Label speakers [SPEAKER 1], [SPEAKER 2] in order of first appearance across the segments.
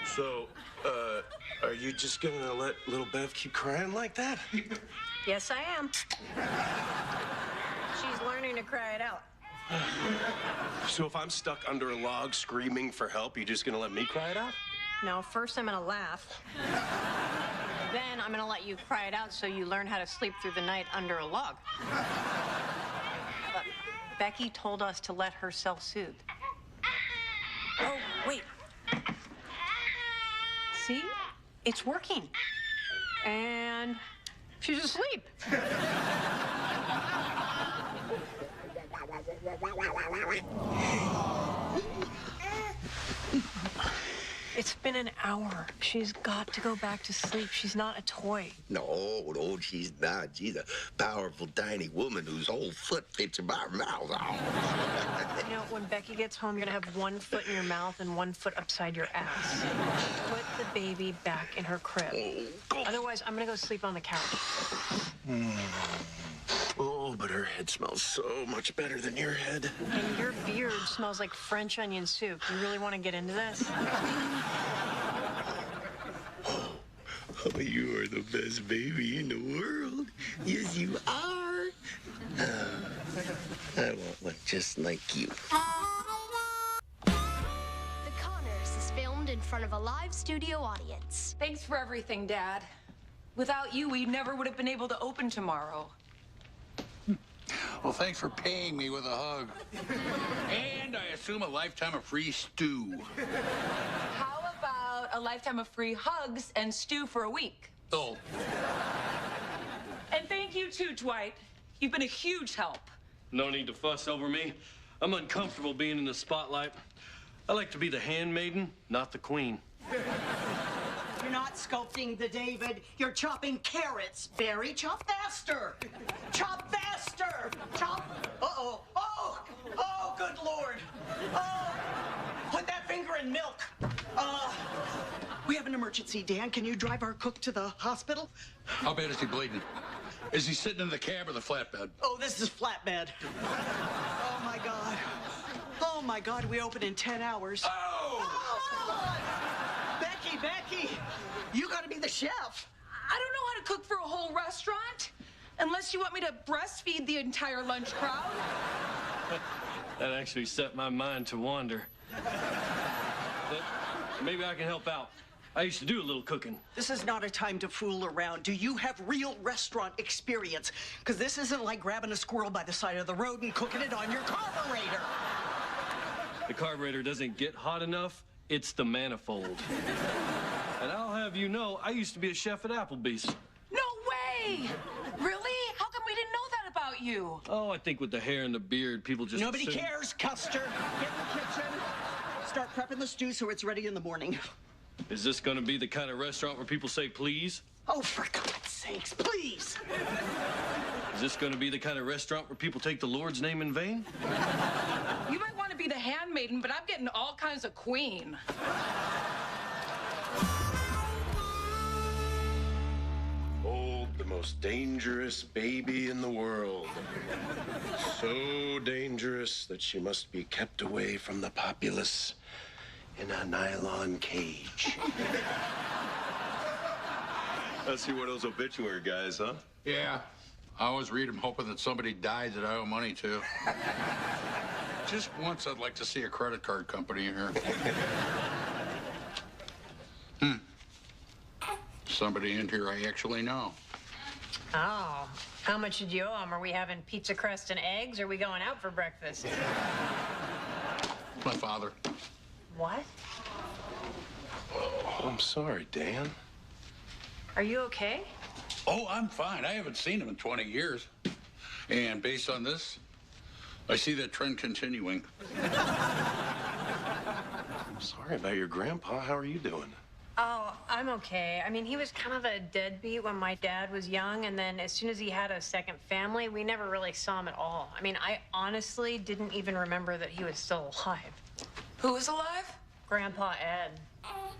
[SPEAKER 1] So, are you just gonna let little Bev keep crying like that?
[SPEAKER 2] Yes, I am. She's learning to cry it out.
[SPEAKER 1] So if I'm stuck under a log screaming for help, you just gonna let me cry it out?
[SPEAKER 2] No, first I'm gonna laugh. Then I'm gonna let you cry it out so you learn how to sleep through the night under a log. But Becky told us to let her self-soothe. Oh, wait. See? It's working. And she's asleep. It's been an hour. She's got to go back to sleep. She's not a toy.
[SPEAKER 3] No, she's not. She's a powerful, tiny woman whose whole foot fits in my mouth.
[SPEAKER 2] You know, when Becky gets home, you're gonna have one foot in your mouth and one foot upside your ass. Put the baby back in her crib. Otherwise, I'm gonna go sleep on the couch.
[SPEAKER 1] Oh, but her head smells so much better than your head.
[SPEAKER 2] And your beard smells like French onion soup. You really want to get into this?
[SPEAKER 3] Oh, you are the best baby in the world. Yes, you are. I want one just like you.
[SPEAKER 4] The Connors is filmed in front of a live studio audience.
[SPEAKER 5] Thanks for everything, Dad. Without you, we never would have been able to open tomorrow.
[SPEAKER 6] Well, thanks for paying me with a hug. And I assume a lifetime of free stew.
[SPEAKER 5] How about a lifetime of free hugs and stew for a week?
[SPEAKER 6] Oh.
[SPEAKER 5] And thank you too, Dwight. You've been a huge help.
[SPEAKER 7] No need to fuss over me. I'm uncomfortable being in the spotlight. I like to be the handmaiden, not the queen.
[SPEAKER 8] You're not sculpting the David. You're chopping carrots. Barry, chop faster. Chop faster. Chop. Uh-oh. Oh, good Lord. Oh, put that finger in milk. We have an emergency, Dan. Can you drive our cook to the hospital?
[SPEAKER 6] How bad is he bleeding? Is he sitting in the cab or the flatbed?
[SPEAKER 8] Oh, this is flatbed. Oh, my God. Oh, my God. We open in 10 hours.
[SPEAKER 6] Oh!
[SPEAKER 8] Becky, you gotta be the chef.
[SPEAKER 5] I don't know how to cook for a whole restaurant. Unless you want me to breastfeed the entire lunch crowd.
[SPEAKER 7] That actually set my mind to wander. But maybe I can help out. I used to do a little cooking.
[SPEAKER 8] This is not a time to fool around. Do you have real restaurant experience? Because this isn't like grabbing a squirrel by the side of the road and cooking it on your carburetor.
[SPEAKER 7] The carburetor doesn't get hot enough. It's the manifold. And I'll have you know, I used to be a chef at Applebee's.
[SPEAKER 5] No way! Really? How come we didn't know that about you?
[SPEAKER 7] Oh, I think with the hair and the beard, people just
[SPEAKER 8] Nobody
[SPEAKER 7] assume...
[SPEAKER 8] cares, Custer. Get in the kitchen. Start prepping the stew so it's ready in the morning.
[SPEAKER 7] Is this gonna be the kind of restaurant where people say please?
[SPEAKER 8] Oh, for God's sakes, please.
[SPEAKER 7] Is this gonna be the kind of restaurant where people take the Lord's name in vain?
[SPEAKER 5] You might want to be the handmaiden, but I'm getting all kinds of queen.
[SPEAKER 1] Hold the most dangerous baby in the world. So dangerous that she must be kept away from the populace in a nylon cage.
[SPEAKER 9] That's you one of those obituary guys, huh?
[SPEAKER 6] Yeah. I always read them hoping that somebody dies that I owe money to. Just once I'd like to see a credit card company in here. Somebody in here I actually know.
[SPEAKER 2] Oh, how much did you owe him? Are we having pizza crust and eggs, or are we going out for breakfast?
[SPEAKER 6] My father.
[SPEAKER 2] What?
[SPEAKER 1] Oh, I'm sorry, Dan.
[SPEAKER 2] Are you okay?
[SPEAKER 6] Oh, I'm fine. I haven't seen him in 20 years. And based on this, I see that trend continuing.
[SPEAKER 1] I'm sorry about your grandpa. How are you doing?
[SPEAKER 2] Oh, I'm okay. I mean, he was kind of a deadbeat when my dad was young, and then as soon as he had a second family, we never really saw him at all. I mean, I honestly didn't even remember that he was still alive.
[SPEAKER 5] Who is alive?
[SPEAKER 2] Grandpa Ed.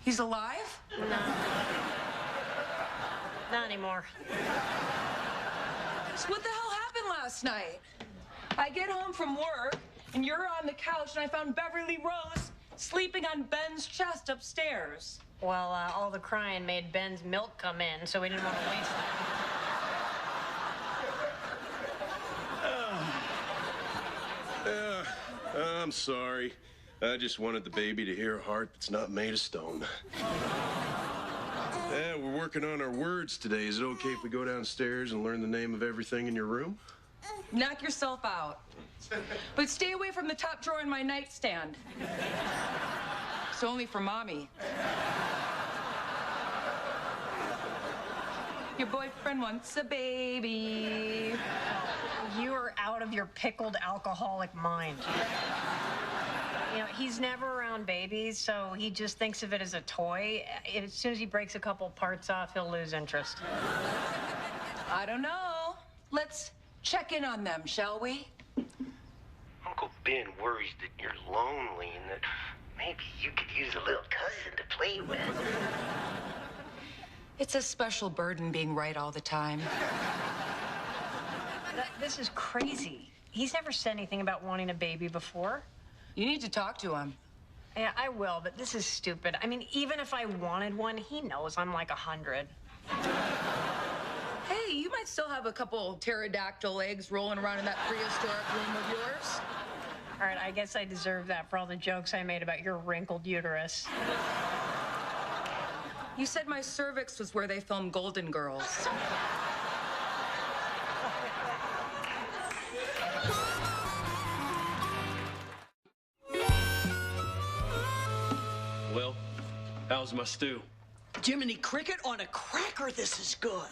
[SPEAKER 5] He's alive?
[SPEAKER 2] No. Not anymore.
[SPEAKER 5] So what the hell happened last night? I get home from work, And you're on the couch, and I found Beverly Rose sleeping on Ben's chest upstairs.
[SPEAKER 2] Well, all the crying made Ben's milk come in, so we didn't want to waste it.
[SPEAKER 1] I'm sorry. I just wanted the baby to hear a heart that's not made of stone. Yeah, we're working on our words today. Is it okay if we go downstairs and learn the name of everything in your room?
[SPEAKER 5] Knock yourself out. But stay away from the top drawer in my nightstand. It's only for Mommy. Your boyfriend wants a baby.
[SPEAKER 2] You are out of your pickled alcoholic mind. You know, he's never around babies, so he just thinks of it as a toy. As soon as he breaks a couple parts off, he'll lose interest.
[SPEAKER 5] I don't know. Let's check in on them, shall we?
[SPEAKER 3] Uncle Ben worries that you're lonely and that maybe you could use a little cousin to play with.
[SPEAKER 5] It's a special burden being right all the time.
[SPEAKER 2] This is crazy. He's never said anything about wanting a baby before.
[SPEAKER 5] You need to talk to him.
[SPEAKER 2] Yeah, I will, but this is stupid. I mean, even if I wanted one, he knows I'm like 100.
[SPEAKER 5] Hey, you might still have a couple pterodactyl eggs rolling around in that prehistoric room of yours.
[SPEAKER 2] All right, I guess I deserve that for all the jokes I made about your wrinkled uterus.
[SPEAKER 5] You said my cervix was where they filmed Golden Girls.
[SPEAKER 7] Well, how's my stew?
[SPEAKER 8] Jiminy Cricket on a cracker, this is good.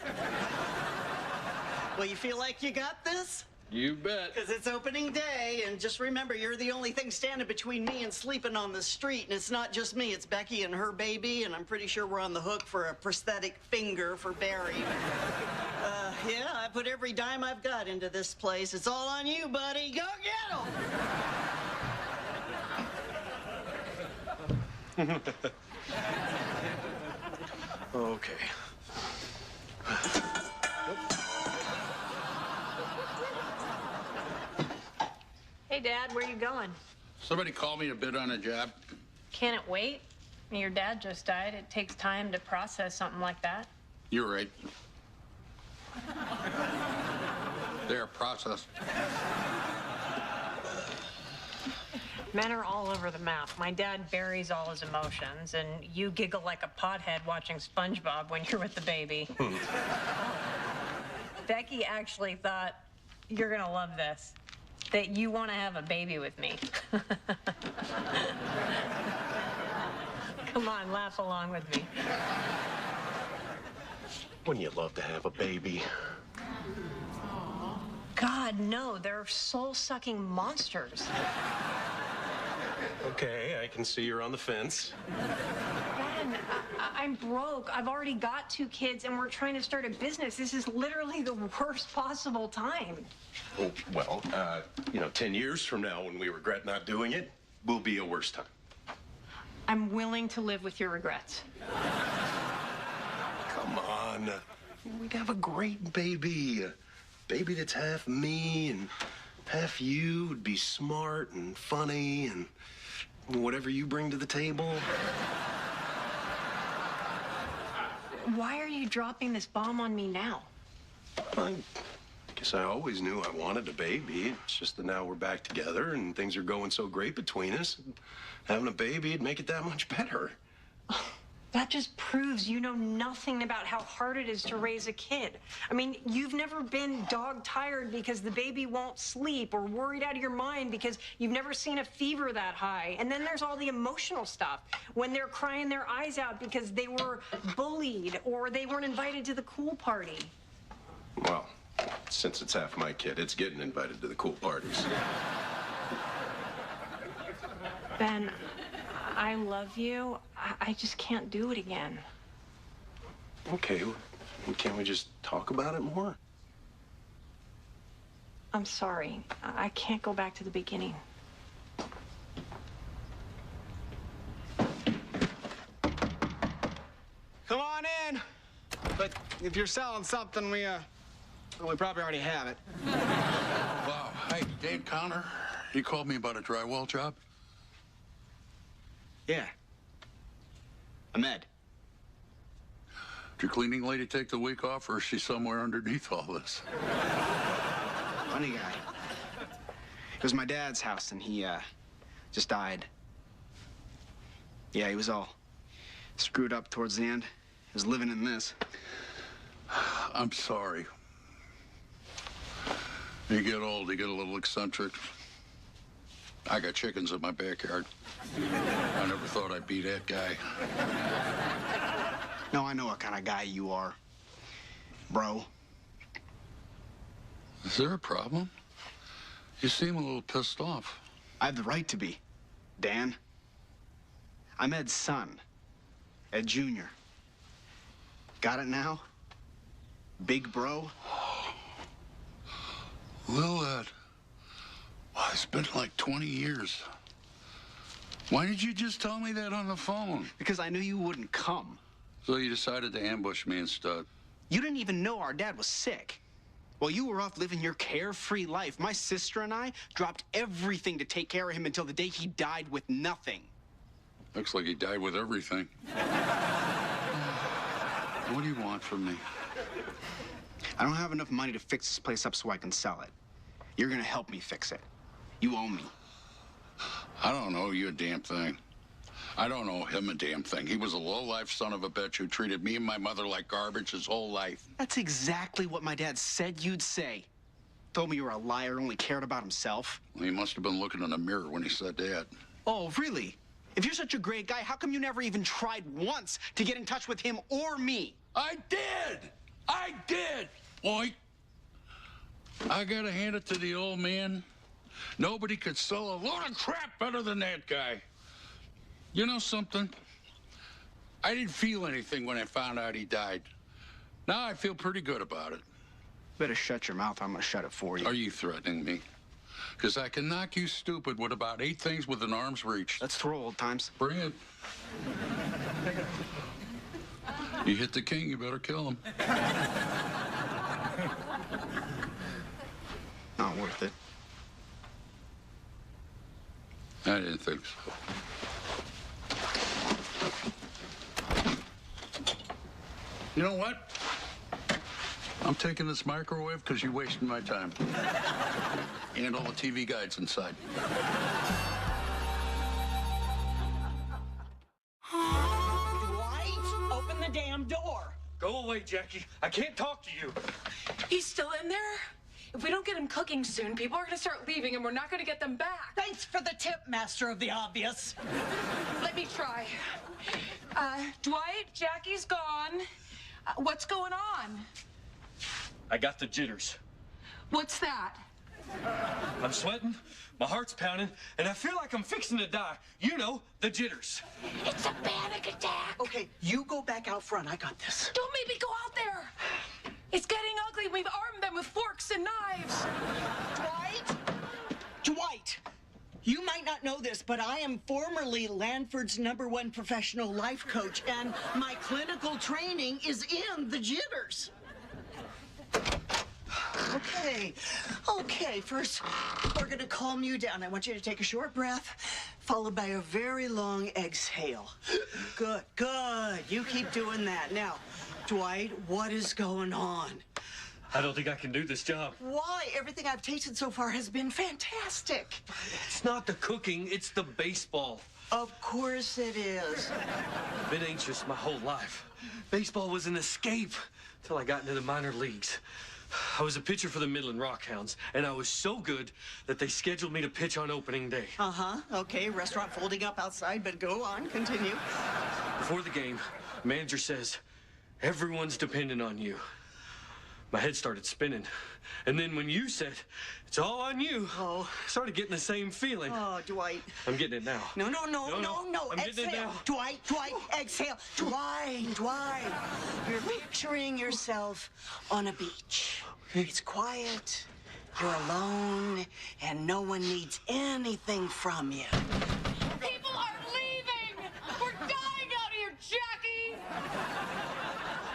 [SPEAKER 8] Well, you feel like you got this?
[SPEAKER 7] You bet.
[SPEAKER 8] Because it's opening day, and just remember, you're the only thing standing between me and sleeping on the street, and it's not just me, it's Becky and her baby, and I'm pretty sure we're on the hook for a prosthetic finger for Barry. Yeah, I put every dime I've got into this place. It's all on you, buddy. Go get 'em!
[SPEAKER 1] Okay.
[SPEAKER 2] Hey, Dad, where you going?
[SPEAKER 6] Somebody called me to bid on a job.
[SPEAKER 2] Can it wait? I mean, your dad just died. It takes time to process something like that.
[SPEAKER 6] You're right. They're processed.
[SPEAKER 2] Men are all over the map. My dad buries all his emotions, and you giggle like a pothead watching SpongeBob when you're with the baby. Becky actually thought, you're gonna love this, that you want to have a baby with me. Come on, laugh along with me.
[SPEAKER 1] Wouldn't you love to have a baby?
[SPEAKER 2] God, no, they're soul-sucking monsters.
[SPEAKER 1] Okay, I can see you're on the fence.
[SPEAKER 2] Ben, I'm broke. I've already got 2 kids, and we're trying to start a business. This is literally the worst possible time.
[SPEAKER 1] Oh, well, 10 years from now, when we regret not doing it, will be a worse time.
[SPEAKER 2] I'm willing to live with your regrets.
[SPEAKER 1] Come on. We'd have a great baby. A baby that's half me and half you. Would be smart and funny and whatever you bring to the table.
[SPEAKER 2] Why are you dropping this bomb on me now?
[SPEAKER 1] I guess I always knew I wanted a baby. It's just that now we're back together and things are going so great between us. Having a baby would make it that much better.
[SPEAKER 2] That just proves you know nothing about how hard it is to raise a kid. I mean, you've never been dog-tired because the baby won't sleep or worried out of your mind because you've never seen a fever that high. And then there's all the emotional stuff when they're crying their eyes out because they were bullied or they weren't invited to the cool party.
[SPEAKER 1] Well, since it's half my kid, it's getting invited to the cool parties.
[SPEAKER 2] Ben, I love you. I just can't do it again.
[SPEAKER 1] Okay, well, can't we just talk about it more?
[SPEAKER 2] I'm sorry. I can't go back to the beginning.
[SPEAKER 10] Come on in. But if you're selling something, we probably already have it.
[SPEAKER 6] Wow. Hey, Dave Connor, You called me about a drywall job?
[SPEAKER 10] Yeah. I'm Ed.
[SPEAKER 6] Did your cleaning lady take the week off, or is she somewhere underneath all this?
[SPEAKER 10] Funny guy. It was my dad's house, and he, just died. Yeah, he was all screwed up towards the end. He was living in this.
[SPEAKER 6] I'm sorry. You get old, you get a little eccentric. I got chickens in my backyard. I never thought I'd be that guy.
[SPEAKER 10] No, I know what kind of guy you are, bro.
[SPEAKER 6] Is there a problem? You seem a little pissed off.
[SPEAKER 10] I have the right to be, Dan. I'm Ed's son, Ed Jr. Got it now? Big bro?
[SPEAKER 6] Little Ed. Well, it's been like 20 years. Why did you just tell me that on the phone?
[SPEAKER 10] Because I knew you wouldn't come.
[SPEAKER 6] So you decided to ambush me instead.
[SPEAKER 10] You didn't even know our dad was sick. While you were off living your carefree life, my sister and I dropped everything to take care of him until the day he died with nothing.
[SPEAKER 6] Looks like he died with everything. What do you want from me?
[SPEAKER 10] I don't have enough money to fix this place up so I can sell it. You're gonna help me fix it. You owe me.
[SPEAKER 6] I don't owe you a damn thing. I don't owe him a damn thing. He was a low-life son of a bitch who treated me and my mother like garbage his whole life.
[SPEAKER 10] That's exactly what my dad said you'd say. Told me you were a liar, only cared about himself.
[SPEAKER 6] Well, he must have been looking in the mirror when he said that.
[SPEAKER 10] Oh, really? If you're such a great guy, how come you never even tried once to get in touch with him or me?
[SPEAKER 6] I did! I did! Boy, I gotta hand it to the old man. Nobody could sell a load of crap better than that guy. You know something? I didn't feel anything when I found out he died. Now I feel pretty good about it.
[SPEAKER 10] Better shut your mouth. I'm gonna shut it for you.
[SPEAKER 6] Are you threatening me? Because I can knock you stupid with about 8 things within arm's reach.
[SPEAKER 10] Let's throw old times.
[SPEAKER 6] Bring it. You hit the king, you better kill him.
[SPEAKER 10] Not worth it.
[SPEAKER 6] I didn't think so. You know what? I'm taking this microwave because you're wasting my time. And all the TV guides inside.
[SPEAKER 8] Dwight, open the damn door.
[SPEAKER 7] Go away, Jackie. I can't talk to you.
[SPEAKER 5] He's still in there? If we don't get him cooking soon, people are going to start leaving and we're not going to get them back.
[SPEAKER 8] Thanks for the tip, master of the obvious.
[SPEAKER 5] Let me try. Dwight, Jackie's gone. What's going on?
[SPEAKER 7] I got the jitters.
[SPEAKER 5] What's that?
[SPEAKER 7] I'm sweating, my heart's pounding, and I feel like I'm fixing to die. You know, the jitters.
[SPEAKER 5] It's a panic attack.
[SPEAKER 8] Okay, you go back out front. I got this.
[SPEAKER 5] Don't make me go out there. It's getting ugly. We've armed them with forks and knives.
[SPEAKER 8] Dwight, you might not know this, but I am formerly Lanford's #1 professional life coach, and my clinical training is in the jitters. Okay, first we're gonna calm you down. I want you to take a short breath, followed by a very long exhale. Good. You keep doing that. Now, Dwight, what is going on?
[SPEAKER 7] I don't think I can do this job.
[SPEAKER 8] Why? Everything I've tasted so far has been fantastic.
[SPEAKER 7] It's not the cooking, it's the baseball.
[SPEAKER 8] Of course it is.
[SPEAKER 7] I've been anxious my whole life. Baseball was an escape till I got into the minor leagues. I was a pitcher for the Midland Rockhounds, and I was so good that they scheduled me to pitch on opening day.
[SPEAKER 8] Okay, restaurant folding up outside, but go on, continue.
[SPEAKER 7] Before the game, the manager says, everyone's dependent on you. My head started spinning. And then when you said, it's all on you, I started getting the same feeling.
[SPEAKER 8] Oh, Dwight.
[SPEAKER 7] I'm getting it now.
[SPEAKER 8] No.
[SPEAKER 7] I'm getting it now.
[SPEAKER 8] Dwight, exhale. Dwight. You're picturing yourself on a beach. It's quiet, you're alone, and no one needs anything from you.
[SPEAKER 5] People are leaving. We're dying out here, Jackie.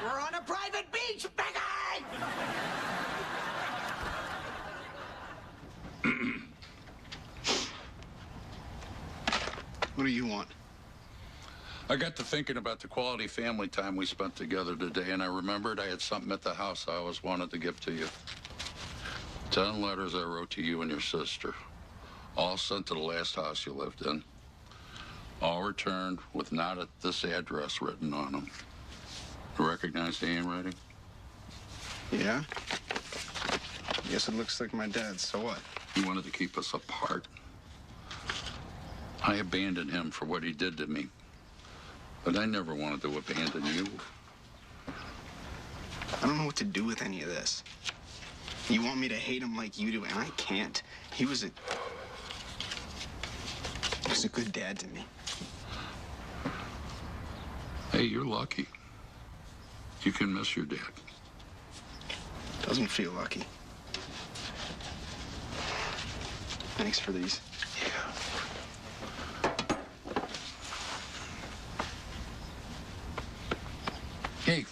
[SPEAKER 8] We're on a private beach, Becky!
[SPEAKER 10] What do you want?
[SPEAKER 6] I got to thinking about the quality family time we spent together today, and I remembered I had something at the house I always wanted to give to you. 10 letters I wrote to you and your sister, all sent to the last house you lived in, all returned with not at this address written on them. You recognize the handwriting?
[SPEAKER 10] Yeah? Guess it looks like my dad's, so what?
[SPEAKER 6] He wanted to keep us apart. I abandoned him for what he did to me, but I never wanted to abandon you.
[SPEAKER 10] I don't know what to do with any of this. You want me to hate him like you do, and I can't. He was a good dad to me.
[SPEAKER 6] Hey, you're lucky. You can miss your dad.
[SPEAKER 10] Doesn't feel lucky. Thanks for these.
[SPEAKER 6] Hey,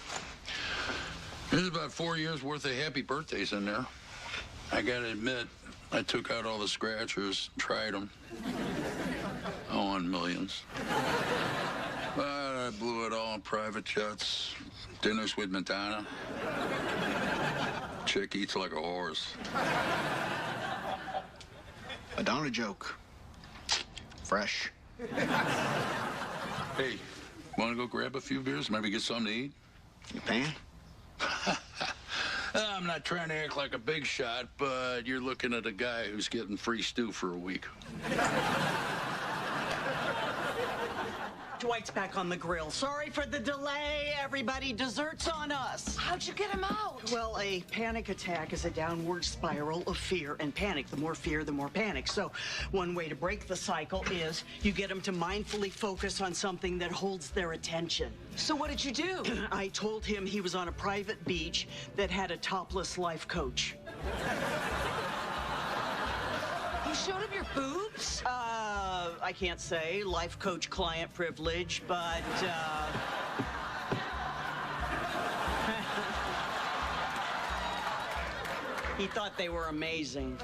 [SPEAKER 6] there's about 4 years worth of happy birthdays in there. I gotta admit, I took out all the scratchers, tried them. I won millions. But I blew it all on private jets, dinners with Madonna. Chick eats like a horse.
[SPEAKER 10] Madonna joke. Fresh.
[SPEAKER 6] Hey, wanna go grab a few beers? Maybe get something to eat?
[SPEAKER 10] You paying?
[SPEAKER 6] I'm not trying to act like a big shot, but you're looking at a guy who's getting free stew for a week.
[SPEAKER 8] Dwight's back on the grill. Sorry for the delay, everybody. Dessert's on us.
[SPEAKER 5] How'd you get him out?
[SPEAKER 8] Well, a panic attack is a downward spiral of fear and panic. The more fear, the more panic. So one way to break the cycle is you get them to mindfully focus on something that holds their attention.
[SPEAKER 5] So what did you do?
[SPEAKER 8] I told him he was on a private beach that had a topless life coach.
[SPEAKER 5] You showed him your boobs?
[SPEAKER 8] I can't say. Life coach client privilege, but, he thought they were amazing.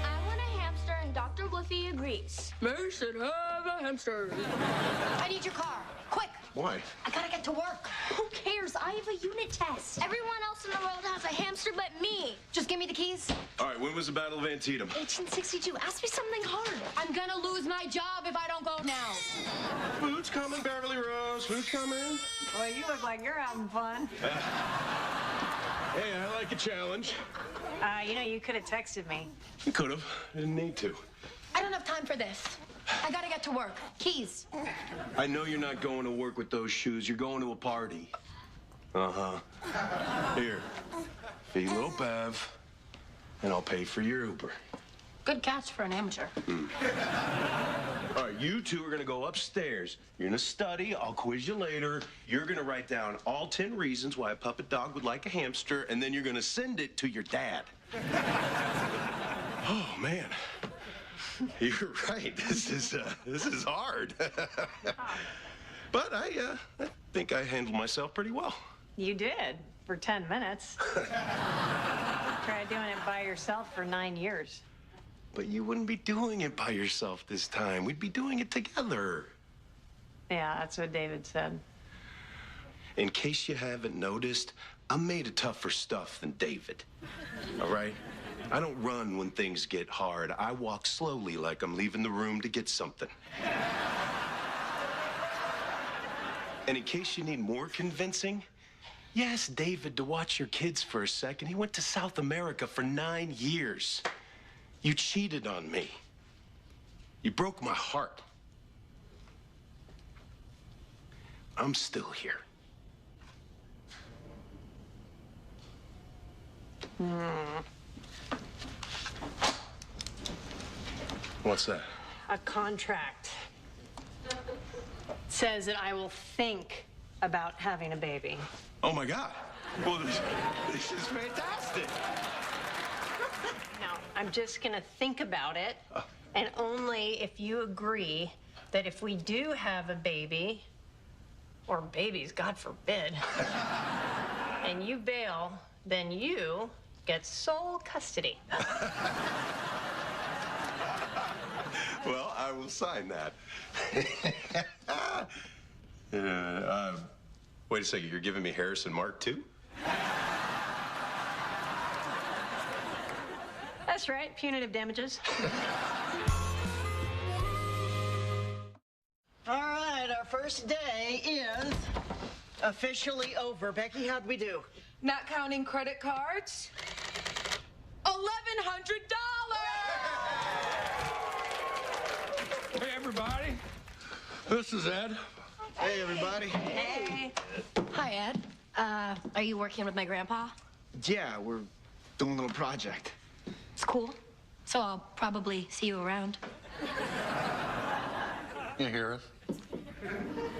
[SPEAKER 4] I want a hamster, and Dr. Woofy agrees.
[SPEAKER 5] They should have a hamster.
[SPEAKER 4] I need your car. Quick.
[SPEAKER 1] Why?
[SPEAKER 4] I gotta get to work. Who cares? I have a unit test. Everyone else in the world has a hamster but me. Just give me the keys.
[SPEAKER 1] All right, when was the Battle of Antietam?
[SPEAKER 4] 1862. Ask me something hard. I'm gonna lose my job if I don't go now.
[SPEAKER 1] Food's coming, Beverly Rose. Food's coming.
[SPEAKER 2] Boy, you look like you're having fun.
[SPEAKER 1] Hey, I like a challenge.
[SPEAKER 2] You could have texted me.
[SPEAKER 1] You could have. I didn't need to.
[SPEAKER 4] I don't have time for this. I gotta get to work. Keys.
[SPEAKER 1] I know you're not going to work with those shoes. You're going to a party. Uh-huh. Here. Feed little Bev, and I'll pay for your Uber.
[SPEAKER 4] Good catch for an amateur.
[SPEAKER 1] All right, you two are gonna go upstairs. You're gonna study. I'll quiz you later. You're gonna write down all 10 reasons why a puppet dog would like a hamster, and then you're gonna send it to your dad. Oh, man. You're right. This is hard. But I think I handled myself pretty well.
[SPEAKER 2] You did, for 10 minutes. Try doing it by yourself for 9 years.
[SPEAKER 1] But you wouldn't be doing it by yourself this time. We'd be doing it together.
[SPEAKER 2] Yeah, that's what David said.
[SPEAKER 1] In case you haven't noticed, I'm made of tougher stuff than David. All right? I don't run when things get hard. I walk slowly like I'm leaving the room to get something. And in case you need more convincing, you asked David to watch your kids for a second. He went to South America for 9 years. You cheated on me. You broke my heart. I'm still here. What's that?
[SPEAKER 2] A contract. Says that I will think about having a baby.
[SPEAKER 1] Oh, my God. Well, this is fantastic.
[SPEAKER 2] No, I'm just gonna think about it, and only if you agree that if we do have a baby, or babies, God forbid, and you bail, then you get sole custody.
[SPEAKER 1] Well, I will sign that. Wait a second, you're giving me Harrison Mark too?
[SPEAKER 2] That's right, punitive damages.
[SPEAKER 8] All right, our first day is officially over. Becky, how'd we do?
[SPEAKER 5] Not counting credit cards. $1,100.
[SPEAKER 6] Hey, everybody. This is Ed.
[SPEAKER 10] Hey, everybody.
[SPEAKER 2] Hey.
[SPEAKER 4] Hi, Ed. Are you working with my grandpa?
[SPEAKER 10] Yeah, we're doing a little project.
[SPEAKER 4] It's cool. So I'll probably see you around.
[SPEAKER 6] You hear us?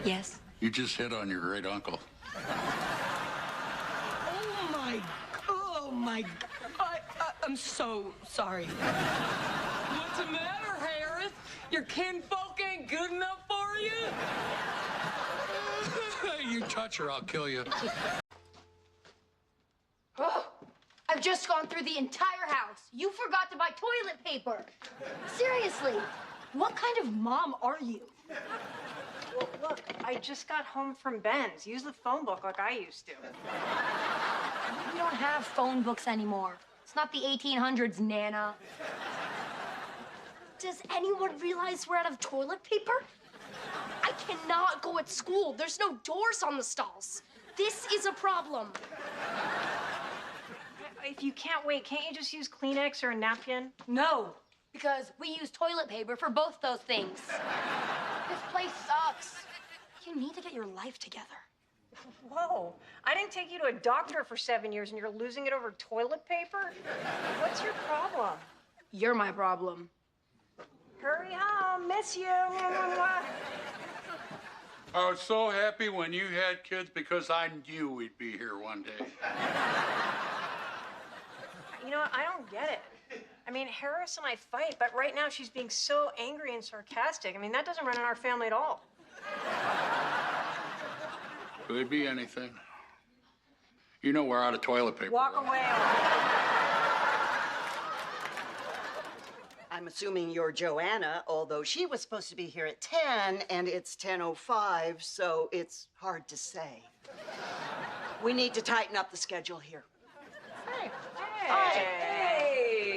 [SPEAKER 4] Yes.
[SPEAKER 6] You just hit on your great uncle.
[SPEAKER 8] Oh my, I'm so sorry.
[SPEAKER 5] What's the matter, Harris? Your kinfolk ain't good enough for you?
[SPEAKER 6] You touch her, I'll kill you.
[SPEAKER 4] Oh, I've just gone through the entire house. You forgot to buy toilet paper. Seriously, what kind of mom are you?
[SPEAKER 2] Well, look, I just got home from Ben's. Use the phone book like I used to.
[SPEAKER 4] We don't have phone books anymore. It's not the 1800s, Nana. Does anyone realize we're out of toilet paper? I cannot go at school. There's no doors on the stalls. This is a problem.
[SPEAKER 2] If you can't wait, can't you just use Kleenex or a napkin?
[SPEAKER 4] No, because we use toilet paper for both those things. This place sucks. You need to get your life together.
[SPEAKER 2] Whoa, I didn't take you to a doctor for 7 years and you're losing it over toilet paper? What's your problem?
[SPEAKER 4] You're my problem.
[SPEAKER 2] Hurry home, miss you.
[SPEAKER 6] I was so happy when you had kids because I knew we'd be here one day.
[SPEAKER 2] You know what, I don't get it. I mean, Harris and I fight, but right now she's being so angry and sarcastic. I mean, that doesn't run in our family at all.
[SPEAKER 6] Could be anything. You know we're out of toilet paper.
[SPEAKER 2] Walk away.
[SPEAKER 8] I'm assuming you're Joanna, although she was supposed to be here at 10, and it's 10:05, so it's hard to say. We need to tighten up the schedule here.
[SPEAKER 2] Hey.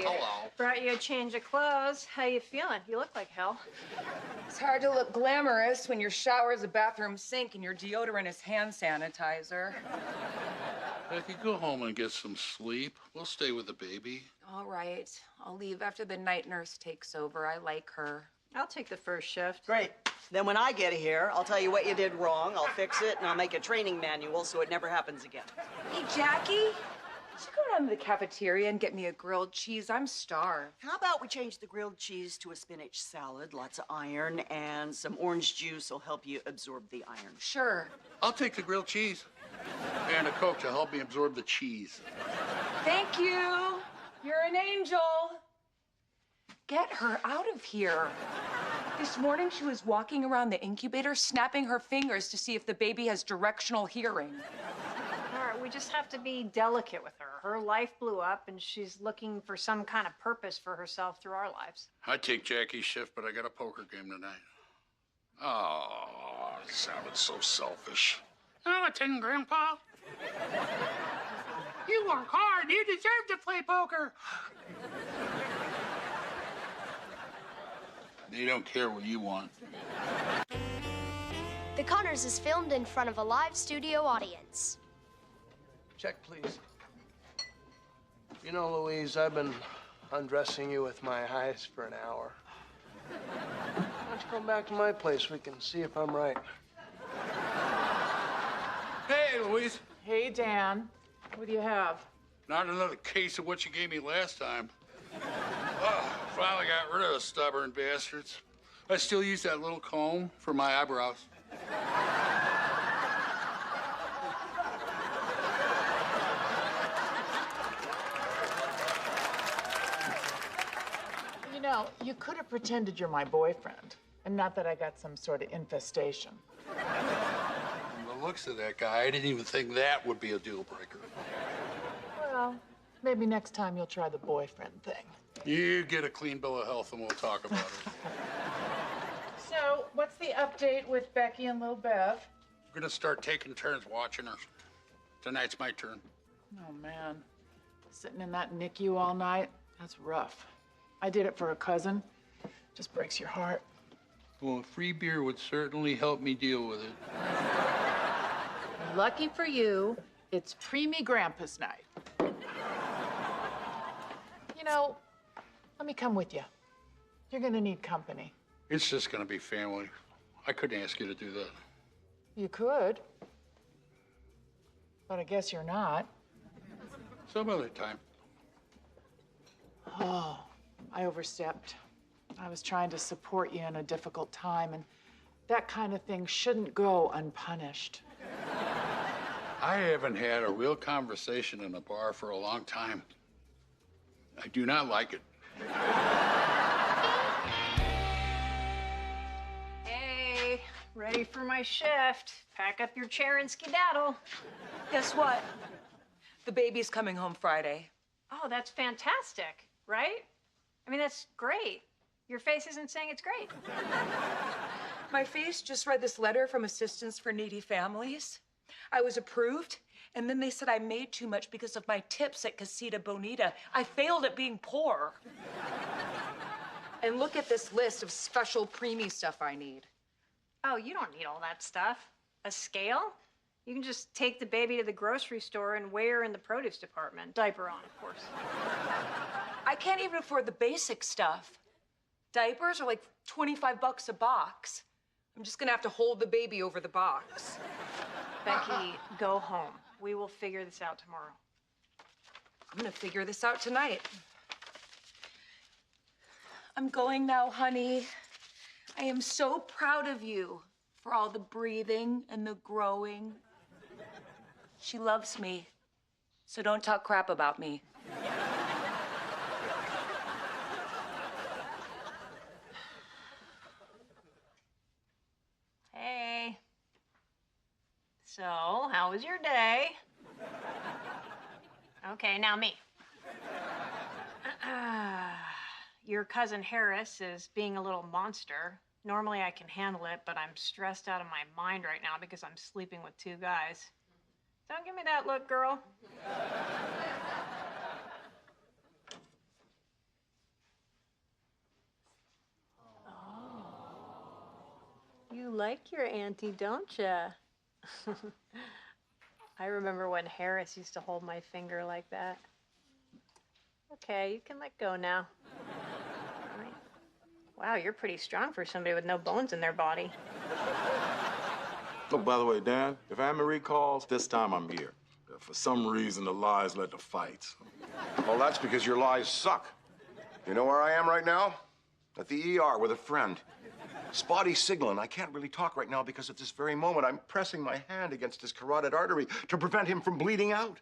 [SPEAKER 5] Hello.
[SPEAKER 2] Brought you a change of clothes. How you feeling? You look like hell.
[SPEAKER 5] It's hard to look glamorous when your shower is a bathroom sink and your deodorant is hand sanitizer.
[SPEAKER 6] Becky, go home and get some sleep. We'll stay with the baby.
[SPEAKER 5] All right. I'll leave after the night nurse takes over. I like her.
[SPEAKER 2] I'll take the first shift.
[SPEAKER 8] Great. Then when I get here, I'll tell you what you did wrong, I'll fix it, and I'll make a training manual so it never happens again.
[SPEAKER 5] Hey, Jackie, you should go down to the cafeteria and get me a grilled cheese. I'm starved.
[SPEAKER 8] How about we change the grilled cheese to a spinach salad, lots of iron, and some orange juice will help you absorb the iron.
[SPEAKER 5] Sure.
[SPEAKER 6] I'll take the grilled cheese. And a Coke to help me absorb the cheese.
[SPEAKER 5] Thank you. You're an angel. Get her out of here. This morning, she was walking around the incubator, snapping her fingers to see if the baby has directional hearing.
[SPEAKER 2] All right, we just have to be delicate with her. Her life blew up, and she's looking for some kind of purpose for herself through our lives.
[SPEAKER 6] I'd take Jackie's shift, but I got a poker game tonight. Oh, it sounded so selfish. Oh, it didn't, Grandpa. You work hard. You deserve to play poker. They don't care what you want.
[SPEAKER 4] The Connors is filmed in front of a live studio audience.
[SPEAKER 11] Check, please. You know, Louise, I've been undressing you with my eyes for an hour. Why don't you come back to my place? We can see if I'm right.
[SPEAKER 6] Hey, Louise.
[SPEAKER 2] Hey, Dan. What do you have?
[SPEAKER 6] Not another case of what you gave me last time. Oh, finally got rid of the stubborn bastards. I still use that little comb for my eyebrows.
[SPEAKER 12] You know, you could have pretended you're my boyfriend, and not that I got some sort of infestation.
[SPEAKER 6] From the looks of that guy, I didn't even think that would be a deal breaker.
[SPEAKER 12] Well, maybe next time you'll try the boyfriend thing.
[SPEAKER 6] You get a clean bill of health and we'll talk about it.
[SPEAKER 12] So, what's the update with Becky and Lil Bev?
[SPEAKER 6] We're gonna start taking turns watching her. Tonight's my turn.
[SPEAKER 12] Oh, man. Sitting in that NICU all night, that's rough. I did it for a cousin. Just breaks your heart.
[SPEAKER 6] Well, free beer would certainly help me deal with it.
[SPEAKER 12] Lucky for you, it's preemie Grandpa's night. You know, let me come with you. You're gonna need company.
[SPEAKER 6] It's just gonna be family. I couldn't ask you to do that.
[SPEAKER 12] You could. But I guess you're not.
[SPEAKER 6] Some other time.
[SPEAKER 12] Oh, I overstepped. I was trying to support you in a difficult time, and that kind of thing shouldn't go unpunished.
[SPEAKER 6] I haven't had a real conversation in a bar for a long time. I do not like it.
[SPEAKER 2] Hey, ready for my shift. Pack up your chair and skedaddle.
[SPEAKER 5] Guess what? The baby's coming home Friday.
[SPEAKER 2] Oh, that's fantastic, right? I mean, that's great. Your face isn't saying it's great.
[SPEAKER 5] My face just read this letter from Assistance for Needy Families. I was approved, and then they said I made too much because of my tips at Casita Bonita. I failed at being poor. And look at this list of special preemie stuff I need.
[SPEAKER 2] Oh, you don't need all that stuff. A scale? You can just take the baby to the grocery store and weigh her in the produce department. Diaper on, of course.
[SPEAKER 5] I can't even afford the basic stuff. Diapers are like 25 bucks a box. I'm just gonna have to hold the baby over the box.
[SPEAKER 2] Becky, go home. We will figure this out tomorrow.
[SPEAKER 5] I'm gonna figure this out tonight. I'm going now, honey. I am so proud of you for all the breathing and the growing. She loves me, so don't talk crap about me.
[SPEAKER 2] Hey. So, how was your day? Okay, now me. Your cousin Harris is being a little monster. Normally I can handle it, but I'm stressed out of my mind right now because I'm sleeping with two guys. Don't give me that look, girl. You like your auntie, don't ya? I remember when Harris used to hold my finger like that. Okay, you can let go now. All right. Wow, you're pretty strong for somebody with no bones in their body.
[SPEAKER 13] Look, by the way, Dan, if Anne Marie calls, this time I'm here. For some reason, the lies led to fights.
[SPEAKER 14] Well, that's because your lies suck. You know where I am right now? At the ER with a friend. Spotty signaling. I can't really talk right now because at this very moment, I'm pressing my hand against his carotid artery to prevent him from bleeding out.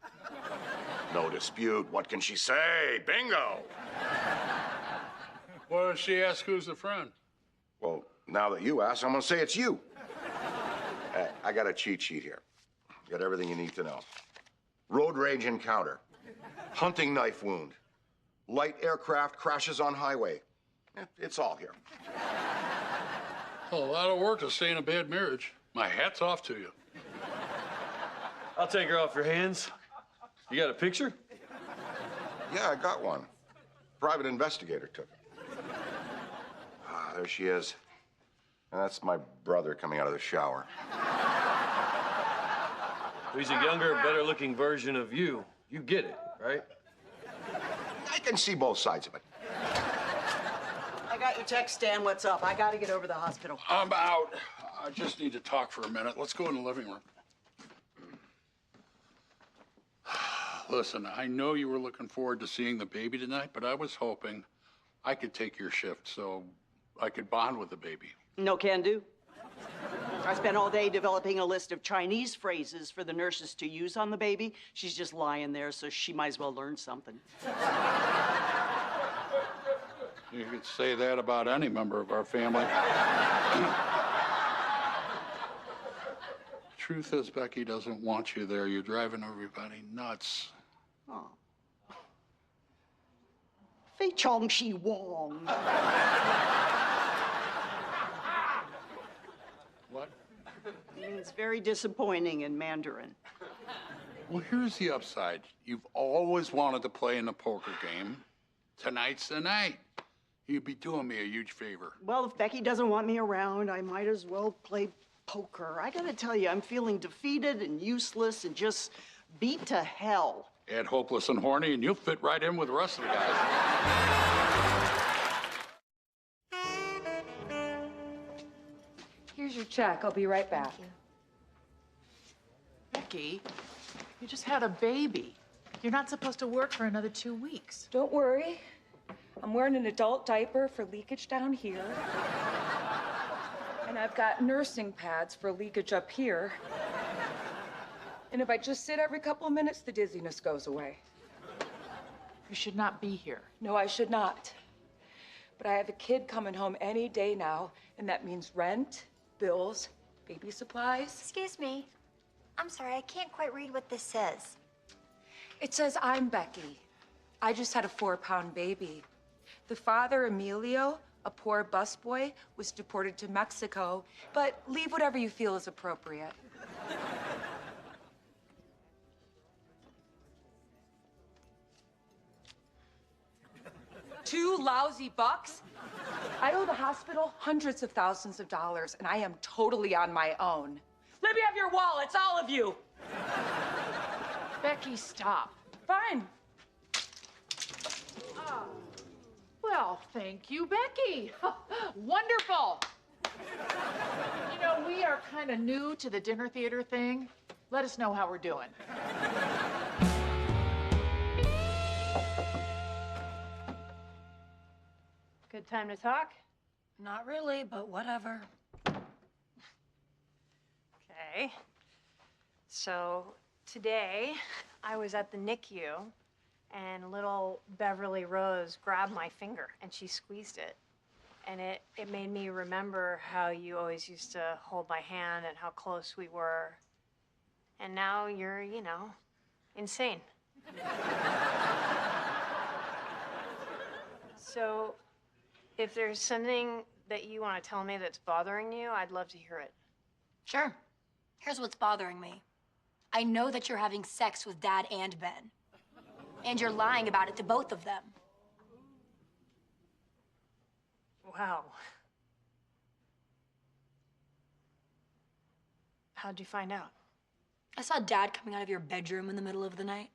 [SPEAKER 14] No dispute. What can she say? Bingo!
[SPEAKER 6] Well, she asked who's the friend.
[SPEAKER 14] Well, now that you ask, I'm gonna say it's you. I got a cheat sheet here. Got everything you need to know. Road rage encounter. Hunting knife wound. Light aircraft crashes on highway. It's all here.
[SPEAKER 6] Well, a lot of work to stay in a bad marriage. My hat's off to you.
[SPEAKER 7] I'll take her off your hands. You got a picture?
[SPEAKER 14] Yeah, I got one. Private investigator took it. Ah, there she is. And that's my brother coming out of the shower.
[SPEAKER 7] He's a younger, better-looking version of you. You get it, right?
[SPEAKER 14] I can see both sides of it.
[SPEAKER 8] I got your text, Stan. What's up? I got to get over to the hospital.
[SPEAKER 6] I'm out. I just need to talk for a minute. Let's go in the living room. Listen, I know you were looking forward to seeing the baby tonight, but I was hoping I could take your shift so I could bond with the baby.
[SPEAKER 8] No can do. I spent all day developing a list of Chinese phrases for the nurses to use on the baby. She's just lying there, so she might as well learn something.
[SPEAKER 6] You could say that about any member of our family. Truth is, Becky doesn't want you there. You're driving everybody nuts.
[SPEAKER 8] Oh. Say Chong Shi Wong.
[SPEAKER 6] What?
[SPEAKER 8] It means very disappointing in Mandarin.
[SPEAKER 6] Well, here's the upside. You've always wanted to play in the poker game. Tonight's the night. You'd be doing me a huge favor.
[SPEAKER 8] Well, if Becky doesn't want me around, I might as well play poker. I gotta tell you, I'm feeling defeated and useless and just beat to hell.
[SPEAKER 6] Add hopeless and horny, and you'll fit right in with the rest of the guys.
[SPEAKER 5] Here's your check. I'll be right back.
[SPEAKER 12] Becky, you just had a baby. You're not supposed to work for another 2 weeks.
[SPEAKER 5] Don't worry. I'm wearing an adult diaper for leakage down here. And I've got nursing pads for leakage up here. And if I just sit every couple of minutes, the dizziness goes away.
[SPEAKER 12] You should not be here.
[SPEAKER 5] No, I should not. But I have a kid coming home any day now, and that means rent, bills, baby supplies.
[SPEAKER 15] Excuse me. I'm sorry, I can't quite read what this says.
[SPEAKER 5] It says I'm Becky. I just had a 4-pound baby. The father, Emilio, a poor busboy, was deported to Mexico, but leave whatever you feel is appropriate. $2 lousy bucks? I owe the hospital hundreds of thousands of dollars, and I am totally on my own. Let me have your wallets, all of you.
[SPEAKER 12] Becky, stop.
[SPEAKER 5] Fine.
[SPEAKER 12] Well, thank you, Becky. Wonderful. You know, we are kind of new to the dinner theater thing. Let us know how we're doing.
[SPEAKER 2] Good time to talk?
[SPEAKER 15] Not really, but whatever.
[SPEAKER 2] Okay. So today I was at the NICU and little Beverly Rose grabbed my finger and she squeezed it. And it made me remember how you always used to hold my hand and how close we were. And now you're, you know, insane. So if there's something that you want to tell me that's bothering you, I'd love to hear it.
[SPEAKER 4] Sure. Here's what's bothering me. I know that you're having sex with Dad and Ben. And you're lying about it to both of them.
[SPEAKER 2] Wow. How'd you find out?
[SPEAKER 4] I saw Dad coming out of your bedroom in the middle of the night.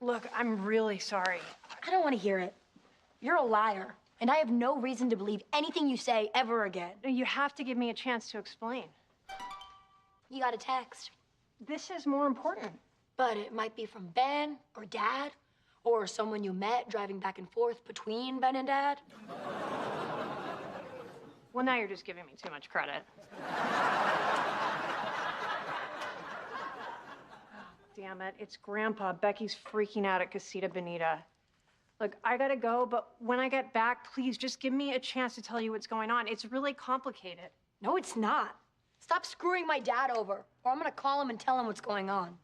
[SPEAKER 2] Look, I'm really sorry.
[SPEAKER 4] I don't want to hear it. You're a liar, and I have no reason to believe anything you say ever again.
[SPEAKER 2] You have to give me a chance to explain.
[SPEAKER 4] You got a text.
[SPEAKER 2] This is more important.
[SPEAKER 4] But it might be from Ben or Dad or someone you met driving back and forth between Ben and Dad.
[SPEAKER 2] Well, now you're just giving me too much credit. Damn it, it's Grandpa. Becky's freaking out at Casita Bonita. Look, I gotta go, but when I get back, please just give me a chance to tell you what's going on. It's really complicated.
[SPEAKER 4] No, it's not. Stop screwing my dad over, or I'm gonna call him and tell him what's going on.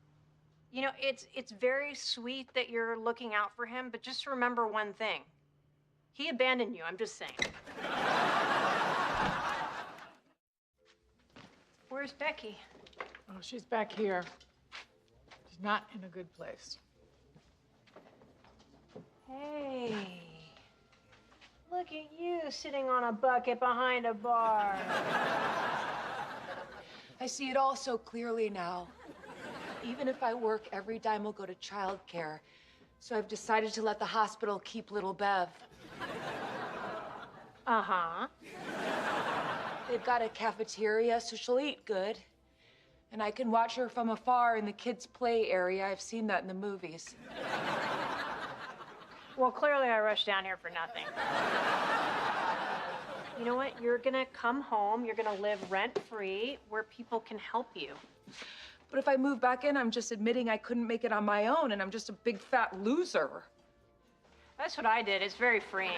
[SPEAKER 2] You know, it's very sweet that you're looking out for him, but just remember one thing. He abandoned you, I'm just saying. Where's Becky?
[SPEAKER 12] Oh, she's back here. She's not in a good place.
[SPEAKER 2] Hey, look at you sitting on a bucket behind a bar.
[SPEAKER 5] I see it all so clearly now. Even if I work, every dime will go to childcare. So I've decided to let the hospital keep little Bev.
[SPEAKER 2] Uh-huh.
[SPEAKER 5] They've got a cafeteria, so she'll eat good. And I can watch her from afar in the kids' play area. I've seen that in the movies.
[SPEAKER 2] Well, clearly I rushed down here for nothing. You know what? You're gonna come home, you're gonna live rent-free where people can help you.
[SPEAKER 5] But if I move back in, I'm just admitting I couldn't make it on my own, and I'm just a big fat loser.
[SPEAKER 2] That's what I did. It's very freeing.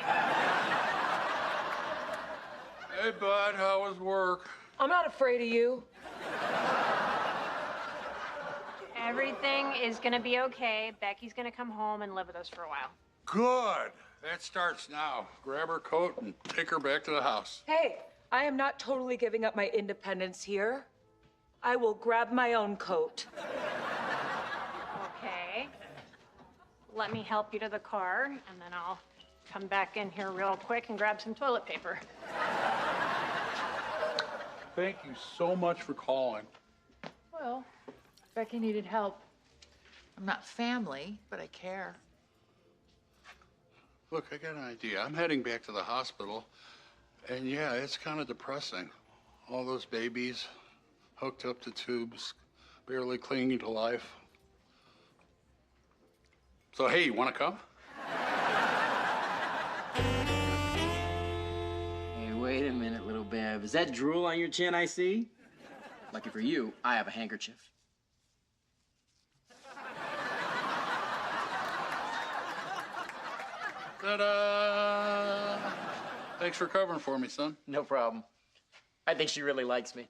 [SPEAKER 6] Hey, bud, how was work?
[SPEAKER 5] I'm not afraid of you.
[SPEAKER 2] Everything is gonna be okay. Becky's gonna come home and live with us for a while.
[SPEAKER 6] Good. That starts now. Grab her coat and take her back to the house.
[SPEAKER 5] Hey, I am not totally giving up my independence here. I will grab my own coat.
[SPEAKER 2] Okay. Let me help you to the car, and then I'll come back in here real quick and grab some toilet paper.
[SPEAKER 6] Thank you so much for calling.
[SPEAKER 12] Well, Becky needed help. I'm not family, but I care.
[SPEAKER 6] Look, I got an idea. I'm heading back to the hospital, and yeah, it's kind of depressing. All those babies hooked up to tubes, barely clinging to life. So, hey, you want to come?
[SPEAKER 16] Hey, wait a minute, little Bev. Is that drool on your chin I see? Lucky for you, I have a handkerchief.
[SPEAKER 6] Ta-da! Thanks for covering for me, son.
[SPEAKER 16] No problem. I think she really likes me.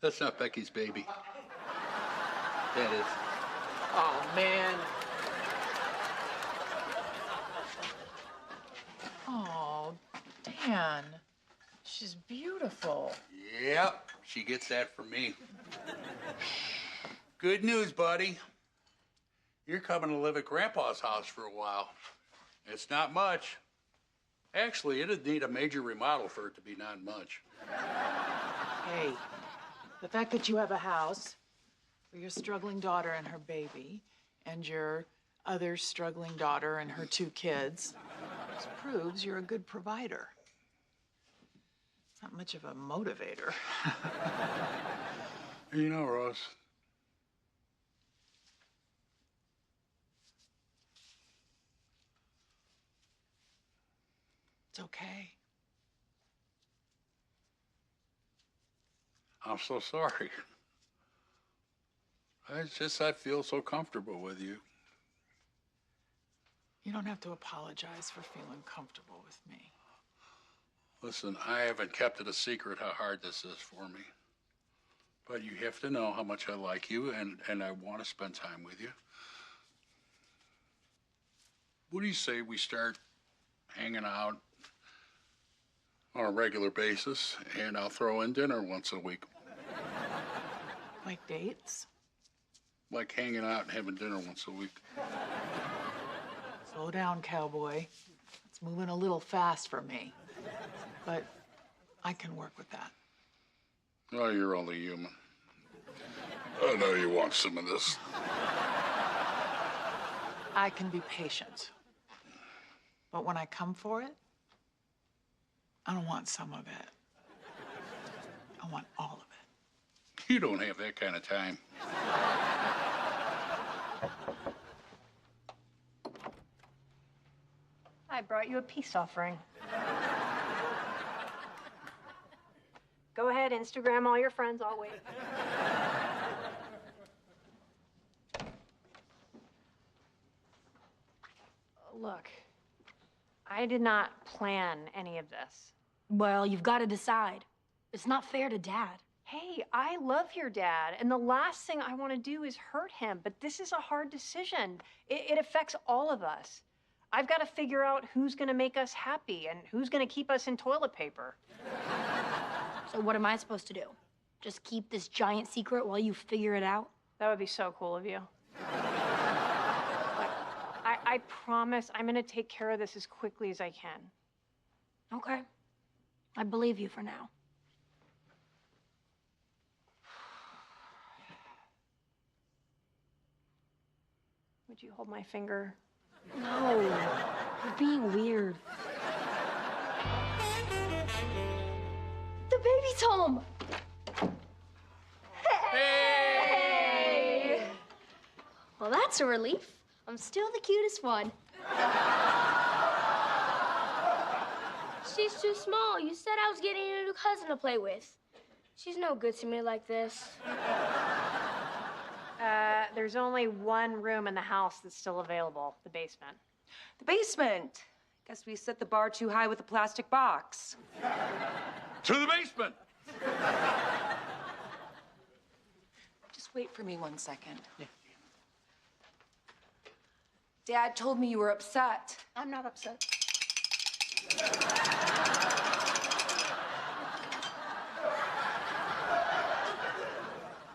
[SPEAKER 6] That's not Becky's baby. That is.
[SPEAKER 12] Oh, man. Oh, Dan. She's beautiful.
[SPEAKER 6] Yep, she gets that from me. Good news, buddy. You're coming to live at Grandpa's house for a while. It's not much. Actually, it'd need a major remodel for it to be not much.
[SPEAKER 12] Hey, the fact that you have a house for your struggling daughter and her baby, and your other struggling daughter and her 2 kids, just proves you're a good provider. It's not much of a motivator.
[SPEAKER 6] You know, Rose,
[SPEAKER 12] It's okay.
[SPEAKER 6] I'm so sorry. I feel so comfortable with you.
[SPEAKER 12] You don't have to apologize for feeling comfortable with me.
[SPEAKER 6] Listen, I haven't kept it a secret how hard this is for me. But you have to know how much I like you, and I want to spend time with you. What do you say we start hanging out on a regular basis, and I'll throw in dinner once a week?
[SPEAKER 12] Like dates?
[SPEAKER 6] Like hanging out and having dinner once a week.
[SPEAKER 12] Slow down, cowboy. It's moving a little fast for me. But I can work with that.
[SPEAKER 6] Oh, you're only human. I know you want some of this.
[SPEAKER 12] I can be patient. But when I come for it, I don't want some of it. I want all of it.
[SPEAKER 6] You don't have that kind of time.
[SPEAKER 2] I brought you a peace offering. Go ahead, Instagram all your friends. I'll wait. Look, I did not plan any of this.
[SPEAKER 4] Well, you've got to decide. It's not fair to Dad.
[SPEAKER 2] Hey, I love your dad, and the last thing I want to do is hurt him, but this is a hard decision. It affects all of us. I've got to figure out who's going to make us happy and who's going to keep us in toilet paper.
[SPEAKER 4] So what am I supposed to do? Just keep this giant secret while you figure it out?
[SPEAKER 2] That would be so cool of you. I promise I'm going to take care of this as quickly as I can.
[SPEAKER 4] Okay. I believe you for now.
[SPEAKER 2] Would you hold my finger?
[SPEAKER 4] No, you're being weird. The baby's home! Hey! Well, that's a relief. I'm still the cutest one.
[SPEAKER 17] She's too small. You said I was getting a new cousin to play with. She's no good to me like this.
[SPEAKER 2] There's only one room in the house that's still available, the basement.
[SPEAKER 5] The basement. Guess we set the bar too high with the plastic box.
[SPEAKER 6] To the basement!
[SPEAKER 5] Just wait for me 1 second. Yeah. Dad told me you were upset.
[SPEAKER 8] I'm not upset.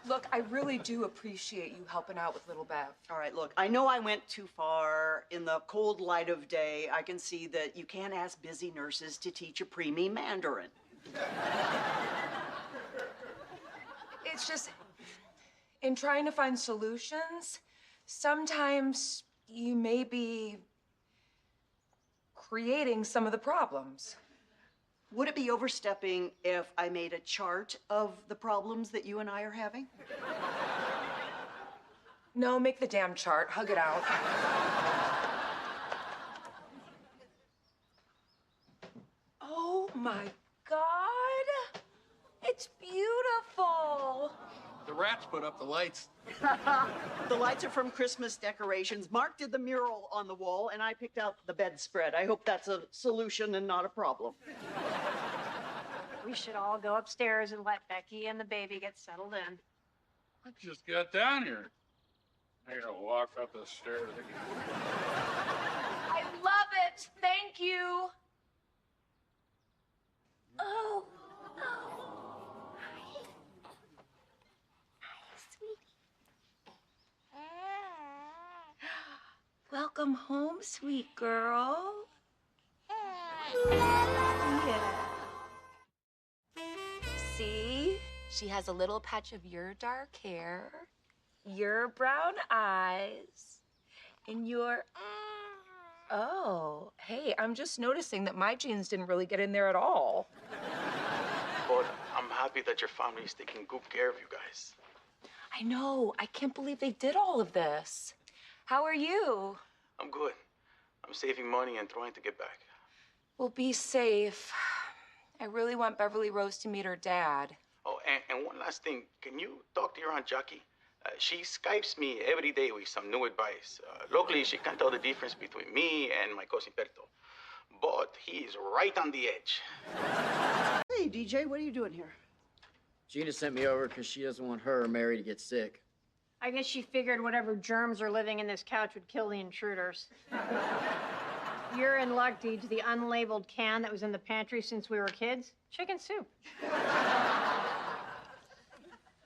[SPEAKER 5] Look, I really do appreciate you helping out with little Bev.
[SPEAKER 8] All right, look, I know I went too far. In the cold light of day, I can see that you can't ask busy nurses to teach a preemie Mandarin.
[SPEAKER 5] It's just, in trying to find solutions, sometimes you may be creating some of the problems.
[SPEAKER 8] Would it be overstepping if I made a chart of the problems that you and I are having?
[SPEAKER 5] No, make the damn chart. Hug it out. Oh my God! It's beautiful!
[SPEAKER 6] The rats put up the lights.
[SPEAKER 8] The lights are from Christmas decorations. Mark did the mural on the wall, and I picked out the bedspread. I hope that's a solution and not a problem.
[SPEAKER 2] We should all go upstairs and let Becky and the baby get settled in.
[SPEAKER 6] I just got down here. I gotta walk up the stairs again.
[SPEAKER 5] I love it! Thank you! Oh. Welcome home, sweet girl. Yeah. See? She has a little patch of your dark hair, your brown eyes, and your... Oh, hey, I'm just noticing that my genes didn't really get in there at all.
[SPEAKER 16] But I'm happy that your family is taking good care of you guys.
[SPEAKER 5] I know. I can't believe they did all of this. How are you?
[SPEAKER 16] I'm good. I'm saving money and trying to get back.
[SPEAKER 5] Well, be safe. I really want Beverly Rose to meet her dad.
[SPEAKER 16] Oh, and one last thing. Can you talk to your Aunt Jackie? She Skypes me every day with some new advice. Luckily, she can't tell the difference between me and my cousin Berto. But he is right on the edge.
[SPEAKER 8] Hey, DJ, what are you doing here?
[SPEAKER 16] Gina sent me over because she doesn't want her or Mary to get sick.
[SPEAKER 2] I guess she figured whatever germs are living in this couch would kill the intruders. You're in luck, Deej. The unlabeled can that was in the pantry since we were kids, chicken soup.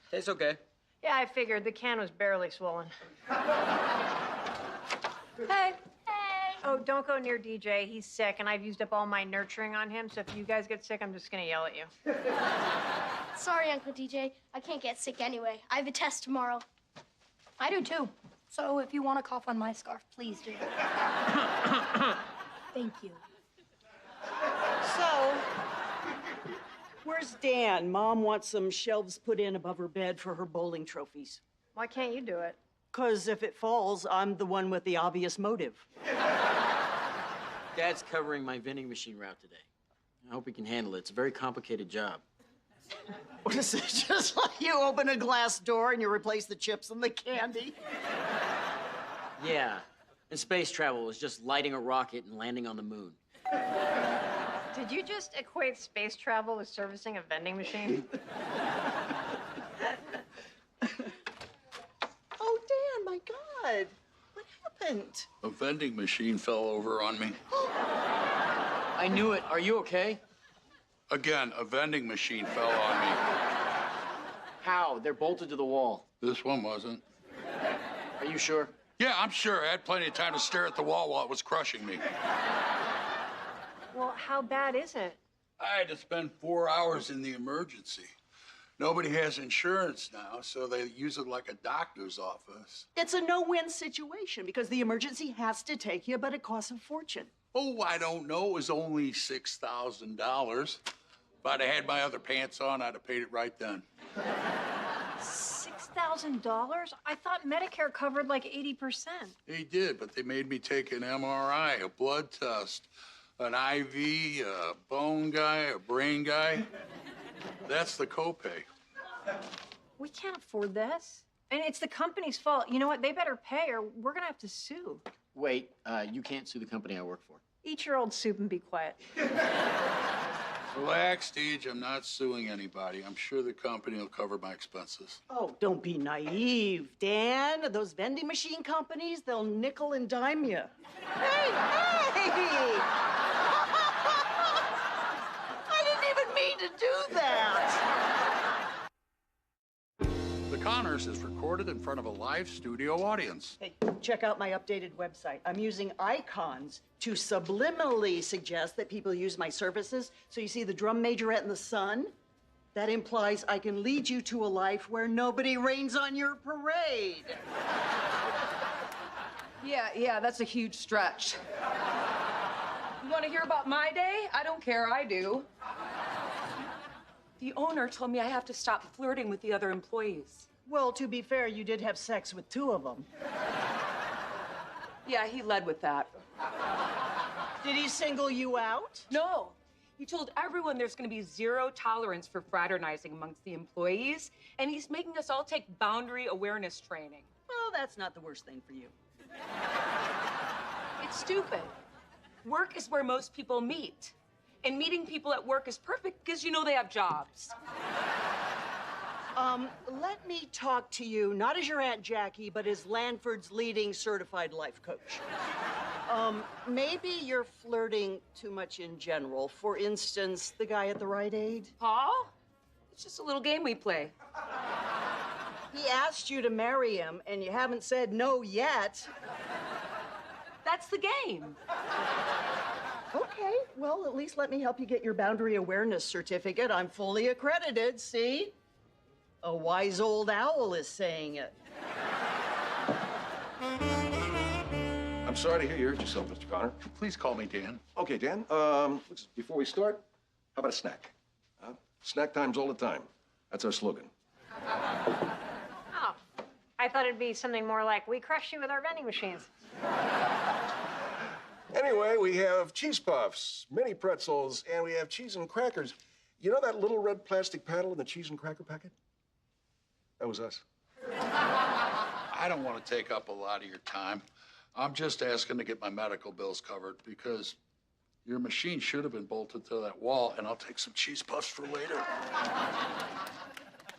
[SPEAKER 16] Tastes okay.
[SPEAKER 2] Yeah, I figured. The can was barely swollen.
[SPEAKER 5] Hey.
[SPEAKER 2] Oh, don't go near DJ. He's sick, and I've used up all my nurturing on him, so if you guys get sick, I'm just gonna yell at you.
[SPEAKER 17] Sorry, Uncle DJ. I can't get sick anyway. I have a test tomorrow.
[SPEAKER 4] I do too. So if you want to cough on my scarf, please do. Thank you.
[SPEAKER 8] So, where's Dan? Mom wants some shelves put in above her bed for her bowling trophies.
[SPEAKER 2] Why can't you do it?
[SPEAKER 8] 'Cause if it falls, I'm the one with the obvious motive.
[SPEAKER 16] Dad's covering my vending machine route today. I hope he can handle it. It's a very complicated job.
[SPEAKER 8] What is it? Just like you open a glass door and you replace the chips and the candy?
[SPEAKER 16] Yeah. And space travel is just lighting a rocket and landing on the moon.
[SPEAKER 2] Did you just equate space travel with servicing a vending machine?
[SPEAKER 8] Oh, Dan, my God. What happened?
[SPEAKER 6] A vending machine fell over on me.
[SPEAKER 16] I knew it. Are you okay?
[SPEAKER 6] Again, a vending machine fell on me.
[SPEAKER 16] How? They're bolted to the wall.
[SPEAKER 6] This one wasn't.
[SPEAKER 16] Are you sure?
[SPEAKER 6] Yeah, I'm sure. I had plenty of time to stare at the wall while it was crushing me.
[SPEAKER 2] Well, how bad is it?
[SPEAKER 6] I had to spend 4 hours in the emergency. Nobody has insurance now, so they use it like a doctor's office.
[SPEAKER 8] It's a no-win situation because the emergency has to take you, but it costs a fortune.
[SPEAKER 6] Oh, I don't know. It was only $6,000. If I'd have had my other pants on, I'd have paid it right then.
[SPEAKER 2] $6,000? I thought Medicare covered like 80%.
[SPEAKER 6] They did, but they made me take an MRI, a blood test, an IV, a bone guy, a brain guy. That's the copay.
[SPEAKER 2] We can't afford this. And it's the company's fault. You know what? They better pay or we're gonna have to sue.
[SPEAKER 16] Wait, you can't sue the company I work for.
[SPEAKER 2] Eat your old soup and be quiet.
[SPEAKER 6] Relax, Deej. I'm not suing anybody. I'm sure the company will cover my expenses.
[SPEAKER 8] Oh, don't be naive, Dan. Those vending machine companies, they'll nickel and dime you. Hey, hey! I didn't even mean to do that.
[SPEAKER 6] The Connors is recorded in front of a live studio audience.
[SPEAKER 8] Hey, check out my updated website. I'm using icons to subliminally suggest that people use my services. So you see the drum majorette in the sun? That implies I can lead you to a life where nobody rains on your parade.
[SPEAKER 5] Yeah, that's a huge stretch. You want to hear about my day? I don't care, I do. The owner told me I have to stop flirting with the other employees.
[SPEAKER 8] Well, to be fair, you did have sex with 2 of them.
[SPEAKER 5] Yeah, he led with that.
[SPEAKER 8] Did he single you out?
[SPEAKER 5] No. He told everyone there's going to be 0 tolerance for fraternizing amongst the employees, and he's making us all take boundary awareness training.
[SPEAKER 8] Well, that's not the worst thing for you.
[SPEAKER 5] It's stupid. Work is where most people meet. And meeting people at work is perfect because you know they have jobs.
[SPEAKER 8] Let me talk to you, not as your Aunt Jackie, but as Lanford's leading certified life coach. Maybe you're flirting too much in general. For instance, the guy at the Rite Aid.
[SPEAKER 5] Paul? It's just a little game we play.
[SPEAKER 8] He asked you to marry him, and you haven't said no yet.
[SPEAKER 5] That's the game.
[SPEAKER 8] Okay, well, at least let me help you get your boundary awareness certificate. I'm fully accredited, see? A wise old owl is saying it.
[SPEAKER 14] I'm sorry to hear you hurt yourself, Mr. Connor.
[SPEAKER 6] Please call me Dan.
[SPEAKER 14] Okay, Dan. Before we start, how about a snack? Snack time's all the time. That's our slogan.
[SPEAKER 2] Oh, I thought it'd be something more like, we crush you with our vending machines.
[SPEAKER 14] Anyway, we have cheese puffs, mini pretzels, and we have cheese and crackers. You know that little red plastic paddle in the cheese and cracker packet? That was us.
[SPEAKER 6] I don't want to take up a lot of your time. I'm just asking to get my medical bills covered because your machine should have been bolted to that wall, and I'll take some cheese puffs for later.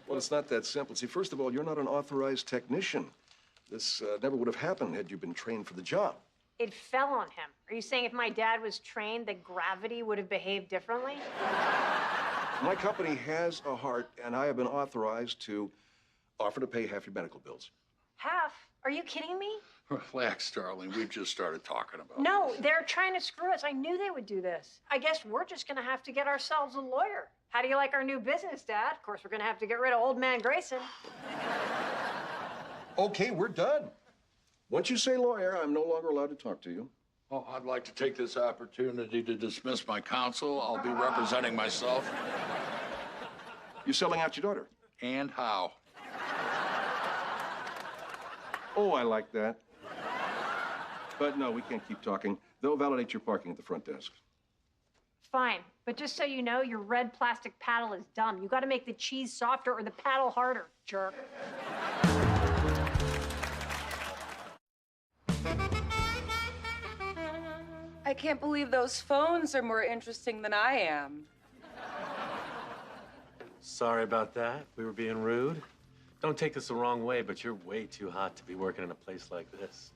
[SPEAKER 14] Well, it's not that simple. See, first of all, you're not an authorized technician. This never would have happened had you been trained for the job.
[SPEAKER 2] It fell on him. Are you saying if my dad was trained, that gravity would have behaved differently?
[SPEAKER 14] My company has a heart, and I have been authorized to offer to pay half your medical bills.
[SPEAKER 2] Half? Are you kidding me?
[SPEAKER 6] Relax, darling. We've just started talking about
[SPEAKER 2] No, they're trying to screw us. I knew they would do this. I guess we're just gonna have to get ourselves a lawyer. How do you like our new business, Dad? Of course, we're gonna have to get rid of old man Grayson.
[SPEAKER 14] Okay, we're done. Once you say lawyer, I'm no longer allowed to talk to you.
[SPEAKER 6] Oh, I'd like to take this opportunity to dismiss my counsel. I'll be representing myself.
[SPEAKER 14] You selling out your daughter?
[SPEAKER 6] And how?
[SPEAKER 14] Oh, I like that. But no, we can't keep talking. They'll validate your parking at the front desk.
[SPEAKER 2] Fine, but just so you know, your red plastic paddle is dumb. You gotta make the cheese softer or the paddle harder, jerk.
[SPEAKER 5] I can't believe those phones are more interesting than I am.
[SPEAKER 18] Sorry about that. We were being rude. Don't take this the wrong way, but you're way too hot to be working in a place like this.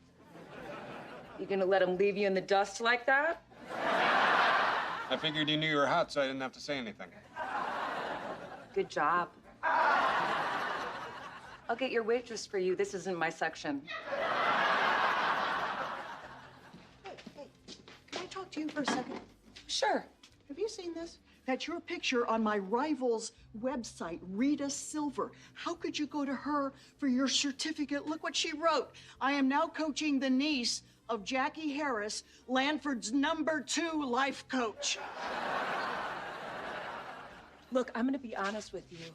[SPEAKER 5] You gonna let him leave you in the dust like that?
[SPEAKER 19] I figured you knew you were hot, so I didn't have to say anything.
[SPEAKER 5] Good job. I'll get your waitress for you. This isn't my section.
[SPEAKER 8] Can I talk to you for a second?
[SPEAKER 5] Sure.
[SPEAKER 8] Have you seen this? That's your picture on my rival's website, Rita Silver. How could you go to her for your certificate? Look what she wrote. I am now coaching the niece of Jackie Harris, Lanford's #2 life coach.
[SPEAKER 5] Look, I'm gonna be honest with you.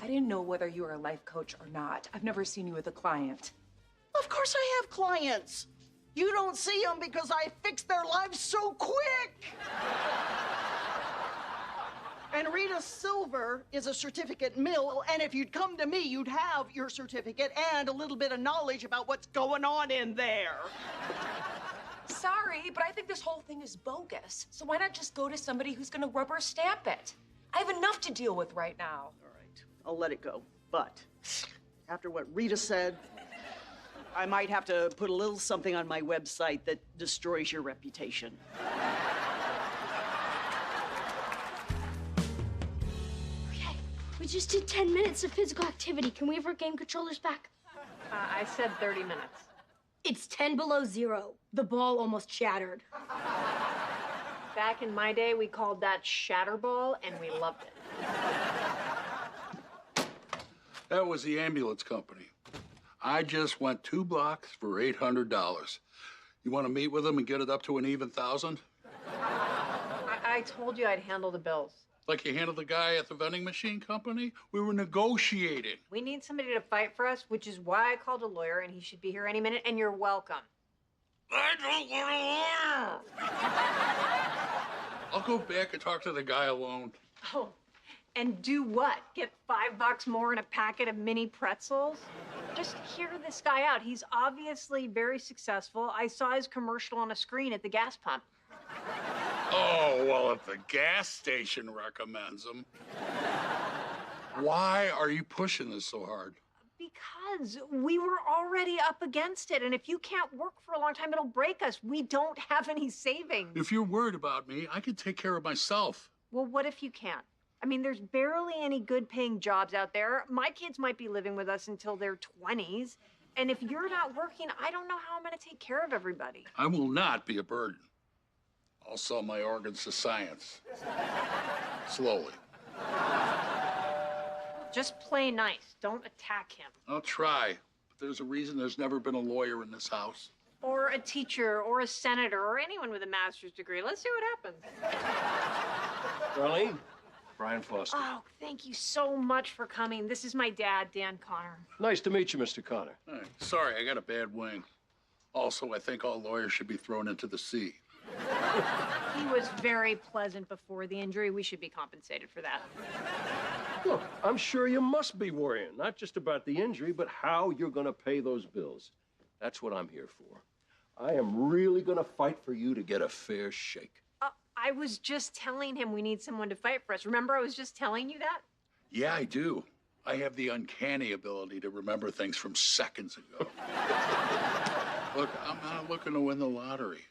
[SPEAKER 5] I didn't know whether you were a life coach or not. I've never seen you with a client.
[SPEAKER 8] Of course I have clients. You don't see them because I fix their lives so quick. And Rita Silver is a certificate mill, and if you'd come to me, you'd have your certificate and a little bit of knowledge about what's going on in there.
[SPEAKER 5] sorry, but I think this whole thing is bogus. So why not just go to somebody who's gonna rubber stamp it? I have enough to deal with right now.
[SPEAKER 8] All right, I'll let it go. But after what Rita said, I might have to put a little something on my website that destroys your reputation.
[SPEAKER 17] Okay, we just did 10 minutes of physical activity. Can we have our game controllers back?
[SPEAKER 2] I said 30 minutes.
[SPEAKER 4] It's 10 below zero. The ball almost shattered.
[SPEAKER 2] Back in my day, we called that shatterball, and we loved it.
[SPEAKER 6] That was the ambulance company. I just went 2 blocks for $800. You want to meet with them and get it up to an even 1,000?
[SPEAKER 2] I told you I'd handle the bills.
[SPEAKER 6] Like you handled the guy at the vending machine company? We were negotiating.
[SPEAKER 2] We need somebody to fight for us, which is why I called a lawyer, and he should be here any minute, and you're welcome.
[SPEAKER 6] I don't want a lawyer! I'll go back and talk to the guy alone.
[SPEAKER 2] Oh, and do what? Get $5 more and a packet of mini pretzels? Just hear this guy out. He's obviously very successful. I saw his commercial on a screen at the gas pump.
[SPEAKER 6] Oh, well, if the gas station recommends them. Why are you pushing this so hard?
[SPEAKER 2] Because we were already up against it, and if you can't work for a long time, it'll break us. We don't have any savings.
[SPEAKER 6] If you're worried about me, I can take care of myself.
[SPEAKER 2] Well, what if you can't? I mean, there's barely any good-paying jobs out there. My kids might be living with us until their 20s, and if you're not working, I don't know how I'm going to take care of everybody.
[SPEAKER 6] I will not be a burden. I'll sell my organs to science. Slowly.
[SPEAKER 2] Just play nice. Don't attack him.
[SPEAKER 6] I'll try. But there's a reason there's never been a lawyer in this house.
[SPEAKER 2] Or a teacher, or a senator, or anyone with a master's degree. Let's see what happens.
[SPEAKER 20] Darlene, Brian Foster.
[SPEAKER 2] Oh, thank you so much for coming. This is my dad, Dan Connor.
[SPEAKER 20] Nice to meet you, Mr. Connor.
[SPEAKER 6] Hey, sorry, I got a bad wing. Also, I think all lawyers should be thrown into the sea.
[SPEAKER 2] He was very pleasant before the injury. We should be compensated for that.
[SPEAKER 20] Look, I'm sure you must be worrying, not just about the injury, but how you're going to pay those bills. That's what I'm here for. I am really going to fight for you to get a fair shake.
[SPEAKER 2] I was just telling him we need someone to fight for us. Remember, I was just telling you that?
[SPEAKER 6] Yeah, I do. I have the uncanny ability to remember things from seconds ago. Look, I'm not looking to win the lottery.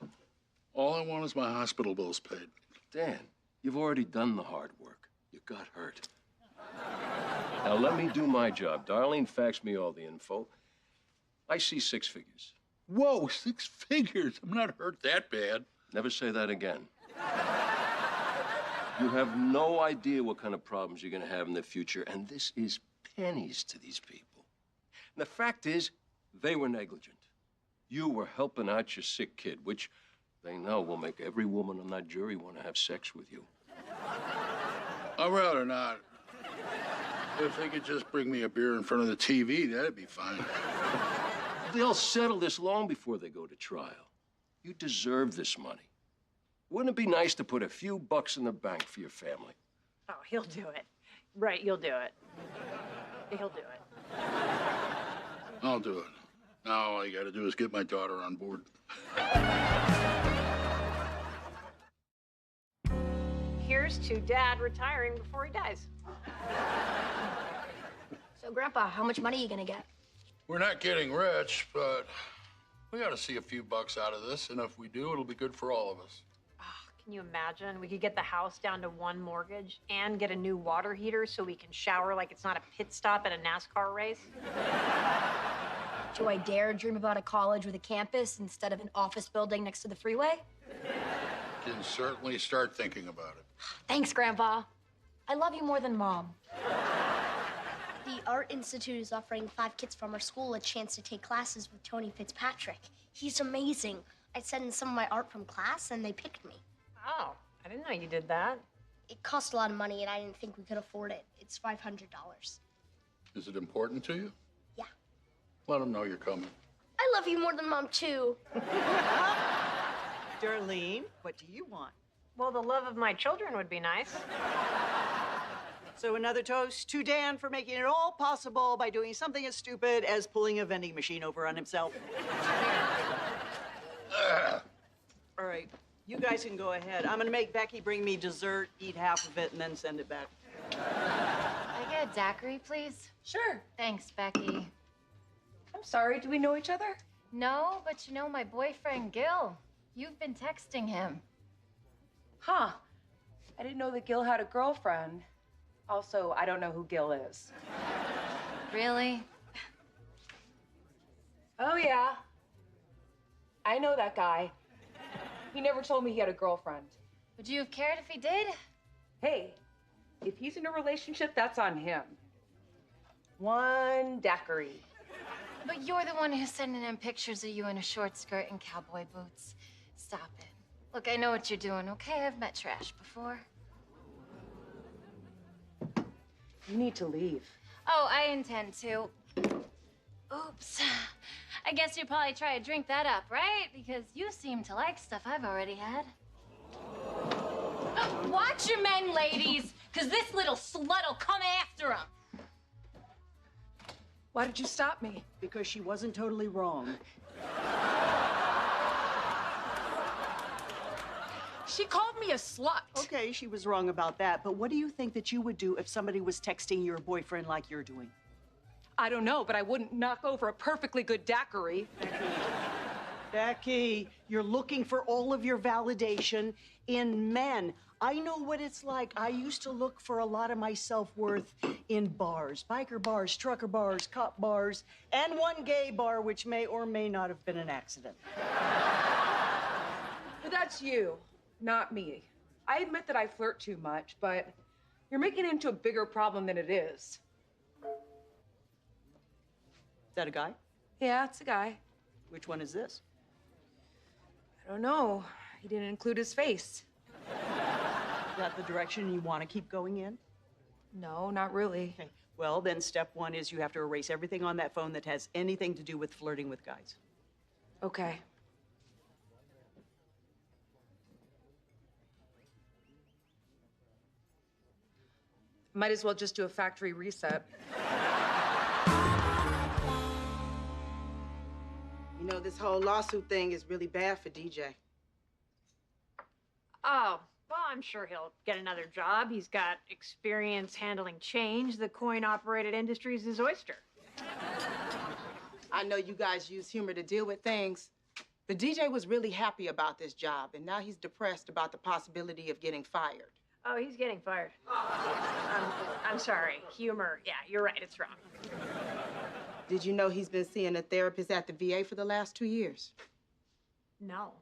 [SPEAKER 6] All I want is my hospital bills paid.
[SPEAKER 20] Dan, you've already done the hard work. You got hurt. Now let me do my job. Darlene faxed me all the info. I see 6 figures.
[SPEAKER 6] Whoa, 6 figures? I'm not hurt that bad.
[SPEAKER 20] Never say that again. You have no idea what kind of problems you're going to have in the future, and this is pennies to these people. And the fact is, they were negligent. You were helping out your sick kid, which they know will make every woman on that jury want to have sex with you.
[SPEAKER 6] I'd rather not. If they could just bring me a beer in front of the TV, that'd be fine.
[SPEAKER 20] They'll settle this long before they go to trial. You deserve this money. Wouldn't it be nice to put a few bucks in the bank for your family?
[SPEAKER 2] Oh, he'll do it. Right, you'll do it. He'll do it.
[SPEAKER 6] I'll do it. Now all I gotta do is get my daughter on board.
[SPEAKER 2] Here's to Dad retiring before he dies.
[SPEAKER 4] So, Grandpa, how much money are you gonna get?
[SPEAKER 6] We're not getting rich, but we gotta see a few bucks out of this, and if we do, it'll be good for all of us.
[SPEAKER 2] Can you imagine? We could get the house down to 1 mortgage and get a new water heater so we can shower like it's not a pit stop at a NASCAR race.
[SPEAKER 4] Do I dare dream about a college with a campus instead of an office building next to the freeway?
[SPEAKER 6] Can certainly start thinking about it.
[SPEAKER 4] Thanks, Grandpa. I love you more than Mom.
[SPEAKER 15] The Art Institute is offering 5 kids from our school a chance to take classes with Tony Fitzpatrick. He's amazing. I sent in some of my art from class, and they picked me.
[SPEAKER 2] Oh, I didn't know you did that.
[SPEAKER 15] It cost a lot of money, and I didn't think we could afford it. It's $500.
[SPEAKER 6] Is it important to you?
[SPEAKER 15] Yeah.
[SPEAKER 6] Let them know you're coming.
[SPEAKER 15] I love you more than Mom, too.
[SPEAKER 8] Darlene, what do you want?
[SPEAKER 2] Well, the love of my children would be nice.
[SPEAKER 8] So another toast to Dan for making it all possible by doing something as stupid as pulling a vending machine over on himself. All right, you guys can go ahead. I'm gonna make Becky bring me dessert, eat half of it, and then send it back.
[SPEAKER 21] I get a daiquiri, please?
[SPEAKER 5] Sure.
[SPEAKER 21] Thanks, Becky.
[SPEAKER 5] I'm sorry, do we know each other?
[SPEAKER 21] No, but you know my boyfriend, Gil. You've been texting him.
[SPEAKER 5] Huh. I didn't know that Gil had a girlfriend. Also, I don't know who Gil is.
[SPEAKER 21] Really?
[SPEAKER 5] Oh, yeah. I know that guy. He never told me he had a girlfriend.
[SPEAKER 21] Would you have cared if he did?
[SPEAKER 5] Hey, if he's in a relationship, that's on him. One daiquiri.
[SPEAKER 21] But you're the one who's sending him pictures of you in a short skirt and cowboy boots. Stop it. Look, I know what you're doing, okay? I've met trash before.
[SPEAKER 5] You need to leave.
[SPEAKER 21] Oh, I intend to. Oops. I guess you'll probably try to drink that up, right? Because you seem to like stuff I've already had.
[SPEAKER 4] Watch your men, ladies, because this little slut'll come after him.
[SPEAKER 5] Why did you stop me?
[SPEAKER 8] Because she wasn't totally wrong.
[SPEAKER 5] She called me a slut.
[SPEAKER 8] Okay, she was wrong about that, but what do you think that you would do if somebody was texting your boyfriend like you're doing?
[SPEAKER 5] I don't know, but I wouldn't knock over a perfectly good daiquiri.
[SPEAKER 8] Becky, you're looking for all of your validation in men. I know what it's like. I used to look for a lot of my self-worth in bars. Biker bars, trucker bars, cop bars, and one gay bar, which may or may not have been an accident.
[SPEAKER 5] But that's you, not me. I admit that I flirt too much, but you're making it into a bigger problem than it is.
[SPEAKER 8] Is that a guy?
[SPEAKER 5] Yeah, it's a guy.
[SPEAKER 8] Which one is this?
[SPEAKER 5] I don't know. He didn't include his face.
[SPEAKER 8] Is that the direction you want to keep going in?
[SPEAKER 5] No, not really.
[SPEAKER 8] Okay. Well, then step one is you have to erase everything on that phone that has anything to do with flirting with guys.
[SPEAKER 5] Okay. Might as well just do a factory reset.
[SPEAKER 22] You know, this whole lawsuit thing is really bad for DJ.
[SPEAKER 2] Oh, well, I'm sure he'll get another job. He's got experience handling change. The coin-operated industry is his oyster.
[SPEAKER 22] I know you guys use humor to deal with things, but DJ was really happy about this job, and now he's depressed about the possibility of getting fired.
[SPEAKER 2] Oh, he's getting fired. I'm sorry. Humor. Yeah, you're right. It's wrong.
[SPEAKER 22] Did you know he's been seeing a therapist at the VA for the last 2 years?
[SPEAKER 2] No.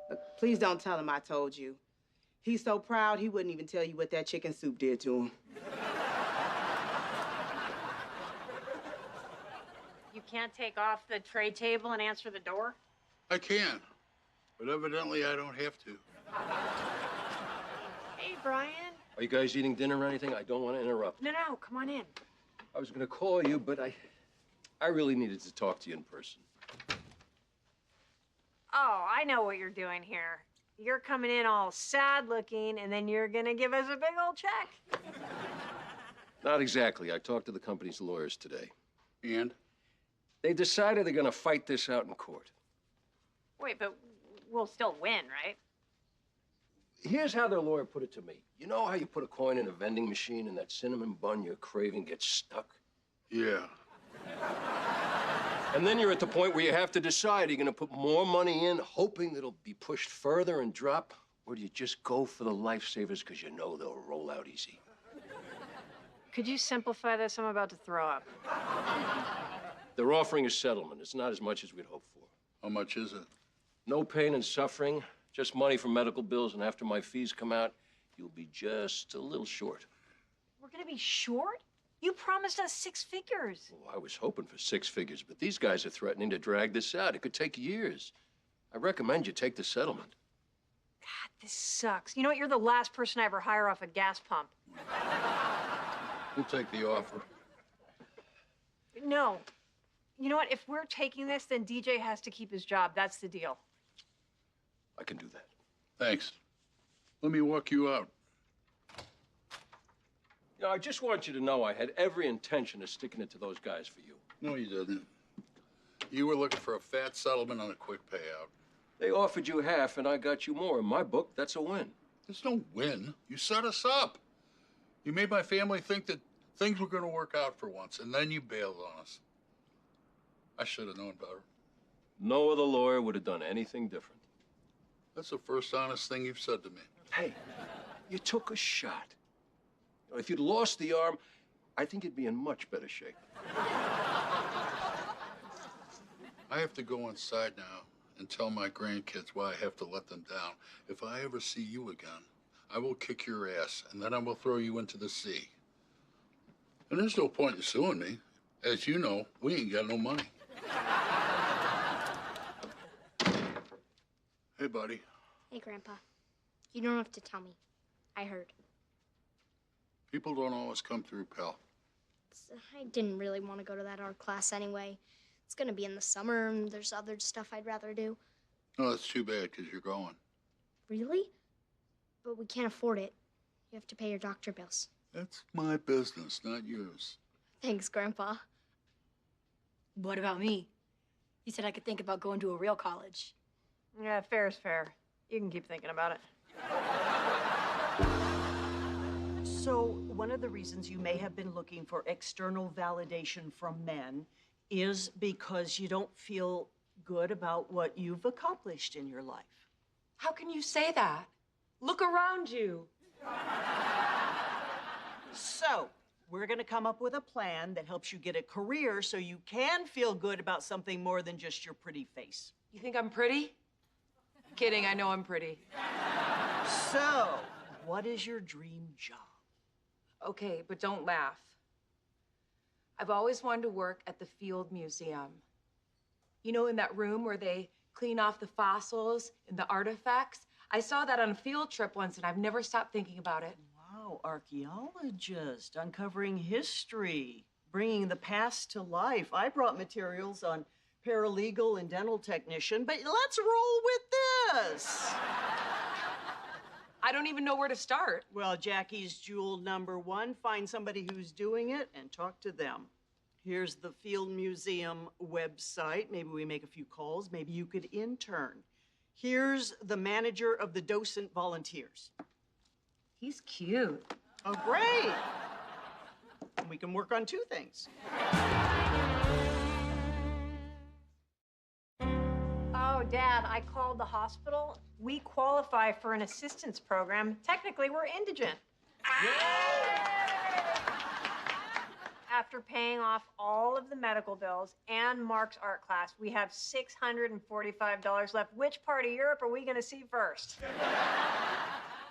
[SPEAKER 22] Look, please don't tell him I told you. He's so proud he wouldn't even tell you what that chicken soup did to him.
[SPEAKER 2] You can't take off the tray table and answer the door?
[SPEAKER 6] I can, but evidently I don't have to.
[SPEAKER 2] Hey, Brian.
[SPEAKER 20] Are you guys eating dinner or anything? I don't want to interrupt.
[SPEAKER 2] No, come on in.
[SPEAKER 20] I was going to call you, but I really needed to talk to you in person.
[SPEAKER 2] Oh, I know what you're doing here. You're coming in all sad looking, and then you're gonna give us a big old check.
[SPEAKER 20] Not exactly. I talked to the company's lawyers today.
[SPEAKER 6] And?
[SPEAKER 20] They decided they're going to fight this out in court.
[SPEAKER 2] Wait, but we'll still win, right?
[SPEAKER 20] Here's how their lawyer put it to me. You know how you put a coin in a vending machine and that cinnamon bun you're craving gets stuck?
[SPEAKER 6] Yeah.
[SPEAKER 20] And then you're at the point where you have to decide, are you going to put more money in, hoping that it'll be pushed further and drop? Or do you just go for the lifesavers because you know they'll roll out easy?
[SPEAKER 2] Could you simplify this? I'm about to throw up.
[SPEAKER 20] They're offering a settlement. It's not as much as we'd hoped for.
[SPEAKER 6] How much is it?
[SPEAKER 20] No pain and suffering, just money for medical bills, and after my fees come out, you'll be just a little short.
[SPEAKER 2] We're gonna be short? You promised us 6 figures.
[SPEAKER 20] Well, I was hoping for 6 figures, but these guys are threatening to drag this out. It could take years. I recommend you take the settlement.
[SPEAKER 2] God, this sucks. You know what? You're the last person I ever hire off a gas pump.
[SPEAKER 6] We'll take the offer.
[SPEAKER 2] No. You know what? If we're taking this, then DJ has to keep his job. That's the deal.
[SPEAKER 20] I can do that.
[SPEAKER 6] Thanks. Let me walk you out.
[SPEAKER 20] You know, I just want you to know I had every intention of sticking it to those guys for you.
[SPEAKER 6] No, you didn't. You were looking for a fat settlement and a quick payout.
[SPEAKER 20] They offered you half, and I got you more. In my book, that's a win.
[SPEAKER 6] There's no win. You set us up. You made my family think that things were going to work out for once, and then you bailed on us. I should have known better.
[SPEAKER 20] No other lawyer would have done anything different.
[SPEAKER 6] That's the first honest thing you've said to me.
[SPEAKER 20] Hey, you took a shot. If you'd lost the arm, I think you'd be in much better shape.
[SPEAKER 6] I have to go inside now and tell my grandkids why I have to let them down. If I ever see you again, I will kick your ass, and then I will throw you into the sea. And there's no point in suing me. As you know, we ain't got no money. Hey, buddy.
[SPEAKER 15] Hey, Grandpa. You don't have to tell me. I heard.
[SPEAKER 6] People don't always come through, pal.
[SPEAKER 15] I didn't really want to go to that art class anyway. It's gonna be in the summer, and there's other stuff I'd rather do.
[SPEAKER 6] No, that's too bad, because you're going.
[SPEAKER 15] Really? But we can't afford it. You have to pay your doctor bills.
[SPEAKER 6] That's my business, not yours.
[SPEAKER 15] Thanks, Grandpa.
[SPEAKER 4] What about me? You said I could think about going to a real college.
[SPEAKER 2] Yeah, fair is fair. You can keep thinking about it.
[SPEAKER 8] So, one of the reasons you may have been looking for external validation from men is because you don't feel good about what you've accomplished in your life.
[SPEAKER 5] How can you say that? Look around you.
[SPEAKER 8] So, we're going to come up with a plan that helps you get a career so you can feel good about something more than just your pretty face.
[SPEAKER 5] You think I'm pretty? Kidding, I know I'm pretty.
[SPEAKER 8] So, what is your dream job?
[SPEAKER 5] Okay, but don't laugh. I've always wanted to work at the Field Museum. You know, in that room where they clean off the fossils and the artifacts? I saw that on a field trip once, and I've never stopped thinking about it.
[SPEAKER 8] Wow, archaeologist, uncovering history, bringing the past to life. I brought materials on paralegal and dental technician, but let's roll with this.
[SPEAKER 5] I don't even know where to start.
[SPEAKER 8] Well, Jackie's jewel number one, find somebody who's doing it and talk to them. Here's the Field Museum website. Maybe we make a few calls. Maybe you could intern. Here's the manager of the docent volunteers.
[SPEAKER 2] He's cute.
[SPEAKER 8] Oh, great. We can work on two things.
[SPEAKER 2] Oh, Dad, I called the hospital. We qualify for an assistance program. Technically, we're indigent. After paying off all of the medical bills and Mark's art class, we have $645 left. Which part of Europe are we going to see first?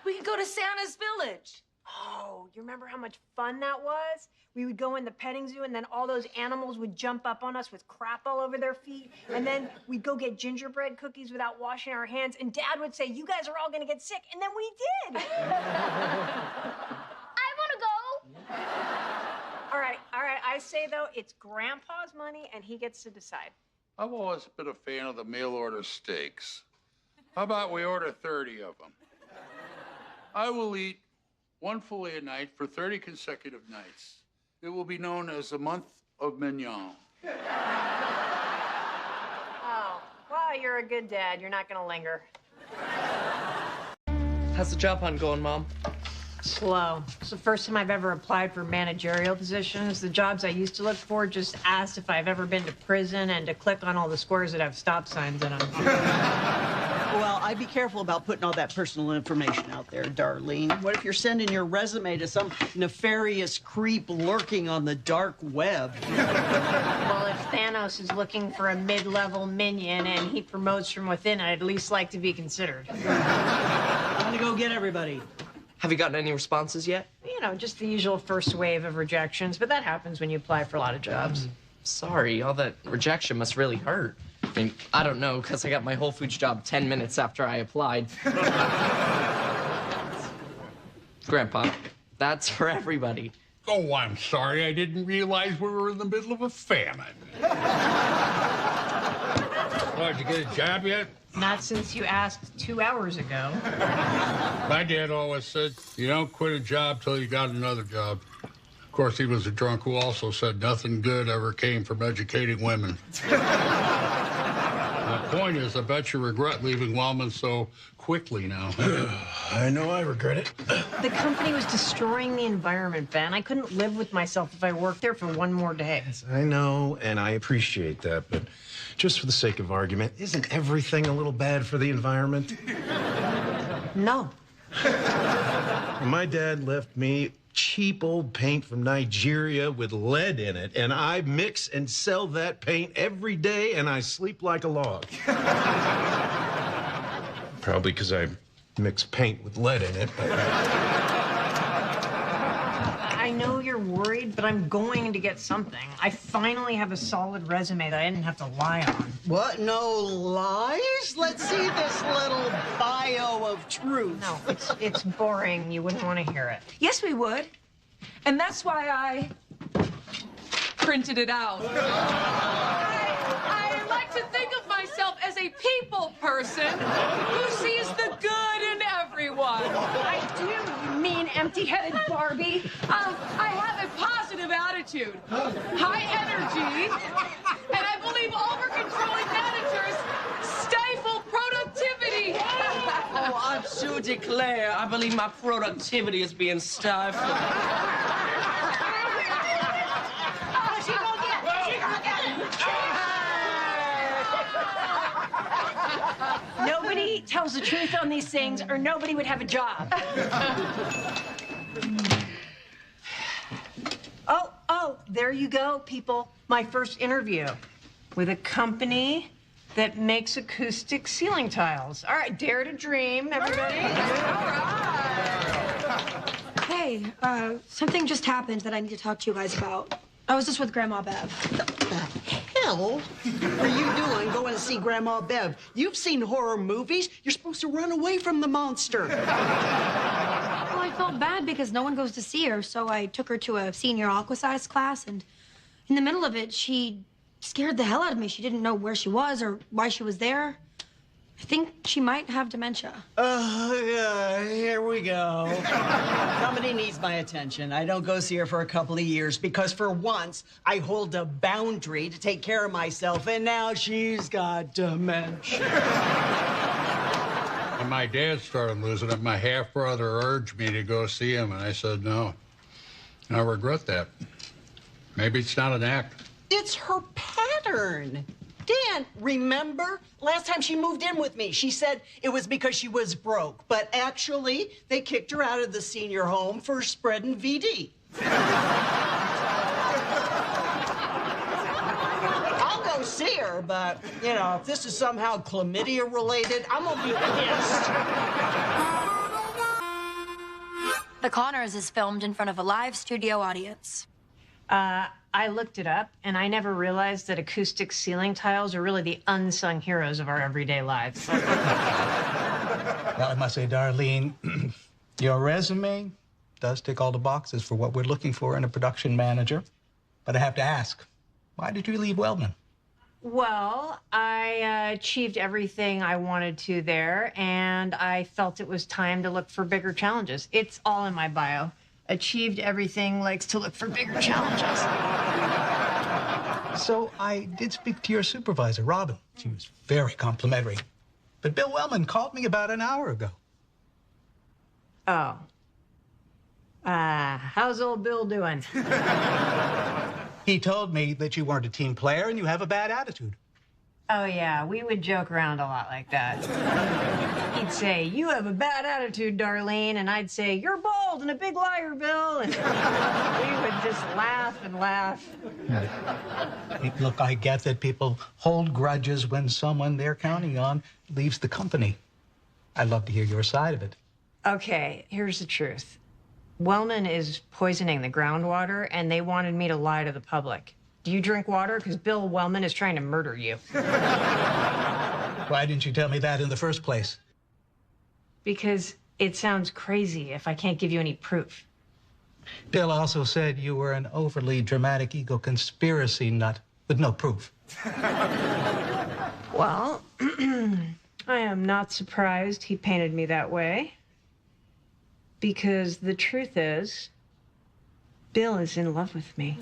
[SPEAKER 5] We could go to Santa's village.
[SPEAKER 2] Oh, you remember how much fun that was? We would go in the petting zoo, and then all those animals would jump up on us with crap all over their feet. And then we'd go get gingerbread cookies without washing our hands. And Dad would say, "You guys are all going to get sick." And then we did.
[SPEAKER 15] I want to go.
[SPEAKER 2] All right. I say, though, it's Grandpa's money, and he gets to decide.
[SPEAKER 6] I've always been a fan of the mail order steaks. How about we order 30 of them? I will eat one fillet a night for 30 consecutive nights. It will be known as the month of mignon.
[SPEAKER 2] Oh, well, you're a good dad. You're not going to linger.
[SPEAKER 3] How's the job hunt going, Mom?
[SPEAKER 2] Slow. It's the first time I've ever applied for managerial positions. The jobs I used to look for just asked if I've ever been to prison and to click on all the squares that have stop signs in them.
[SPEAKER 8] Well, I'd be careful about putting all that personal information out there, Darlene. What if you're sending your resume to some nefarious creep lurking on the dark web?
[SPEAKER 2] Well, if Thanos is looking for a mid-level minion and he promotes from within, I'd at least like to be considered.
[SPEAKER 8] I'm gonna go get everybody.
[SPEAKER 3] Have you gotten any responses yet?
[SPEAKER 2] You know, just the usual first wave of rejections, but that happens when you apply for a lot of jobs.
[SPEAKER 3] Sorry, all that rejection must really hurt. I mean, I don't know, because I got my Whole Foods job 10 minutes after I applied. Grandpa, that's for everybody.
[SPEAKER 6] Oh, I'm sorry. I didn't realize we were in the middle of a famine. Oh, did you get a job yet?
[SPEAKER 2] Not since you asked 2 hours ago.
[SPEAKER 6] My dad always said, you don't quit a job till you got another job. Of course, he was a drunk who also said nothing good ever came from educating women. Point is, I bet you regret leaving Wellman so quickly now.
[SPEAKER 1] I know I regret it.
[SPEAKER 2] The company was destroying the environment, Ben. I couldn't live with myself if I worked there for one more day.
[SPEAKER 1] I know, and I appreciate that, but just for the sake of argument, isn't everything a little bad for the environment?
[SPEAKER 2] No.
[SPEAKER 1] My dad left me cheap old paint from Nigeria with lead in it, and I mix and sell that paint every day, and I sleep like a log. Probably because I mix paint with lead in it.
[SPEAKER 2] I know you're worried, but I'm going to get something. I finally have a solid resume that I didn't have to lie on.
[SPEAKER 8] What? No lies? Let's see this little bio of truth.
[SPEAKER 2] No, it's boring. You wouldn't want to hear it.
[SPEAKER 5] Yes, we would. And that's why I printed it out. I like to think of myself as a people person who sees the good in everyone.
[SPEAKER 2] I do, you mean empty-headed Barbie.
[SPEAKER 5] I have a positive attitude, high energy, and I believe over-controlling managers stifle productivity.
[SPEAKER 3] Oh, I do declare, I believe my productivity is being stifled.
[SPEAKER 2] Nobody tells the truth on these things, or nobody would have a job. Oh, there you go, people. My first interview with a company that makes acoustic ceiling tiles. All right, dare to dream, everybody.
[SPEAKER 15] Hey, something just happened that I need to talk to you guys about. I was just with Grandma Bev.
[SPEAKER 8] Hell are you doing going to see Grandma Bev? You've seen horror movies. You're supposed to run away from the monster.
[SPEAKER 15] Well, I felt bad because no one goes to see her, so I took her to a senior aqua-size class, and in the middle of it, she scared the hell out of me. She didn't know where she was or why she was there. I think she might have dementia.
[SPEAKER 8] Here we go. Somebody needs my attention. I don't go see her for a couple of years because for once I hold a boundary to take care of myself, and now she's got dementia.
[SPEAKER 6] When my dad started losing it, my half-brother urged me to go see him, and I said no. And I regret that. Maybe it's not an act.
[SPEAKER 8] It's her pattern. Dan, remember? Last time she moved in with me, she said it was because she was broke. But actually, they kicked her out of the senior home for spreading VD. I'll go see her, but, you know, if this is somehow chlamydia related, I'm gonna be pissed.
[SPEAKER 15] The Connors is filmed in front of a live studio audience.
[SPEAKER 2] I looked it up, and I never realized that acoustic ceiling tiles are really the unsung heroes of our everyday lives.
[SPEAKER 9] Well, I must say, Darlene, your resume does tick all the boxes for what we're looking for in a production manager. But I have to ask, why did you leave Wellman?
[SPEAKER 2] Well, I achieved everything I wanted to there, and I felt it was time to look for bigger challenges. It's all in my bio. Achieved everything, likes to look for bigger challenges.
[SPEAKER 9] So I did speak to your supervisor, Robin. She was very complimentary. But Bill Wellman called me about an hour ago.
[SPEAKER 2] Oh. How's old Bill doing?
[SPEAKER 9] He told me that you weren't a team player and you have a bad attitude.
[SPEAKER 2] Oh, yeah, we would joke around a lot like that. He'd say, "You have a bad attitude, Darlene," and I'd say, "You're bald and a big liar, Bill," and we would just laugh and laugh.
[SPEAKER 9] Hey, look, I get that people hold grudges when someone they're counting on leaves the company. I'd love to hear your side of it.
[SPEAKER 2] Okay, here's the truth. Wellman is poisoning the groundwater, and they wanted me to lie to the public. Do you drink water? Because Bill Wellman is trying to murder you.
[SPEAKER 9] Why didn't you tell me that in the first place?
[SPEAKER 2] Because it sounds crazy if I can't give you any proof.
[SPEAKER 9] Bill also said you were an overly dramatic ego conspiracy nut with no proof.
[SPEAKER 2] Well, I am not surprised he painted me that way. Because the truth is, Bill is in love with me.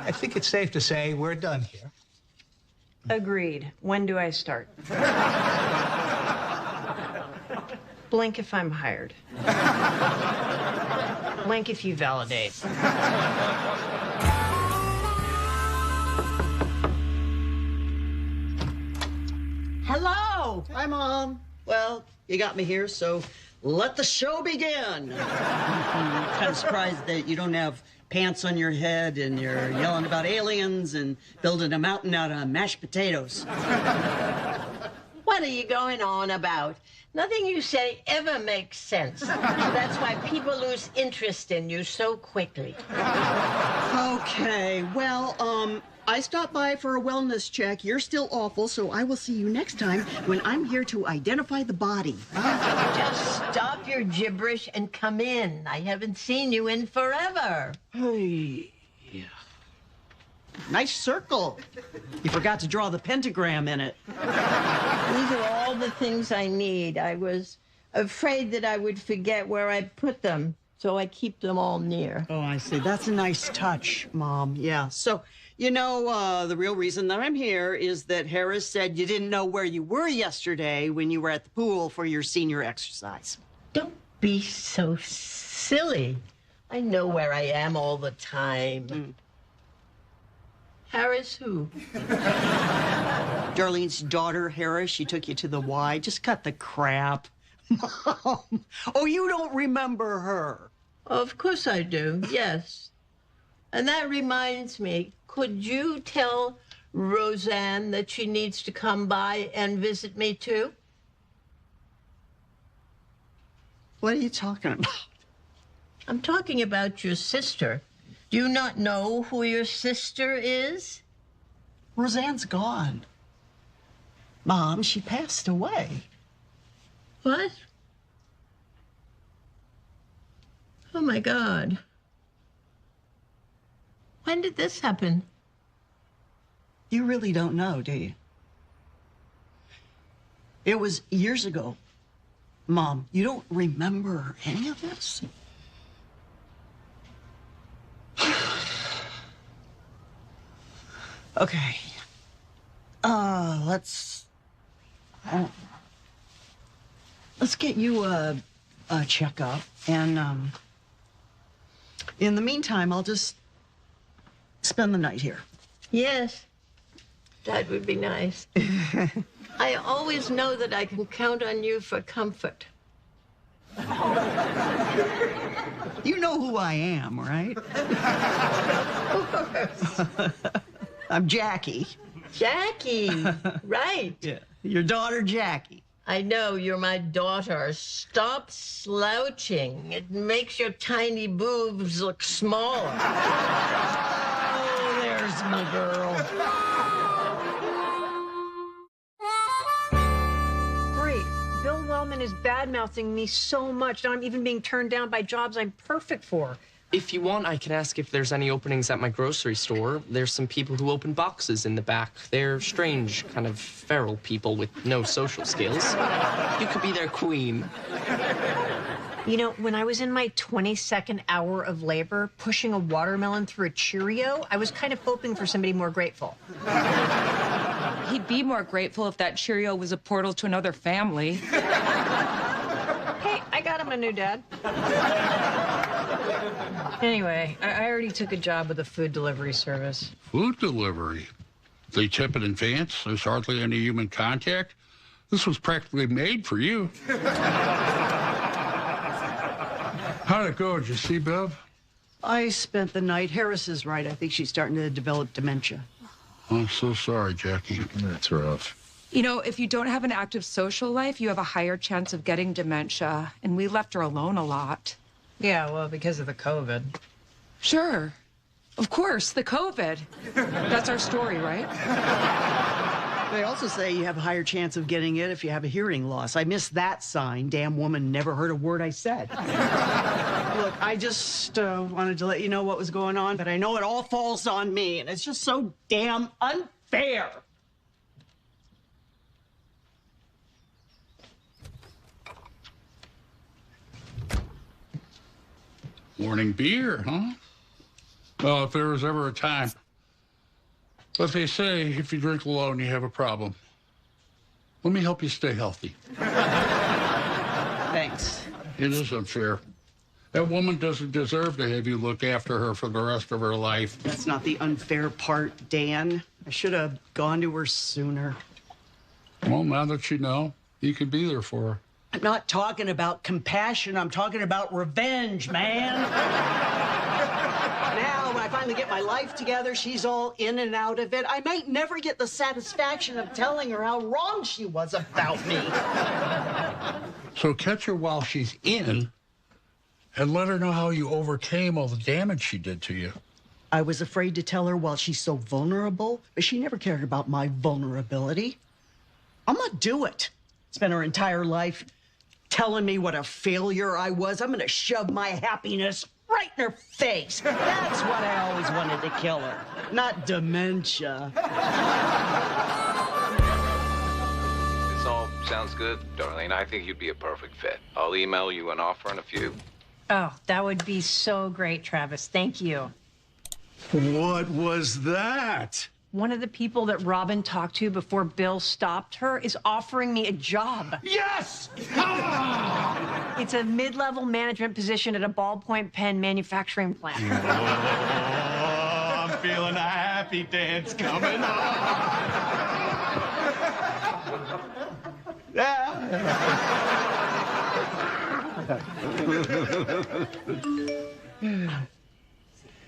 [SPEAKER 9] I think it's safe to say we're done here.
[SPEAKER 2] Agreed. When do I start? Blink if I'm hired. Blink if you validate.
[SPEAKER 8] Hello. Hi, Mom. Well, you got me here, so let the show begin. Kind of surprised that you don't have pants on your head and you're yelling about aliens and building a mountain out of mashed potatoes.
[SPEAKER 10] What are you going on about? Nothing you say ever makes sense. That's why people lose interest in you so quickly.
[SPEAKER 8] Okay, well, I stopped by for a wellness check. You're still awful, so I will see you next time when I'm here to identify the body.
[SPEAKER 10] Just stop your gibberish and come in. I haven't seen you in forever.
[SPEAKER 8] Hey. Nice circle. You forgot to draw the pentagram in it.
[SPEAKER 10] These are all the things I need. I was afraid that I would forget where I put them, so I keep them all near.
[SPEAKER 8] Oh, I see. That's a nice touch, Mom. Yeah. So, you know, the real reason that I'm here is that Harris said you didn't know where you were yesterday when you were at the pool for your senior exercise.
[SPEAKER 10] Don't be so silly. I know where I am all the time. Harris who?
[SPEAKER 8] Darlene's daughter, Harris. She took you to the Y. Just cut the crap. Mom. Oh, you don't remember her?
[SPEAKER 10] Of course I do, yes. And that reminds me, could you tell Roseanne that she needs to come by and visit me too?
[SPEAKER 8] What are you talking about?
[SPEAKER 10] I'm talking about your sister. Do you not know who your sister is?
[SPEAKER 8] Roseanne's gone. Mom, she passed away.
[SPEAKER 10] What? Oh, my God. When did this happen?
[SPEAKER 8] You really don't know, do you? It was years ago. Mom, you don't remember any of this? Okay. Let's get you a checkup, and in the meantime, I'll just spend the night here.
[SPEAKER 10] Yes, that would be nice. I always know that I can count on you for comfort.
[SPEAKER 8] You know who I am, right?
[SPEAKER 10] Of course.
[SPEAKER 8] I'm Jackie.
[SPEAKER 10] Jackie, right.
[SPEAKER 8] Yeah, your daughter, Jackie.
[SPEAKER 10] I know, you're my daughter. Stop slouching. It makes your tiny boobs look smaller.
[SPEAKER 8] Oh, there's my girl.
[SPEAKER 2] Great. Bill Wellman is bad-mouthing me so much. Now I'm even being turned down by jobs I'm perfect for.
[SPEAKER 3] If you want, I can ask if there's any openings at my grocery store. There's some people who open boxes in the back. They're strange, kind of feral people with no social skills. You could be their queen.
[SPEAKER 2] You know, when I was in my 22nd hour of labor, pushing a watermelon through a Cheerio, I was kind of hoping for somebody more grateful.
[SPEAKER 5] He'd be more grateful if that Cheerio was a portal to another family.
[SPEAKER 2] Hey, I got him a new dad. Anyway, I already took a job with a food delivery service.
[SPEAKER 6] Food delivery? They tip it in advance? There's hardly any human contact? This was practically made for you. How'd it go? Did you see Bev?
[SPEAKER 8] I spent the night. Harris is right. I think she's starting to develop dementia.
[SPEAKER 6] I'm so sorry, Jackie.
[SPEAKER 19] That's rough.
[SPEAKER 5] You know, if you don't have an active social life, you have a higher chance of getting dementia. And we left her alone a lot.
[SPEAKER 2] Yeah, well, because of the COVID.
[SPEAKER 5] Sure. Of course, the COVID. That's our story, right?
[SPEAKER 8] They also say you have a higher chance of getting it if you have a hearing loss. I missed that sign. Damn woman never heard a word I said. Look, I just wanted to let you know what was going on, but I know it all falls on me, and it's just so damn unfair.
[SPEAKER 6] Morning beer, huh? Well, if there was ever a time. But they say if you drink alone, you have a problem. Let me help you stay healthy.
[SPEAKER 8] Thanks.
[SPEAKER 6] It is unfair. That woman doesn't deserve to have you look after her for the rest of her life.
[SPEAKER 8] That's not the unfair part, Dan. I should have gone to her sooner.
[SPEAKER 6] Well, now that you know, you can be there for her.
[SPEAKER 8] I'm not talking about compassion. I'm talking about revenge, man. Now, when I finally get my life together, she's all in and out of it. I might never get the satisfaction of telling her how wrong she was about me.
[SPEAKER 6] So catch her while she's in and let her know how you overcame all the damage she did to you.
[SPEAKER 8] I was afraid to tell her while she's so vulnerable, but she never cared about my vulnerability. I'm gonna do it. Spent her entire life telling me what a failure I was. I'm gonna shove my happiness right in her face. That's what I always wanted to kill her, not dementia.
[SPEAKER 11] This all sounds good, Darlene. I think you'd be a perfect fit. I'll email you an offer in a few.
[SPEAKER 2] Oh, that would be so great, Travis. Thank you.
[SPEAKER 1] What was that?
[SPEAKER 2] One of the people that Robin talked to before Bill stopped her is offering me a job.
[SPEAKER 1] Yes!
[SPEAKER 2] It's a mid-level management position at a ballpoint pen manufacturing plant.
[SPEAKER 1] Oh, I'm feeling a happy dance coming on.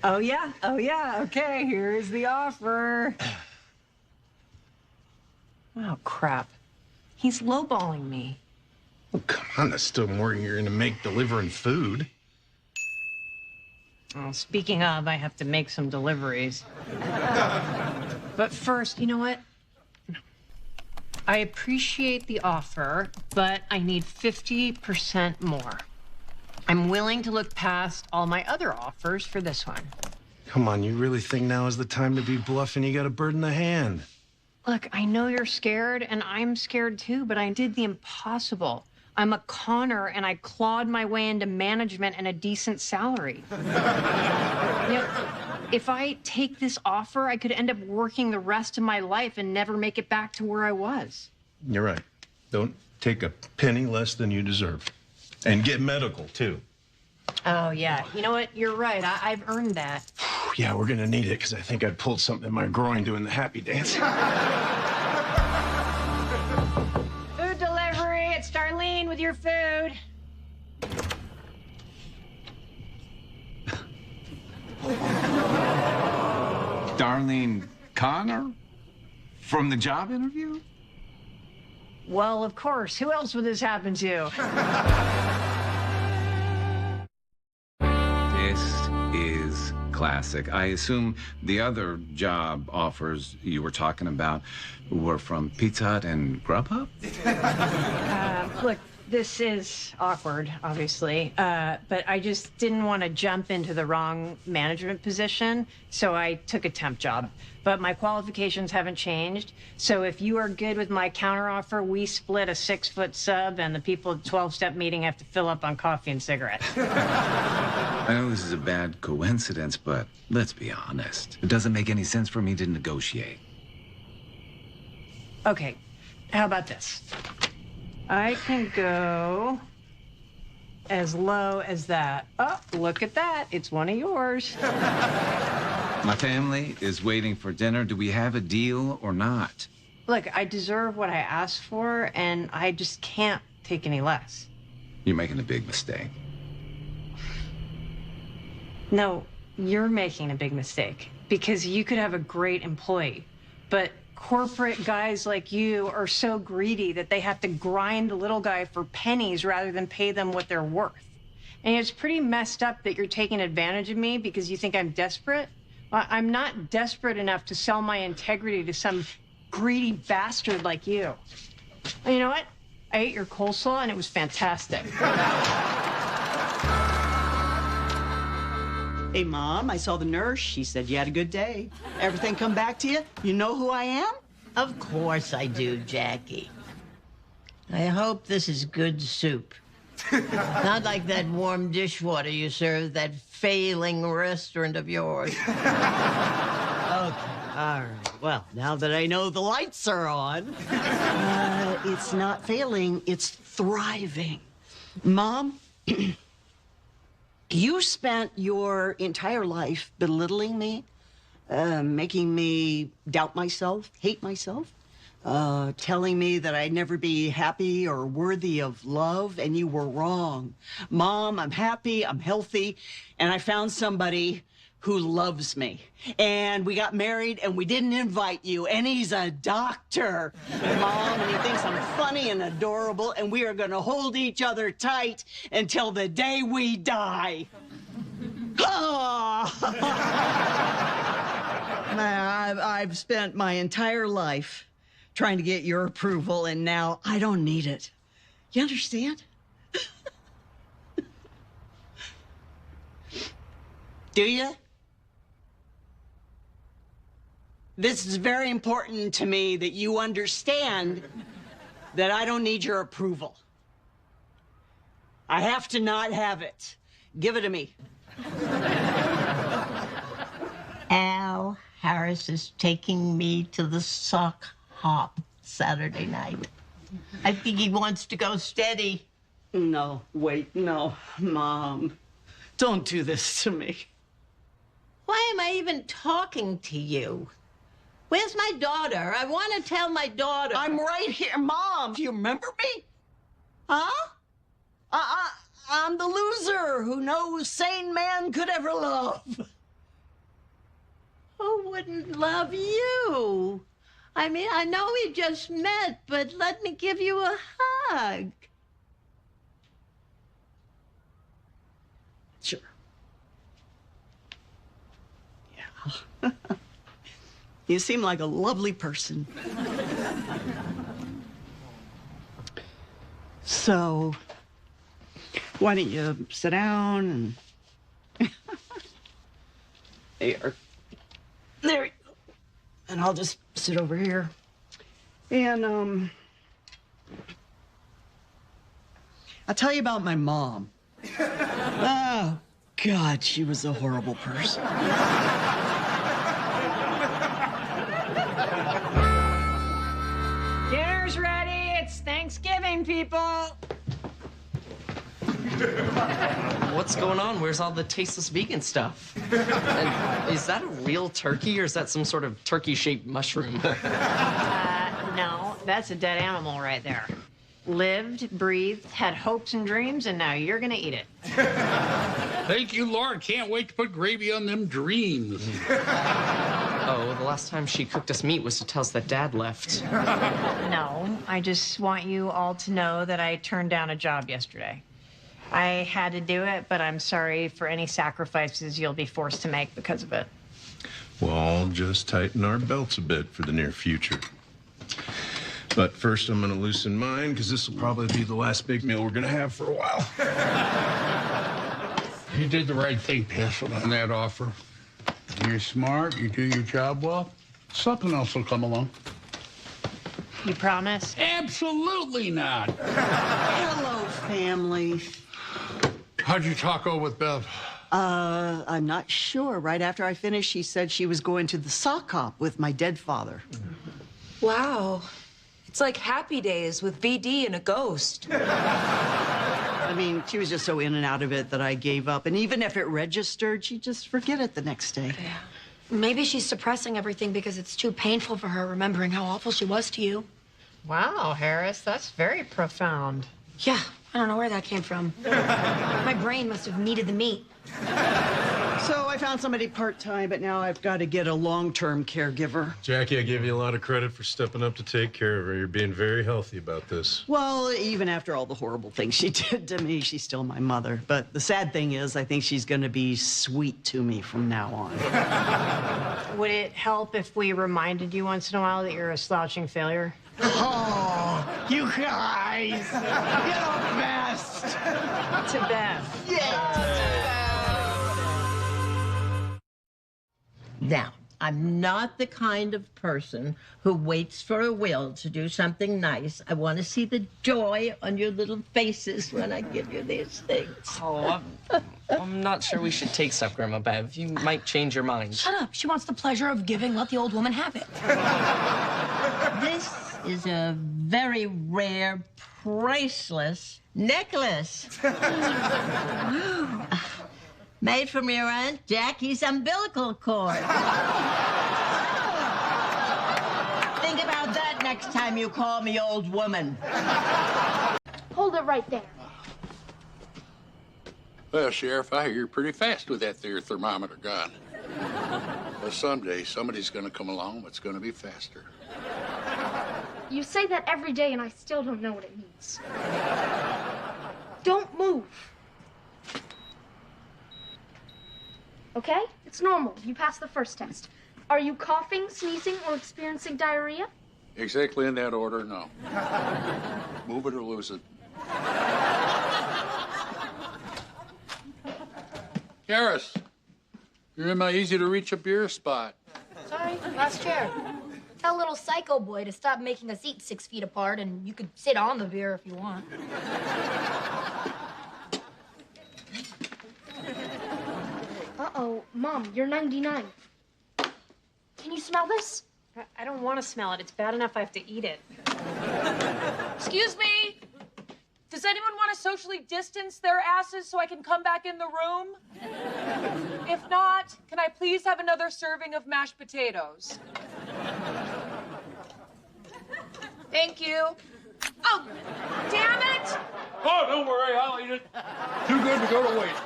[SPEAKER 2] Oh, yeah. Oh, yeah. Okay, here's the offer. Oh, crap. He's lowballing me.
[SPEAKER 1] Oh, come on, that's still more than you're going to make delivering food.
[SPEAKER 2] Well, speaking of, I have to make some deliveries. But first, you know what? I appreciate the offer, but I need 50% more. I'm willing to look past all my other offers for this one.
[SPEAKER 1] Come on, you really think now is the time to be bluffing? You got a bird in the hand.
[SPEAKER 2] Look, I know you're scared, and I'm scared too, but I did the impossible. I'm a conner, and I clawed my way into management and a decent salary. You know, if I take this offer, I could end up working the rest of my life and never make it back to where I was.
[SPEAKER 1] You're right. Don't take a penny less than you deserve. And get medical, too.
[SPEAKER 2] Oh, yeah. You know what? You're right. I've earned that.
[SPEAKER 1] Yeah, we're gonna need it, because I think I pulled something in my groin doing the happy dance.
[SPEAKER 2] Food delivery. It's Darlene with your food.
[SPEAKER 11] Darlene Connor? From the job interview?
[SPEAKER 2] Well, of course. Who else would this happen to?
[SPEAKER 11] This is classic. I assume the other job offers you were talking about were from Pizza Hut and Grubhub?
[SPEAKER 2] Look, this is awkward, obviously, but I just didn't want to jump into the wrong management position, so I took a temp job. But my qualifications haven't changed, so if you are good with my counteroffer, we split a 6-foot sub, and the people at the 12-step meeting have to fill up on coffee and cigarettes.
[SPEAKER 11] I know this is a bad coincidence, but let's be honest. It doesn't make any sense for me to negotiate.
[SPEAKER 2] Okay, how about this? I can go as low as that. Oh, look at that. It's one of yours.
[SPEAKER 11] My family is waiting for dinner. Do we have a deal or not?
[SPEAKER 2] Look, I deserve what I asked for, and I just can't take any less.
[SPEAKER 11] You're making a big mistake.
[SPEAKER 2] No, you're making a big mistake, because you could have a great employee, but corporate guys like you are so greedy that they have to grind the little guy for pennies rather than pay them what they're worth. And it's pretty messed up that you're taking advantage of me because you think I'm desperate. Well, I'm not desperate enough to sell my integrity to some greedy bastard like you. And you know what? I ate your coleslaw and it was fantastic.
[SPEAKER 8] Hey, Mom, I saw the nurse. She said you had a good day. Everything come back to you? You know who I am?
[SPEAKER 10] Of course I do, Jackie. I hope this is good soup. Not like that warm dishwater you serve at that failing restaurant of yours. Okay, all right.
[SPEAKER 7] Well, now that I know the lights are on. It's not failing, it's thriving. Mom, you spent your entire life belittling me, making me doubt myself, hate myself, telling me that I'd never be happy or worthy of love, and you were wrong. Mom, I'm happy, I'm healthy, and I found somebody who loves me. And we got married, and we didn't invite you, and he's a doctor, Mom, and he thinks I'm funny and adorable, and we are gonna hold each other tight until the day we die. I've spent my entire life trying to get your approval, and now I don't need it. You understand? Do you? This is very important to me that you understand that I don't need your approval. I have to not have it. Give it to me.
[SPEAKER 10] Al Harris is taking me to the sock hop Saturday night. I think he wants to go steady.
[SPEAKER 7] No, wait, no, Mom. Don't do this to me.
[SPEAKER 10] Why am I even talking to you? Where's my daughter? I want to tell my daughter.
[SPEAKER 7] I'm right here, Mom. Do you remember me? Huh? I'm the loser who no sane man could ever love.
[SPEAKER 10] Who wouldn't love you? I mean, I know we just met, but let me give you a hug.
[SPEAKER 7] Sure. Yeah. You seem like a lovely person. So, why don't you sit down and... There. There you go. And I'll just sit over here. And, I'll tell you about my mom. Oh, God, she was a horrible person.
[SPEAKER 2] Dinner's ready. It's Thanksgiving, people.
[SPEAKER 3] What's going on? Where's all the tasteless vegan stuff? And is that a real turkey, or is that some sort of turkey-shaped mushroom?
[SPEAKER 2] No, that's a dead animal right there. Lived, breathed, had hopes and dreams, and now you're gonna eat it.
[SPEAKER 6] Thank you, Laura. Can't wait to put gravy on them dreams.
[SPEAKER 3] Oh, the last time she cooked us meat was to tell us that Dad left.
[SPEAKER 2] No, I just want you all to know that I turned down a job yesterday. I had to do it, but I'm sorry for any sacrifices you'll be forced to make because of it.
[SPEAKER 1] We'll all just tighten our belts a bit for the near future. But first, I'm going to loosen mine, because this will probably be the last big meal we're going to have for a while.
[SPEAKER 6] You did the right thing, passing on that offer. You're smart, you do your job well, something else will come along.
[SPEAKER 2] You promise?
[SPEAKER 6] Absolutely not.
[SPEAKER 7] Hello, family.
[SPEAKER 6] How'd you talk over with Bev?
[SPEAKER 7] I'm not sure. Right after I finished, she said she was going to the sock hop with my dead father.
[SPEAKER 5] Wow. It's like Happy Days with VD and a ghost.
[SPEAKER 7] I mean, she was just so in and out of it that I gave up. And even if it registered, she'd just forget it the next day.
[SPEAKER 15] Yeah. Maybe she's suppressing everything because it's too painful for her, remembering how awful she was to you.
[SPEAKER 2] Wow, Harris, that's very profound.
[SPEAKER 15] Yeah, I don't know where that came from. My brain must have needed the meat.
[SPEAKER 7] So I found somebody part-time, but now I've got to get a long-term caregiver.
[SPEAKER 1] Jackie, I give you a lot of credit for stepping up to take care of her. You're being very healthy about this.
[SPEAKER 7] Well, even after all the horrible things she did to me, she's still my mother. But the sad thing is, I think she's going to be sweet to me from now on.
[SPEAKER 2] Would it help if we reminded you once in a while that you're a slouching failure?
[SPEAKER 7] Oh, you guys! You're the best!
[SPEAKER 2] To Beth.
[SPEAKER 7] Yeah!
[SPEAKER 10] Now, I'm not the kind of person who waits for a will to do something nice. I want to see the joy on your little faces when I give you these things.
[SPEAKER 3] Oh, I'm not sure we should take stuff, Grandma Bev. You might change your mind.
[SPEAKER 15] Shut up. She wants the pleasure of giving. Let the old woman have it.
[SPEAKER 10] This is a very rare, priceless necklace. Made from your Aunt Jackie's umbilical cord. Think about that next time you call me old woman.
[SPEAKER 17] Hold it right there.
[SPEAKER 6] Well, Sheriff, I hear you're pretty fast with that there thermometer gun. Well, someday somebody's going to come along that's going to be faster.
[SPEAKER 17] You say that every day, and I still don't know what it means. Don't move. Okay? It's normal. You passed the first test. Are you coughing, sneezing, or experiencing diarrhea?
[SPEAKER 6] Exactly in that order, no. Move it or lose it. Harris, you're in my easy-to-reach a beer spot.
[SPEAKER 15] Sorry, last chair. Tell little psycho boy to stop making us eat 6 feet apart, and you could sit on the beer if you want.
[SPEAKER 17] Uh-oh, Mom, you're 99. Can you smell this?
[SPEAKER 2] I don't want to smell it. It's bad enough I have to eat it.
[SPEAKER 5] Excuse me? Does anyone want to socially distance their asses so I can come back in the room? If not, can I please have another serving of mashed potatoes? Thank you. Oh, damn it!
[SPEAKER 6] Oh, don't worry, I'll eat it. Too good to go to waste.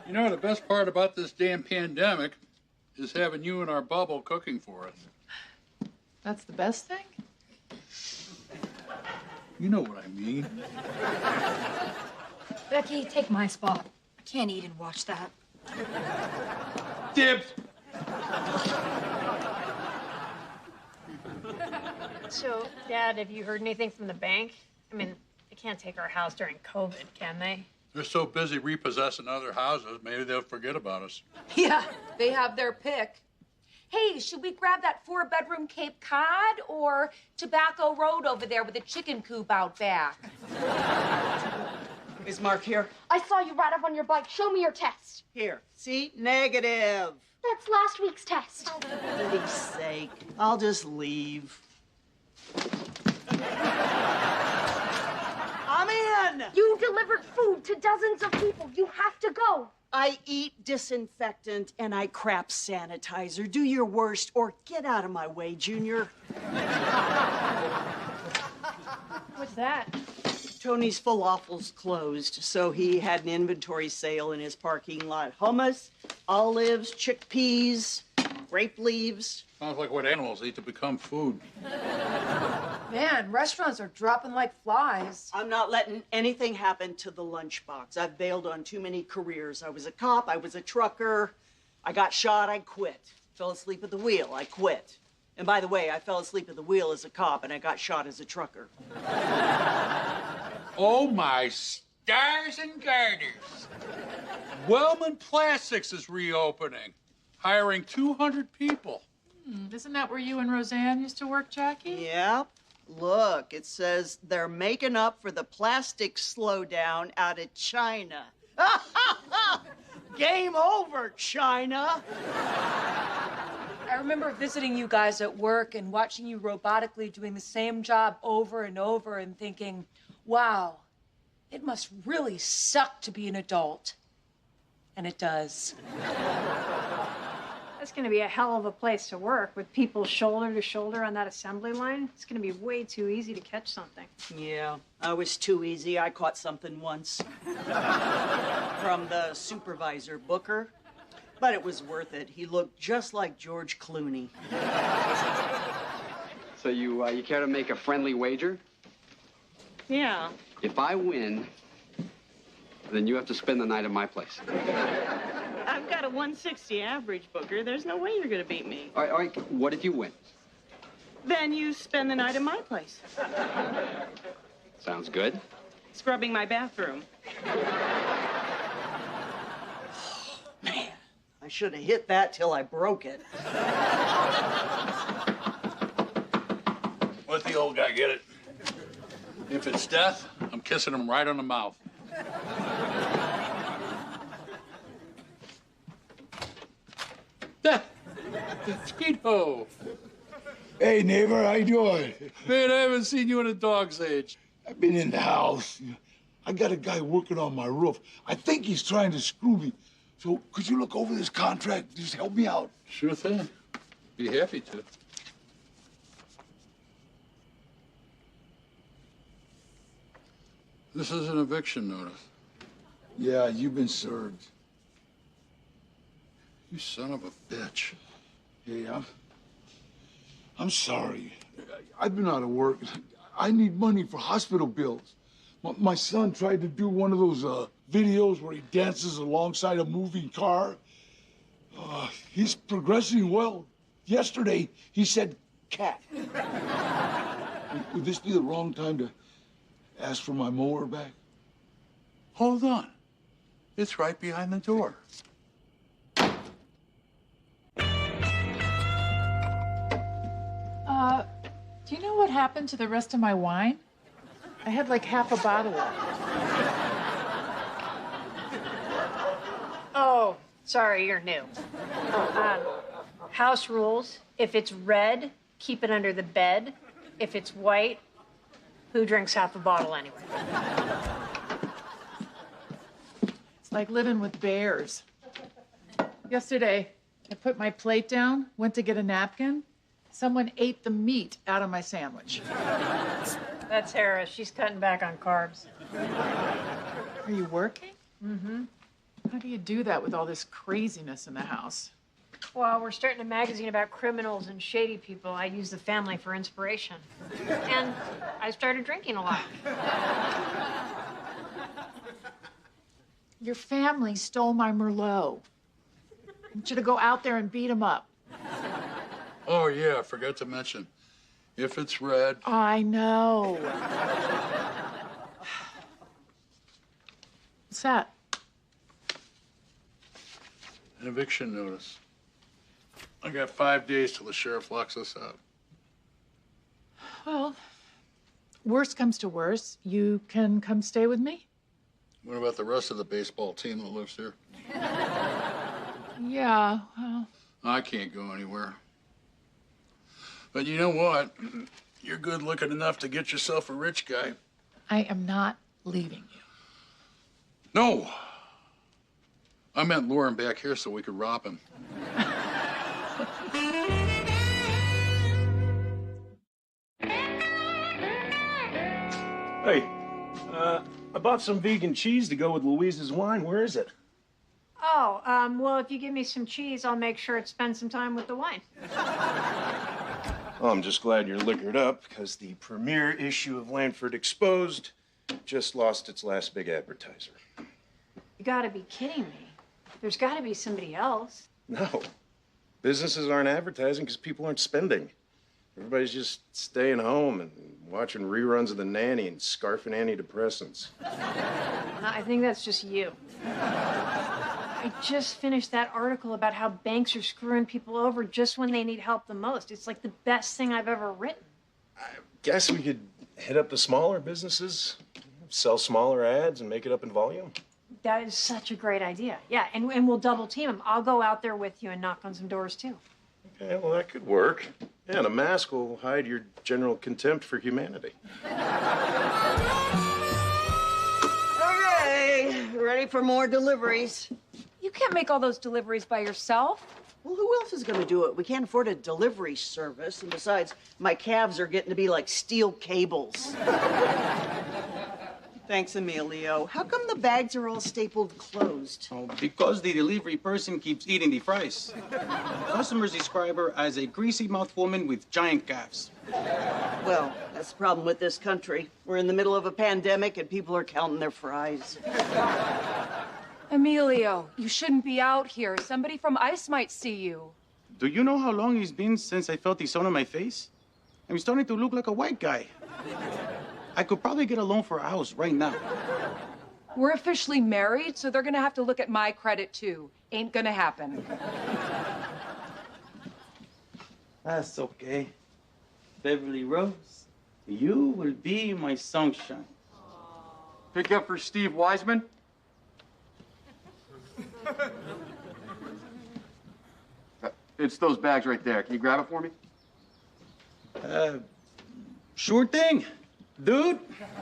[SPEAKER 6] You know, the best part about this damn pandemic is having you in our bubble cooking for us.
[SPEAKER 5] That's the best thing?
[SPEAKER 6] You know what I mean.
[SPEAKER 15] Becky, take my spot. I can't eat and watch that.
[SPEAKER 6] Dibs.
[SPEAKER 2] So, Dad, have you heard anything from the bank? I mean, they can't take our house during COVID, can they?
[SPEAKER 6] They're so busy repossessing other houses, maybe they'll forget about us.
[SPEAKER 5] Yeah, they have their pick. Hey, should we grab that 4-bedroom Cape Cod or Tobacco Road over there with a chicken coop out back?
[SPEAKER 7] Is Mark here?
[SPEAKER 17] I saw you ride up on your bike. Show me your test.
[SPEAKER 7] Here. See? Negative.
[SPEAKER 17] That's last week's test.
[SPEAKER 7] For pity's sake. I'll just leave. I'm in.
[SPEAKER 17] You delivered food to dozens of people. You have to go.
[SPEAKER 7] I eat disinfectant and I crap sanitizer. Do your worst or get out of my way, Junior.
[SPEAKER 2] What's that?
[SPEAKER 7] Tony's Falafel's closed, so he had an inventory sale in his parking lot. Hummus, olives, chickpeas, grape leaves.
[SPEAKER 6] Sounds like what animals eat to become food.
[SPEAKER 5] Man, restaurants are dropping like flies.
[SPEAKER 7] I'm not letting anything happen to the lunchbox. I've bailed on too many careers. I was a cop, I was a trucker. I got shot, I quit. Fell asleep at the wheel, I quit. And by the way, I fell asleep at the wheel as a cop and I got shot as a trucker.
[SPEAKER 6] Oh, my stars and garters. Wellman Plastics is reopening, hiring 200 people.
[SPEAKER 5] Isn't that where you and Roseanne used to work, Jackie?
[SPEAKER 7] Yep. Look, it says they're making up for the plastic slowdown out of China. Game over, China.
[SPEAKER 5] I remember visiting you guys at work and watching you robotically doing the same job over and over and thinking, wow, it must really suck to be an adult. And it does.
[SPEAKER 2] That's going to be a hell of a place to work with people shoulder to shoulder on that assembly line. It's going to be way too easy to catch something.
[SPEAKER 7] Yeah, I was too easy. I caught something once. From the supervisor, Booker. But it was worth it. He looked just like George Clooney.
[SPEAKER 12] So you care to make a friendly wager?
[SPEAKER 7] Yeah.
[SPEAKER 12] If I win, then you have to spend the night at my place.
[SPEAKER 13] I've got a 160 average, Booker. There's no way you're going to beat me.
[SPEAKER 12] All right, what if you win?
[SPEAKER 13] Then you spend the night at my place.
[SPEAKER 12] Sounds good.
[SPEAKER 13] Scrubbing my bathroom.
[SPEAKER 7] Man, I should have hit that till I broke it.
[SPEAKER 6] Let the old guy get it. If it's death, I'm kissing him right on the mouth. Tito.
[SPEAKER 14] Hey, neighbor, how you doing?
[SPEAKER 6] Man, I haven't seen you in a dog's age.
[SPEAKER 14] I've been in the house. I got a guy working on my roof. I think he's trying to screw me. So could you look over this contract? Just help me out.
[SPEAKER 6] Sure thing. Be happy to. This is an eviction notice.
[SPEAKER 14] Yeah, you've been served.
[SPEAKER 6] You son of a bitch.
[SPEAKER 14] Hey, I'm sorry. I've been out of work. I need money for hospital bills. My son tried to do one of those videos where he dances alongside a moving car. He's progressing well. Yesterday, he said cat. Would this be the wrong time to ask for my mower back?
[SPEAKER 6] Hold on. It's right behind the door.
[SPEAKER 16] Do you know what happened to the rest of my wine? I had like half a bottle left.
[SPEAKER 2] Oh, sorry, you're new. House rules. If it's red, keep it under the bed. If it's white, who drinks half a bottle anyway?
[SPEAKER 16] It's like living with bears. Yesterday, I put my plate down, went to get a napkin. Someone ate the meat out of my sandwich.
[SPEAKER 2] That's Harris. She's cutting back on carbs.
[SPEAKER 16] Are you working?
[SPEAKER 2] Mm-hmm.
[SPEAKER 16] How do you do that with all this craziness in the house?
[SPEAKER 2] Well, we're starting a magazine about criminals and shady people. I use the family for inspiration. And I started drinking a lot.
[SPEAKER 16] Your family stole my Merlot. I want you to go out there and beat them up.
[SPEAKER 6] Oh, yeah, I forgot to mention. If it's red...
[SPEAKER 16] I know. What's that?
[SPEAKER 6] An eviction notice. I got 5 days till the sheriff locks us up.
[SPEAKER 16] Well, worst comes to worst, you can come stay with me?
[SPEAKER 6] What about the rest of the baseball team that lives here?
[SPEAKER 16] Yeah, well...
[SPEAKER 6] I can't go anywhere. But you know what? You're good looking enough to get yourself a rich guy.
[SPEAKER 16] I am not leaving you.
[SPEAKER 6] No. I meant lure him back here so we could rob him.
[SPEAKER 1] Hey, I bought some vegan cheese to go with Louise's wine. Where is it?
[SPEAKER 2] Oh, well, if you give me some cheese, I'll make sure it spends some time with the wine.
[SPEAKER 1] Well, I'm just glad you're liquored up because the premiere issue of Lanford Exposed just lost its last big advertiser.
[SPEAKER 2] You gotta be kidding me. There's gotta be somebody else.
[SPEAKER 1] No. Businesses aren't advertising because people aren't spending. Everybody's just staying home and watching reruns of The Nanny and scarfing antidepressants.
[SPEAKER 2] I think that's just you. I just finished that article about how banks are screwing people over just when they need help the most. It's like the best thing I've ever written.
[SPEAKER 1] Guess we could hit up the smaller businesses, sell smaller ads, and make it up in volume.
[SPEAKER 2] That is such a great idea. Yeah, and we'll double team them. I'll go out there with you and knock on some doors, too.
[SPEAKER 1] Okay, well, that could work. Yeah, and a mask will hide your general contempt for humanity.
[SPEAKER 7] Okay, ready for more deliveries.
[SPEAKER 5] You can't make all those deliveries by yourself.
[SPEAKER 7] Well, who else is going to do it? We can't afford a delivery service. And besides, my calves are getting to be like steel cables. Thanks, Emilio. How come the bags are all stapled closed?
[SPEAKER 23] Oh, because the delivery person keeps eating the fries. Customers describe her as a greasy-mouthed woman with giant calves.
[SPEAKER 7] Well, that's the problem with this country. We're in the middle of a pandemic and people are counting their fries.
[SPEAKER 5] Emilio, you shouldn't be out here. Somebody from ICE might see you.
[SPEAKER 23] Do you know how long it's been since I felt the sun on my face? I'm starting to look like a white guy. I could probably get a loan for a house right now.
[SPEAKER 5] We're officially married, so they're gonna have to look at my credit too. Ain't gonna happen.
[SPEAKER 23] That's okay. Beverly Rose, you will be my sunshine.
[SPEAKER 19] Pick up for Steve Wiseman. It's those bags right there. Can you grab it for me?
[SPEAKER 23] Sure thing, dude.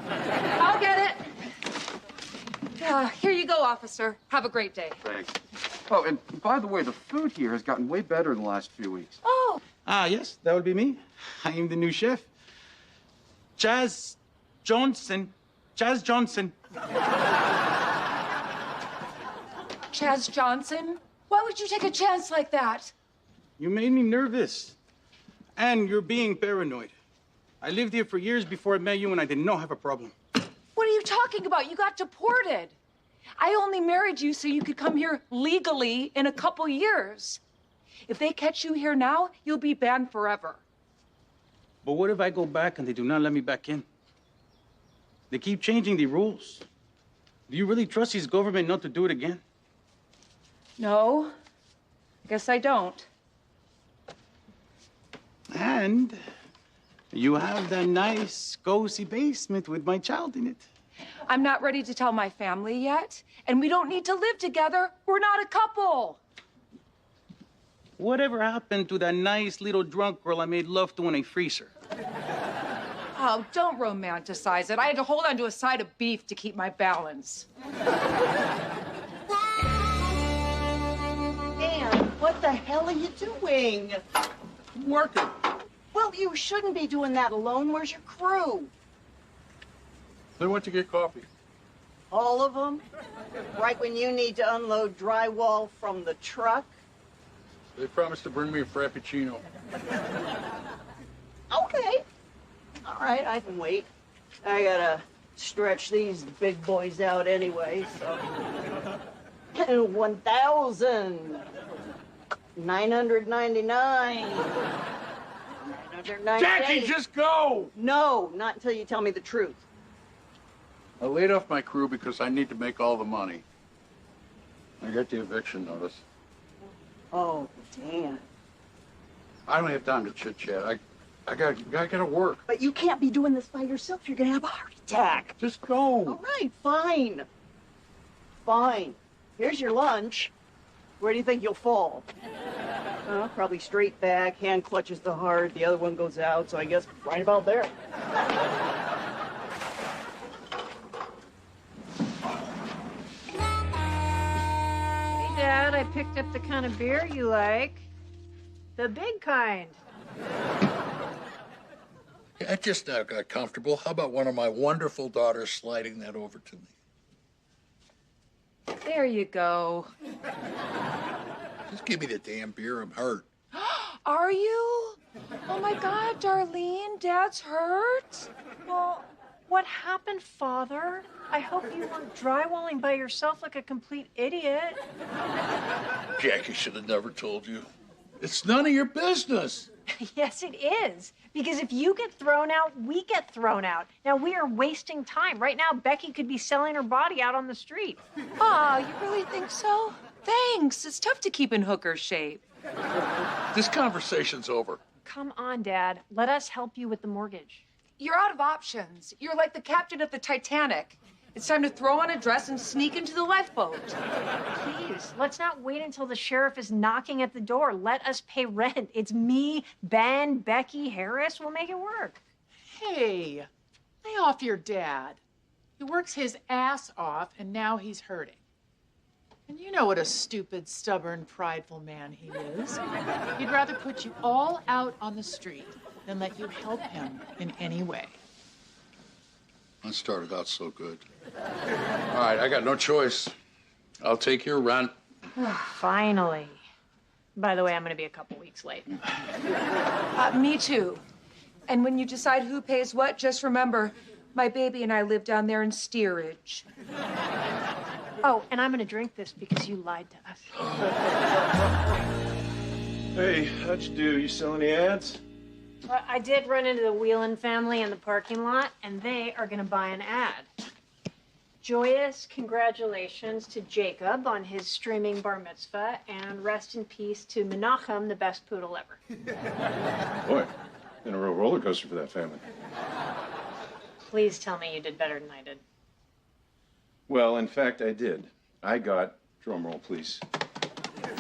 [SPEAKER 5] I'll get it. Here you go, officer. Have a great day.
[SPEAKER 19] Thanks. Oh, and by the way, the food here has gotten way better in the last few weeks.
[SPEAKER 5] Oh.
[SPEAKER 23] Yes, that would be me. I am the new chef. Chaz Johnson. Chaz Johnson.
[SPEAKER 5] Chaz Johnson? Why would you take a chance like that?
[SPEAKER 23] You made me nervous. And you're being paranoid. I lived here for years before I met you, and I did not have a problem.
[SPEAKER 5] What are you talking about? You got deported. I only married you so you could come here legally in a couple years. If they catch you here now, you'll be banned forever.
[SPEAKER 23] But what if I go back and they do not let me back in? They keep changing the rules. Do you really trust this government not to do it again?
[SPEAKER 5] No, guess I don't.
[SPEAKER 23] And you have that nice, cozy basement with my child in it.
[SPEAKER 5] I'm not ready to tell my family yet, and we don't need to live together. We're not a couple.
[SPEAKER 23] Whatever happened to that nice little drunk girl I made love to in a freezer?
[SPEAKER 5] Oh, don't romanticize it. I had to hold on to a side of beef to keep my balance.
[SPEAKER 7] Dan, what the hell are you doing?
[SPEAKER 23] Working.
[SPEAKER 7] Well, you shouldn't be doing that alone. Where's your crew?
[SPEAKER 6] They went to get coffee.
[SPEAKER 7] All of them? Right when you need to unload drywall from the truck?
[SPEAKER 6] They promised to bring me a Frappuccino.
[SPEAKER 7] Okay. All right, I can wait. I gotta stretch these big boys out anyway, so. 1,000. 999.
[SPEAKER 6] Jackie, just go!
[SPEAKER 7] No, not until you tell me the truth.
[SPEAKER 6] I laid off my crew because I need to make all the money. I got the eviction notice.
[SPEAKER 7] Oh, damn.
[SPEAKER 6] I don't have time to chit-chat. I gotta work.
[SPEAKER 7] But you can't be doing this by yourself. You're gonna have a heart attack.
[SPEAKER 6] Just go.
[SPEAKER 7] All right, fine. Fine. Here's your lunch. Where do you think you'll fall? Probably straight back, hand clutches the heart, the other one goes out, so I guess right about there.
[SPEAKER 2] Hey, Dad, I picked up the kind of beer you like. The big kind.
[SPEAKER 6] I just now got comfortable. How about one of my wonderful daughters sliding that over to me?
[SPEAKER 5] There you go.
[SPEAKER 6] Just give me the damn beer. I'm hurt.
[SPEAKER 5] Are you? Oh my God, Darlene, Dad's hurt.
[SPEAKER 2] Well, what happened, Father? I hope you weren't drywalling by yourself like a complete idiot.
[SPEAKER 6] Jackie should have never told you. It's none of your business.
[SPEAKER 2] Yes, it is. Because if you get thrown out, we get thrown out. Now, we are wasting time. Right now, Becky could be selling her body out on the street.
[SPEAKER 5] Oh, you really think so? Thanks. It's tough to keep in hooker shape.
[SPEAKER 6] This conversation's over.
[SPEAKER 2] Come on, Dad. Let us help you with the mortgage.
[SPEAKER 5] You're out of options. You're like the captain of the Titanic. It's time to throw on a dress and sneak into the lifeboat.
[SPEAKER 2] Please, let's not wait until the sheriff is knocking at the door. Let us pay rent. It's me, Ben, Becky, Harris. We'll make it work.
[SPEAKER 16] Hey, lay off your dad. He works his ass off, and now he's hurting. And you know what a stupid, stubborn, prideful man he is. He'd rather put you all out on the street than let you help him in any way.
[SPEAKER 6] That started out so good. All right, I got no choice. I'll take your rent.
[SPEAKER 2] Finally. By the way, I'm going to be a couple weeks late.
[SPEAKER 5] Me too. And when you decide who pays what, just remember, my baby and I live down there in steerage.
[SPEAKER 2] Oh, and I'm going to drink this because you lied to us.
[SPEAKER 1] Hey, how'd you do? You sell any ads?
[SPEAKER 2] Well, I did run into the Whelan family in the parking lot, and they are going to buy an ad. joyous congratulations to Jacob on his streaming bar mitzvah, and rest in peace to Menachem, the best poodle ever.
[SPEAKER 18] Boy, been a real roller coaster for that family.
[SPEAKER 2] Please tell me you did better than I did.
[SPEAKER 18] Well, in fact, I did. I got, drum roll please,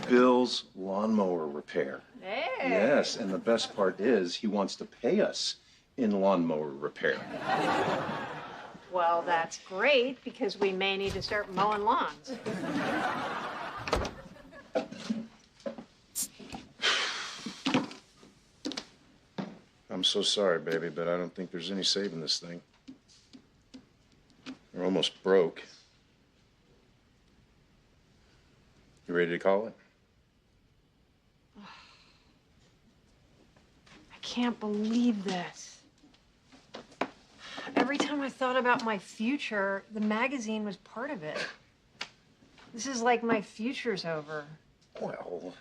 [SPEAKER 18] Bill's lawnmower repair.
[SPEAKER 2] Hey.
[SPEAKER 18] Yes, and the best part is he wants to pay us in lawnmower repair.
[SPEAKER 2] Well, that's great, because we may need to start mowing lawns.
[SPEAKER 18] I'm so sorry, baby, but I don't think there's any saving this thing. We're almost broke. You ready to call it?
[SPEAKER 2] I can't believe this. Every time I thought about my future, the magazine was part of it. This is like my future's over.
[SPEAKER 18] Well,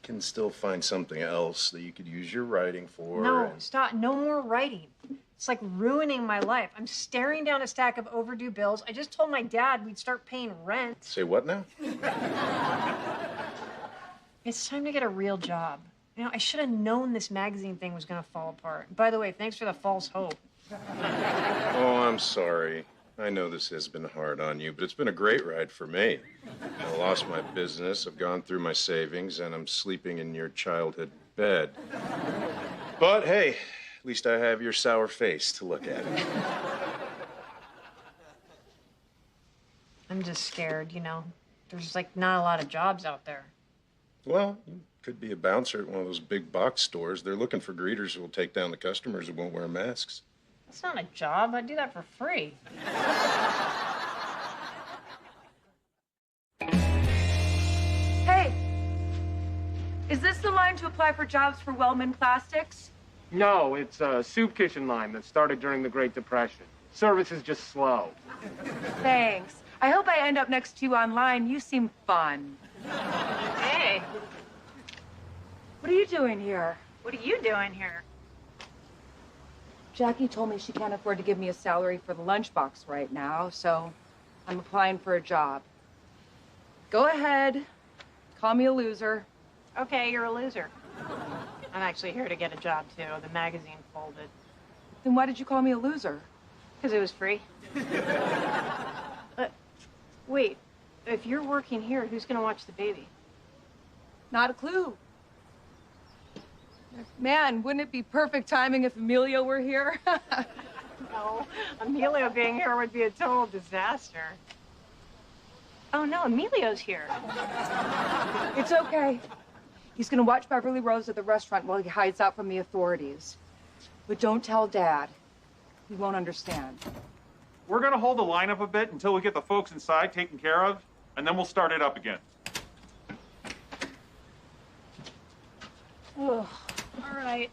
[SPEAKER 18] can still find something else that you could use your writing for.
[SPEAKER 2] No, stop. No more writing. It's like ruining my life. I'm staring down a stack of overdue bills. I just told my dad we'd start paying rent.
[SPEAKER 18] Say what now?
[SPEAKER 2] It's time to get a real job. You know, I should have known this magazine thing was going to fall apart. By the way, thanks for the false hope.
[SPEAKER 18] Oh, I'm sorry. I know this has been hard on you, but it's been a great ride for me. I lost my business, I've gone through my savings, and I'm sleeping in your childhood bed. But hey, at least I have your sour face to look at.
[SPEAKER 2] I'm just scared, you know. There's like not a lot of jobs out there.
[SPEAKER 18] Well, you could be a bouncer at one of those big box stores. They're looking for greeters who will take down the customers who won't wear masks.
[SPEAKER 2] That's not a job. I'd do that for free.
[SPEAKER 5] Hey, is this the line to apply for jobs for Wellman Plastics?
[SPEAKER 21] No, it's a soup kitchen line that started during the Great Depression. Service is just slow.
[SPEAKER 5] Thanks. I hope I end up next to you online. You seem fun.
[SPEAKER 2] Hey.
[SPEAKER 5] What are you doing here?
[SPEAKER 2] What are you doing here?
[SPEAKER 5] Jackie told me she can't afford to give me a salary for the lunchbox right now, so I'm applying for a job. Go ahead. Call me a loser.
[SPEAKER 2] Okay, you're a loser. I'm actually here to get a job, too. The magazine folded.
[SPEAKER 5] Then why did you call me a loser?
[SPEAKER 2] Because it was free. Wait, if you're working here, who's going to watch the baby?
[SPEAKER 5] Not a clue. Man, wouldn't it be perfect timing if Emilio were here?
[SPEAKER 2] No, Emilio being here would be a total disaster. Oh, no, Emilio's here.
[SPEAKER 5] It's okay. He's gonna watch Beverly Rose at the restaurant while he hides out from the authorities. But don't tell Dad. He won't understand.
[SPEAKER 22] We're gonna hold the line up a bit until we get the folks inside taken care of, and then we'll start it up again.
[SPEAKER 2] Oh, all right.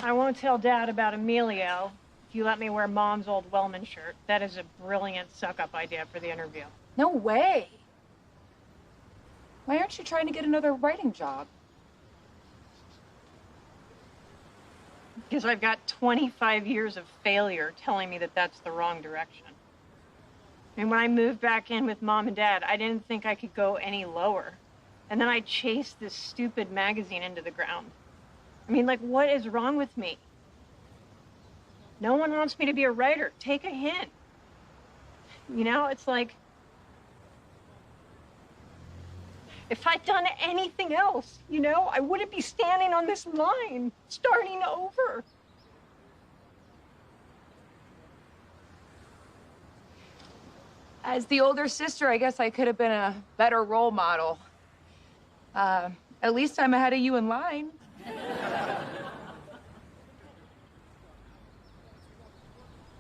[SPEAKER 2] I won't tell Dad about Emilio if you let me wear Mom's old Wellman shirt. That is a brilliant suck-up idea for the interview.
[SPEAKER 5] No way. Why aren't you trying to get another writing job?
[SPEAKER 2] Because I've got 25 years of failure telling me that that's the wrong direction. And when I moved back in with Mom and Dad, I didn't think I could go any lower. And then I chased this stupid magazine into the ground. I mean, like, what is wrong with me? No one wants me to be a writer. Take a hint. You know, it's like, if I'd done anything else, you know, I wouldn't be standing on this line, starting over.
[SPEAKER 5] As the older sister, I guess I could have been a better role model. At least I'm ahead of you in line.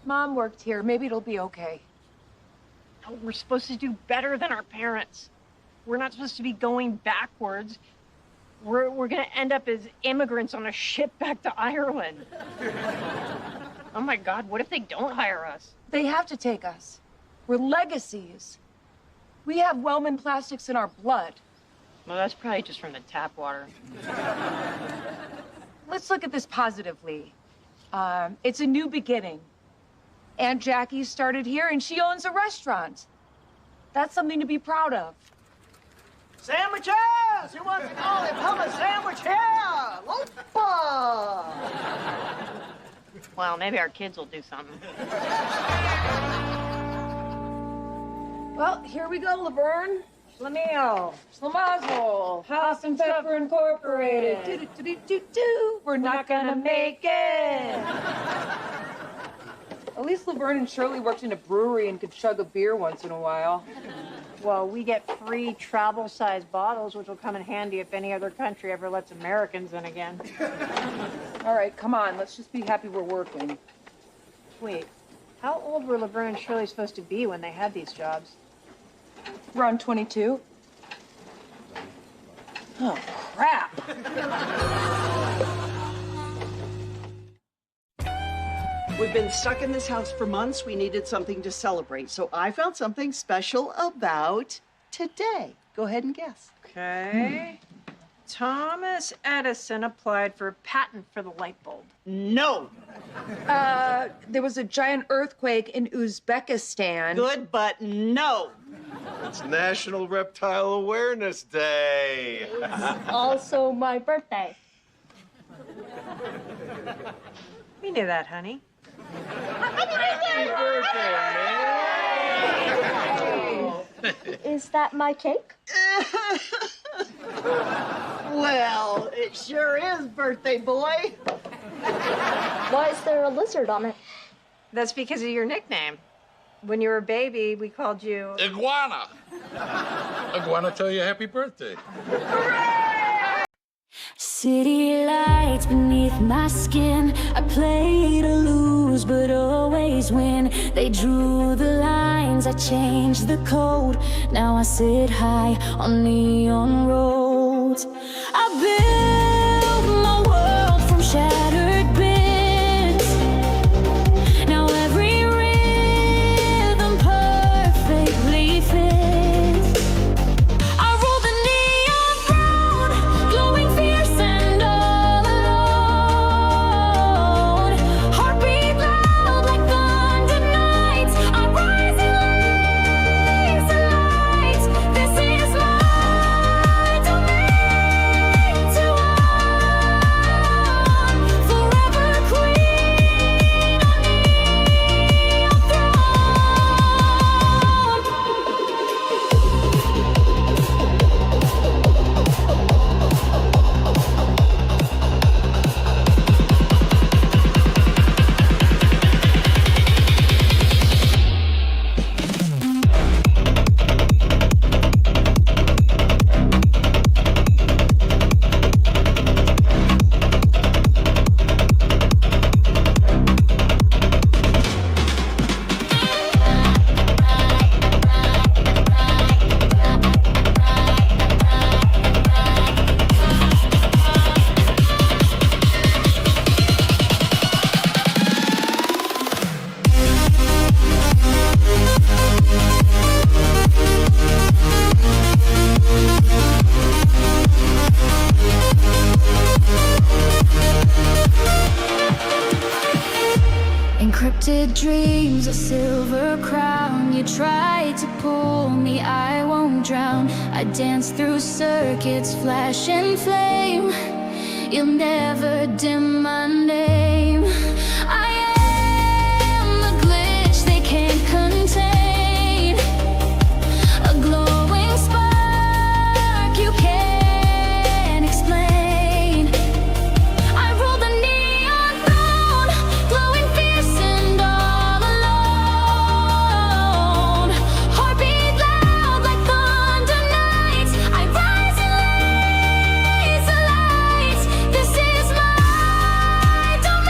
[SPEAKER 5] Mom worked here. Maybe it'll be okay.
[SPEAKER 2] No, we're supposed to do better than our parents. We're not supposed to be going backwards. We're going to end up as immigrants on a ship back to Ireland. Oh, my God, what if they don't hire us?
[SPEAKER 5] They have to take us. We're legacies. We have Wellman Plastics in our blood.
[SPEAKER 2] Well, that's probably just from the tap water.
[SPEAKER 5] Let's look at this positively. It's a new beginning. Aunt Jackie started here, and she owns a restaurant. That's something to be proud of.
[SPEAKER 8] Sandwiches! Who wants an olive hummus sandwich here? Lopa!
[SPEAKER 2] Well, maybe our kids will do something.
[SPEAKER 5] Well, here we go, Laverne. Schlemiel, Schlemazel, House and Pepper Incorporated. Do-do-do-do-do. We're not gonna make it. At least Laverne and Shirley worked in a brewery and could chug a beer once in a while.
[SPEAKER 2] Well, we get free travel-sized bottles, which will come in handy if any other country ever lets Americans in again.
[SPEAKER 5] All right, come on. Let's just be happy we're working.
[SPEAKER 2] Wait, how old were Laverne and Shirley supposed to be when they had these jobs?
[SPEAKER 5] Around 22. Oh, crap.
[SPEAKER 7] We've been stuck in this house for months. We needed something to celebrate. So I found something special about today. Go ahead and guess.
[SPEAKER 2] Okay. Thomas Edison applied for a patent for the light bulb.
[SPEAKER 7] No.
[SPEAKER 5] There was a giant earthquake in Uzbekistan.
[SPEAKER 7] Good, but no.
[SPEAKER 1] It's National Reptile Awareness Day.
[SPEAKER 17] Also my birthday.
[SPEAKER 2] We knew that, honey.
[SPEAKER 17] Is that my cake?
[SPEAKER 7] Well, it sure is, birthday boy.
[SPEAKER 17] Why is there a lizard on it?
[SPEAKER 2] That's because of your nickname. When you were a baby, we called you...
[SPEAKER 6] Iguana. Iguana tell you happy birthday.
[SPEAKER 4] City lights beneath my skin. I play to lose, but always win. They drew the lines, I changed the code. Now I sit high on neon roads. I built my world from shattered bits. Now every rhythm perfectly fits. I roll the neon throne, glowing fierce and all alone. Heartbeat loud like thunder nights. I rise in laser lights. This is my domain to own. Forever queen on neon encrypted dreams, a silver crown. You tried to pull me, I won't drown. I dance through circuits, flash and flame. You'll never dim my name. I am the glitch they can't contain. A glowing spark you can't explain. I roll the neon throne, glowing fierce and all alone. Heartbeat loud like thunder nights. I rise in laser lights. This is my domain.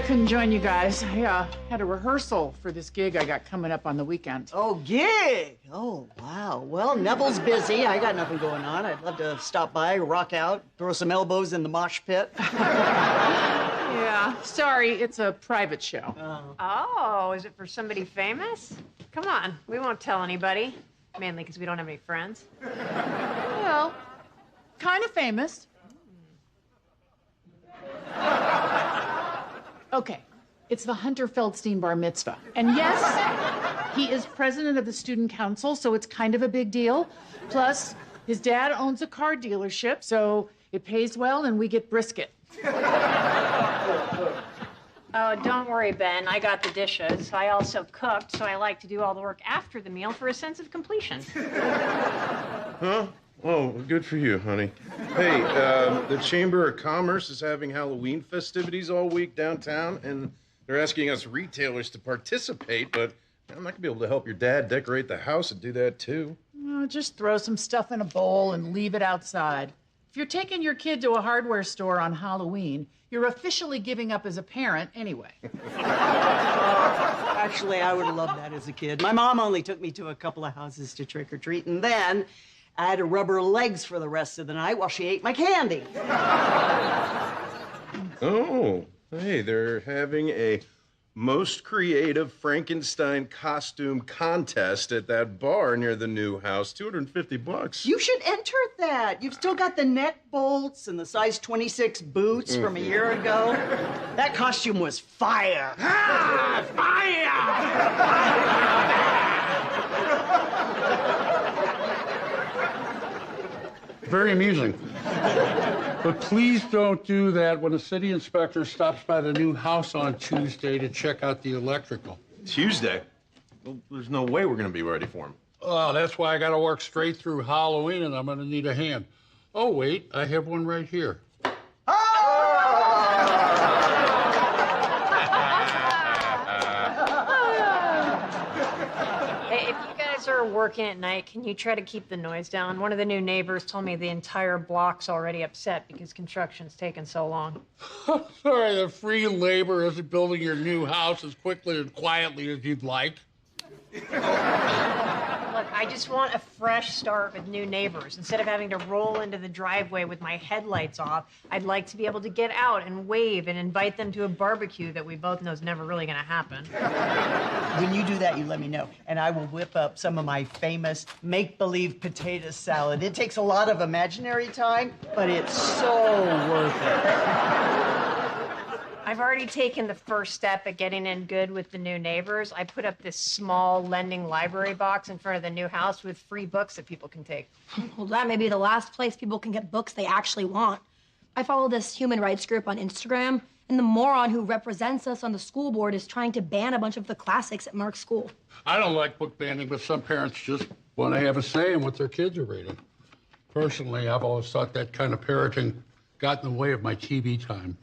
[SPEAKER 16] couldn't join you guys. I had a rehearsal for this gig I got coming up on the weekend.
[SPEAKER 7] Oh, gig! Oh, wow. Well, Neville's busy. I got nothing going on. I'd love to stop by, rock out, throw some elbows in the mosh pit.
[SPEAKER 16] Yeah, sorry, it's a private show.
[SPEAKER 2] Oh, is it for somebody famous? Come on, we won't tell anybody. Mainly because we don't have any friends.
[SPEAKER 16] Well, kind of famous. Okay, it's the Hunter Feldstein Bar Mitzvah. And yes, he is president of the student council, so it's kind of a big deal. Plus, his dad owns a car dealership, so it pays well and we get brisket.
[SPEAKER 2] Oh, don't worry, Ben. I got the dishes. I also cooked, so I like to do all the work after the meal for a sense of completion.
[SPEAKER 18] Huh? Oh, good for you, honey. Hey, the Chamber of Commerce is having Halloween festivities all week downtown, and they're asking us retailers to participate, but I'm not gonna be able to help your dad decorate the house and do that too.
[SPEAKER 16] Just throw some stuff in a bowl and leave it outside. If you're taking your kid to a hardware store on Halloween, you're officially giving up as a parent anyway.
[SPEAKER 7] Actually, I would have loved that as a kid. My mom only took me to a couple of houses to trick or treat, and then I had to rub her legs for the rest of the night while she ate my candy.
[SPEAKER 18] Oh, hey, they're having a most creative Frankenstein costume contest at that bar near the new house. $250.
[SPEAKER 7] You should enter that. You've still got the neck bolts and the size 26 boots from a year ago. That costume was fire.
[SPEAKER 6] Ah,
[SPEAKER 9] Very amusing. But please don't do that when the city inspector stops by the new house on Tuesday to check out the electrical.
[SPEAKER 18] Tuesday? Well, there's no way we're going to be ready for him.
[SPEAKER 9] Oh, that's why I got to work straight through Halloween, and I'm going to need a hand. Oh, wait, I have one right here.
[SPEAKER 2] Hey, if you guys are working at night, can you try to keep the noise down? One of the new neighbors told me the entire block's already upset because construction's taken so long.
[SPEAKER 9] Sorry, the free labor isn't building your new house as quickly and quietly as you'd like.
[SPEAKER 2] Look, I just want a fresh start with new neighbors. Instead of having to roll into the driveway with my headlights off, I'd like to be able to get out and wave and invite them to a barbecue that we both know is never really going to happen.
[SPEAKER 7] When you do that, you let me know, and I will whip up some of my famous make-believe potato salad. It takes a lot of imaginary time, but it's so worth it.
[SPEAKER 2] I've already taken the first step at getting in good with the new neighbors. I put up this small lending library box in front of the new house with free books that people can take.
[SPEAKER 15] Well, that may be the last place people can get books they actually want. I follow this human rights group on Instagram, and the moron who represents us on the school board is trying to ban a bunch of the classics at Mark's school.
[SPEAKER 9] I don't like book banning, but some parents just want to have a say in what their kids are reading. Personally, I've always thought that kind of parenting got in the way of my TV time.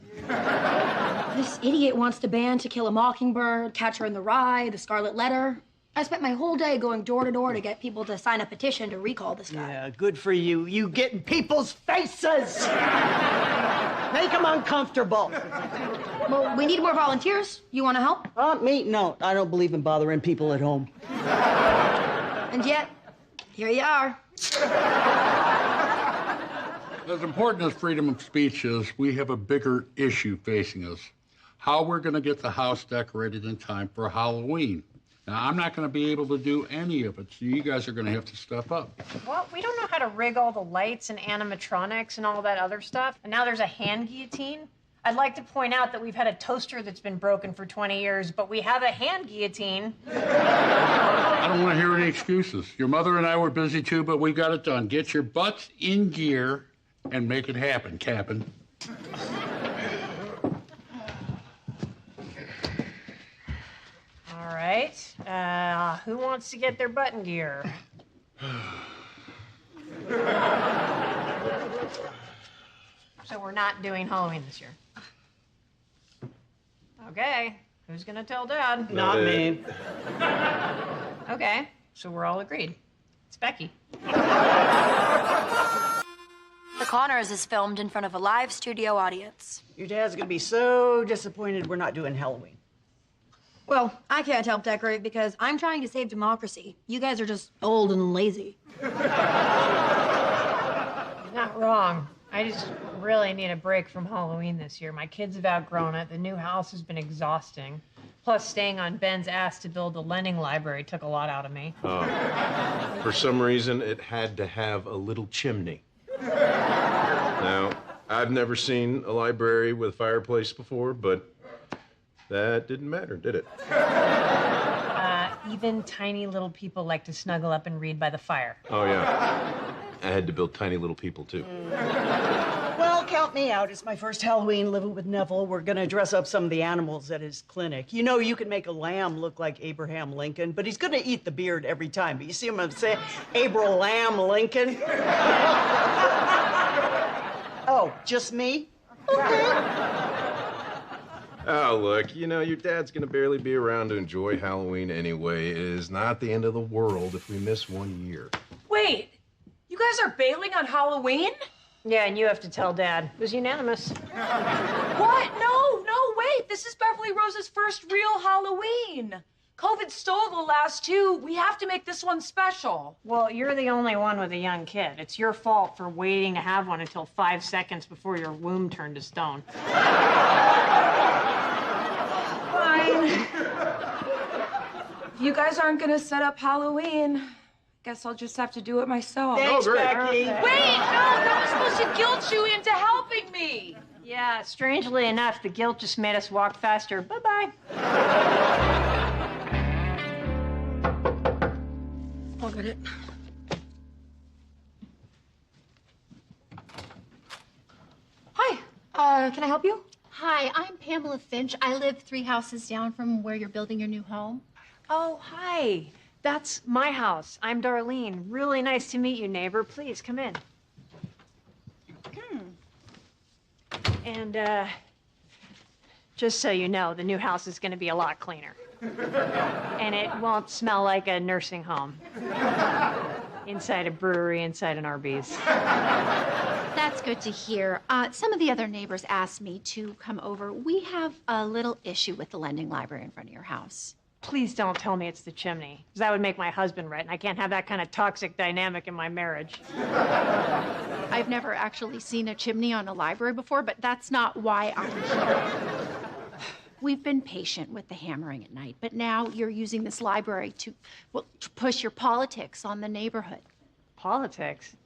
[SPEAKER 15] This idiot wants to ban To Kill a Mockingbird, Catcher in the Rye, The Scarlet Letter. I spent my whole day going door to door to get people to sign a petition to recall this guy.
[SPEAKER 7] Yeah, good for you. You get in people's faces. Make them uncomfortable.
[SPEAKER 15] Well, we need more volunteers. You want to help?
[SPEAKER 7] Me? No, I don't believe in bothering people at home.
[SPEAKER 15] And yet, here you are.
[SPEAKER 9] As important as freedom of speech is, we have a bigger issue facing us. How we're going to get the house decorated in time for Halloween. Now, I'm not going to be able to do any of it, so you guys are going to have to step up.
[SPEAKER 2] Well, we don't know how to rig all the lights and animatronics and all that other stuff. And now there's a hand guillotine. I'd like to point out that we've had a toaster that's been broken for 20 years, but we have a hand guillotine.
[SPEAKER 9] I don't want to hear any excuses. Your mother and I were busy too, but we got it done. Get your butts in gear and make it happen, Captain.
[SPEAKER 2] All right. Who wants to get their butt in gear? So we're not doing Halloween this year. Okay. Who's gonna tell Dad?
[SPEAKER 7] Not me.
[SPEAKER 2] Okay. So we're all agreed. It's Becky.
[SPEAKER 11] The
[SPEAKER 15] Connors is filmed in front of a live studio audience.
[SPEAKER 7] Your dad's gonna be so disappointed we're not doing Halloween.
[SPEAKER 15] Well, I can't help decorate because I'm trying to save democracy. You guys are just old and lazy.
[SPEAKER 2] You're not wrong. I just really need a break from Halloween this year. My kids have outgrown it. The new house has been exhausting. Plus, staying on Ben's ass to build the lending library took a lot out of me.
[SPEAKER 1] Oh. For some reason, it had to have a little chimney. Now, I've never seen a library with a fireplace before, but that didn't matter, did it?
[SPEAKER 2] Even tiny little people like to snuggle up and read by the fire.
[SPEAKER 1] Oh, yeah. I had to build tiny little people, too.
[SPEAKER 7] Well, count me out. It's my first Halloween living with Neville. We're gonna dress up some of the animals at his clinic. You know, you can make a lamb look like Abraham Lincoln, but he's gonna eat the beard every time. But you see him and say, Abraham Lincoln? Oh, just me? Okay.
[SPEAKER 1] Oh, look, you know, your dad's gonna barely be around to enjoy Halloween anyway. It is not the end of the world if we miss 1 year.
[SPEAKER 5] Wait, you guys are bailing on Halloween?
[SPEAKER 2] Yeah, and you have to tell Dad. It was unanimous.
[SPEAKER 5] What? No, wait. This is Beverly Rose's first real Halloween. COVID stole the last two. We have to make this one special.
[SPEAKER 2] Well, you're the only one with a young kid. It's your fault for waiting to have one until 5 seconds before your womb turned to stone.
[SPEAKER 5] Fine. If you guys aren't gonna set up Halloween, guess I'll just have to do it myself.
[SPEAKER 7] Thanks, Becky.
[SPEAKER 5] Wait, no one's supposed to guilt you into helping me.
[SPEAKER 2] Yeah, strangely enough, the guilt just made us walk faster. Bye-bye.
[SPEAKER 15] Look at it. Hi, can I help you?
[SPEAKER 3] Hi, I'm Pamela Finch. I live 3 houses down from where you're building your new home.
[SPEAKER 2] Oh, hi. That's my house. I'm Darlene. Really nice to meet you, neighbor. Please, come in. And, just so you know, the new house is going to be a lot cleaner. And it won't smell like a nursing home. Inside a brewery, inside an Arby's.
[SPEAKER 3] That's good to hear. Some of the other neighbors asked me to come over. We have a little issue with the lending library in front of your house.
[SPEAKER 2] Please don't tell me it's the chimney, because that would make my husband right, and I can't have that kind of toxic dynamic in my marriage.
[SPEAKER 3] I've never actually seen a chimney on a library before, but that's not why I'm here. We've been patient with the hammering at night, but now you're using this library to push your politics on the neighborhood.
[SPEAKER 2] Politics?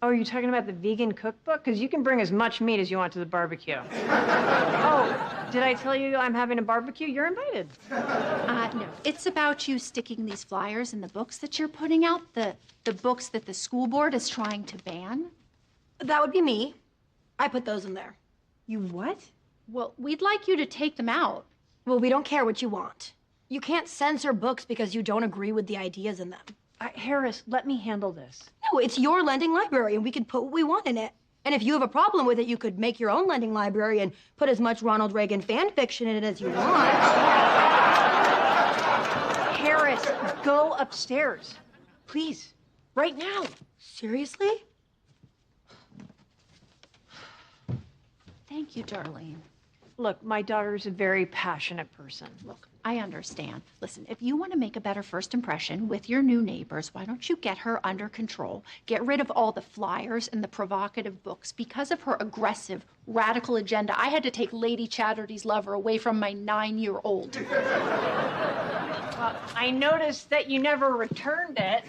[SPEAKER 2] Oh, are you talking about the vegan cookbook? Because you can bring as much meat as you want to the barbecue. Oh, did I tell you I'm having a barbecue? You're invited.
[SPEAKER 3] No, it's about you sticking these flyers in the books that you're putting out, the books that the school board is trying to ban.
[SPEAKER 15] That would be me. I put those in there.
[SPEAKER 2] You what?
[SPEAKER 3] Well, we'd like you to take them out.
[SPEAKER 15] Well, we don't care what you want. You can't censor books because you don't agree with the ideas in them.
[SPEAKER 2] Harris, let me handle this.
[SPEAKER 15] No, it's your lending library, and we can put what we want in it. And if you have a problem with it, you could make your own lending library and put as much Ronald Reagan fan fiction in it as you want.
[SPEAKER 2] Harris, go upstairs. Please, right now.
[SPEAKER 15] Seriously?
[SPEAKER 3] Thank you, Darlene.
[SPEAKER 2] Look, my daughter's a very passionate person.
[SPEAKER 3] Look, I understand. Listen, if you want to make a better first impression with your new neighbors, why don't you get her under control? Get rid of all the flyers and the provocative books. Because of her aggressive, radical agenda, I had to take Lady Chatterley's lover away from my 9-year-old.
[SPEAKER 2] Well, I noticed that you never returned it,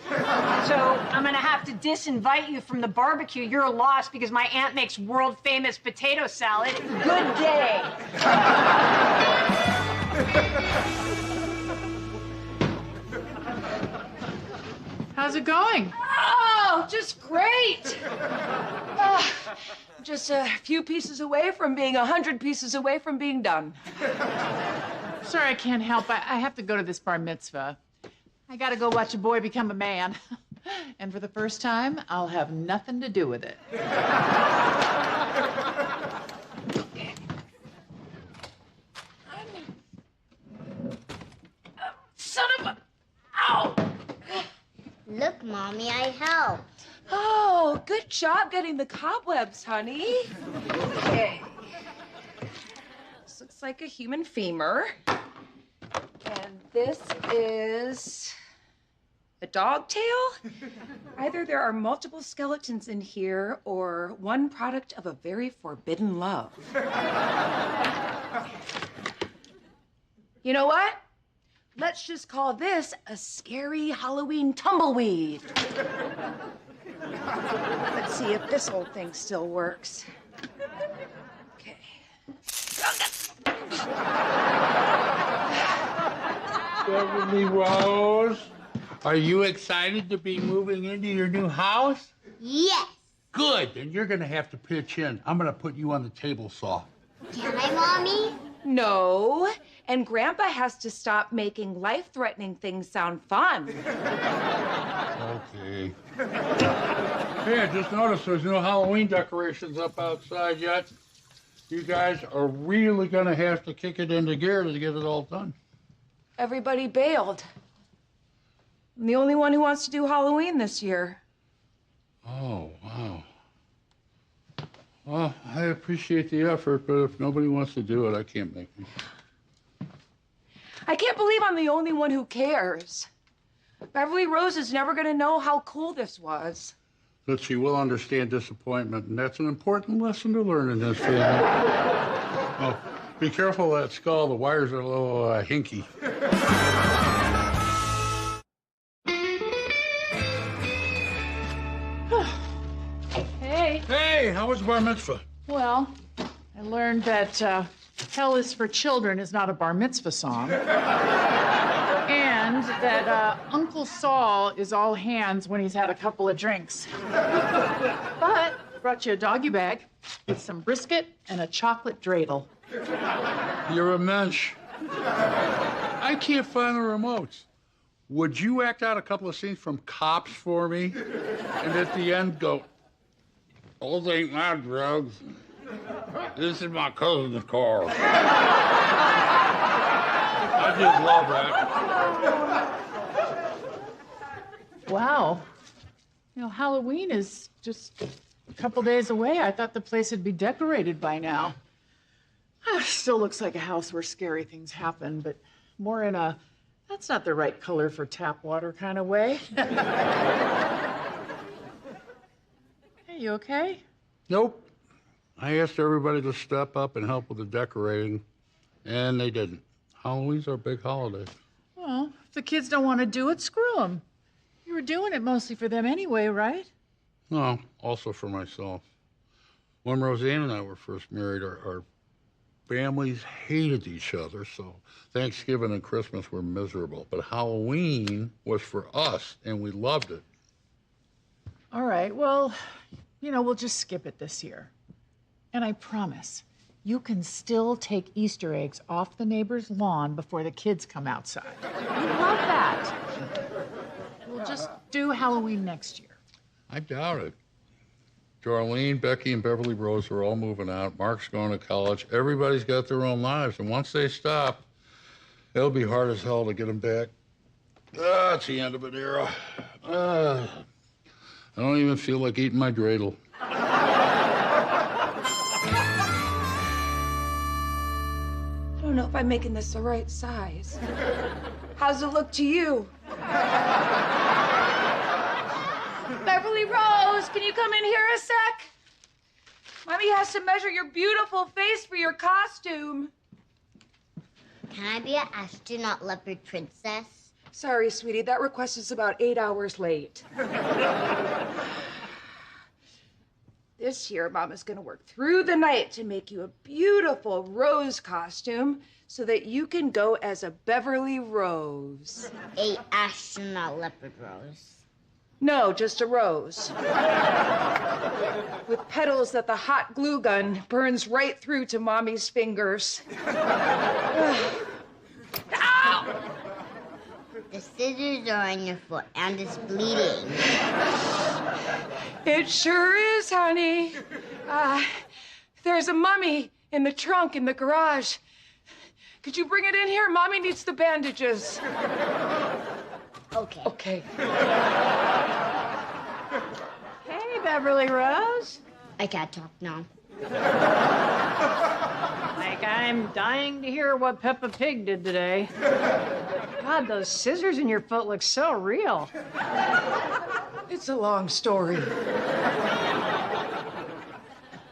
[SPEAKER 2] so I'm gonna have to disinvite you from the barbecue. You're lost because my aunt makes world-famous potato salad. Good day.
[SPEAKER 16] How's it going?
[SPEAKER 5] Oh, just great. Just a few pieces away from being 100 pieces away from being done.
[SPEAKER 16] Sorry, I can't help. I have to go to this bar mitzvah. I gotta go watch a boy become a man. And for the first time, I'll have nothing to do with it.
[SPEAKER 5] Son of a... Ow!
[SPEAKER 11] Look, Mommy, I helped.
[SPEAKER 5] Oh, good job getting the cobwebs, honey. Okay. This looks like a human femur. And this is a dog tail. Either there are multiple skeletons in here or one product of a very forbidden love. You know what? Let's just call this a scary Halloween tumbleweed. Let's see if this old thing still works. Okay.
[SPEAKER 9] Beverly Rose, are you excited to be moving into your new house?
[SPEAKER 10] Yes.
[SPEAKER 9] Good, then you're gonna have to pitch in. I'm gonna put you on the table saw.
[SPEAKER 10] Can I, Mommy?
[SPEAKER 5] No. And Grandpa has to stop making life-threatening things sound fun.
[SPEAKER 9] Okay. Hey, I just noticed there's no Halloween decorations up outside yet. You guys are really gonna have to kick it into gear to get it all done.
[SPEAKER 5] Everybody bailed. I'm the only one who wants to do Halloween this year.
[SPEAKER 9] Oh, wow. Well, I appreciate the effort, but if nobody wants to do it, I can't make it.
[SPEAKER 5] I can't believe I'm the only one who cares. Beverly Rose is never going to know how cool this was.
[SPEAKER 9] But she will understand disappointment, and that's an important lesson to learn in this family. Oh, be careful of that skull. The wires are a little hinky.
[SPEAKER 16] Hey.
[SPEAKER 9] Hey, how was bar mitzvah?
[SPEAKER 16] Well, I learned that Hell is for Children is not a bar mitzvah song. And that Uncle Saul is all hands when he's had a couple of drinks. But brought you a doggy bag with some brisket and a chocolate dreidel.
[SPEAKER 9] You're a mensch. I can't find the remotes. Would you act out a couple of scenes from Cops for me? And at the end go, those ain't my drugs. This is my cousin's car. I just love that.
[SPEAKER 16] Wow. You know, Halloween is just a couple days away. I thought the place would be decorated by now. Still looks like a house where scary things happen, but more in a, that's not the right color for tap water kind of way. Hey, you okay?
[SPEAKER 9] Nope. I asked everybody to step up and help with the decorating, and they didn't. Halloween's our big holiday.
[SPEAKER 16] Well, if the kids don't want to do it, screw them. You were doing it mostly for them anyway, right?
[SPEAKER 9] No, also for myself. When Roseanne and I were first married, our families hated each other, so Thanksgiving and Christmas were miserable. But Halloween was for us, and we loved it.
[SPEAKER 16] All right, well, you know, we'll just skip it this year. And I promise, you can still take Easter eggs off the neighbor's lawn before the kids come outside. You love that. We'll just do Halloween next year.
[SPEAKER 9] I doubt it. Darlene, Becky, and Beverly Rose are all moving out. Mark's going to college. Everybody's got their own lives, and once they stop, it'll be hard as hell to get them back. It's the end of an era. I don't even feel like eating my dreidel.
[SPEAKER 5] I don't know if I'm making this the right size. How's it look to you? Beverly Rose, can you come in here a sec? Mommy has to measure your beautiful face for your costume.
[SPEAKER 10] Can I be an astronaut leopard princess?
[SPEAKER 5] Sorry, sweetie, that request is about 8 hours late. This year, Mama's gonna work through the night to make you a beautiful rose costume so that you can go as a Beverly Rose.
[SPEAKER 10] A astronaut leopard rose.
[SPEAKER 5] No, just a rose. With petals that the hot glue gun burns right through to Mommy's fingers. Ow!
[SPEAKER 10] The scissors are on your foot and it's bleeding.
[SPEAKER 5] It sure is, honey. There's a mummy in the trunk in the garage. Could you bring it in here? Mommy needs the bandages.
[SPEAKER 10] Okay.
[SPEAKER 5] Okay.
[SPEAKER 2] Beverly Rose.
[SPEAKER 10] I can't talk now.
[SPEAKER 2] Like, I'm dying to hear what Peppa Pig did today. God, those scissors in your foot look so real.
[SPEAKER 5] It's a long story.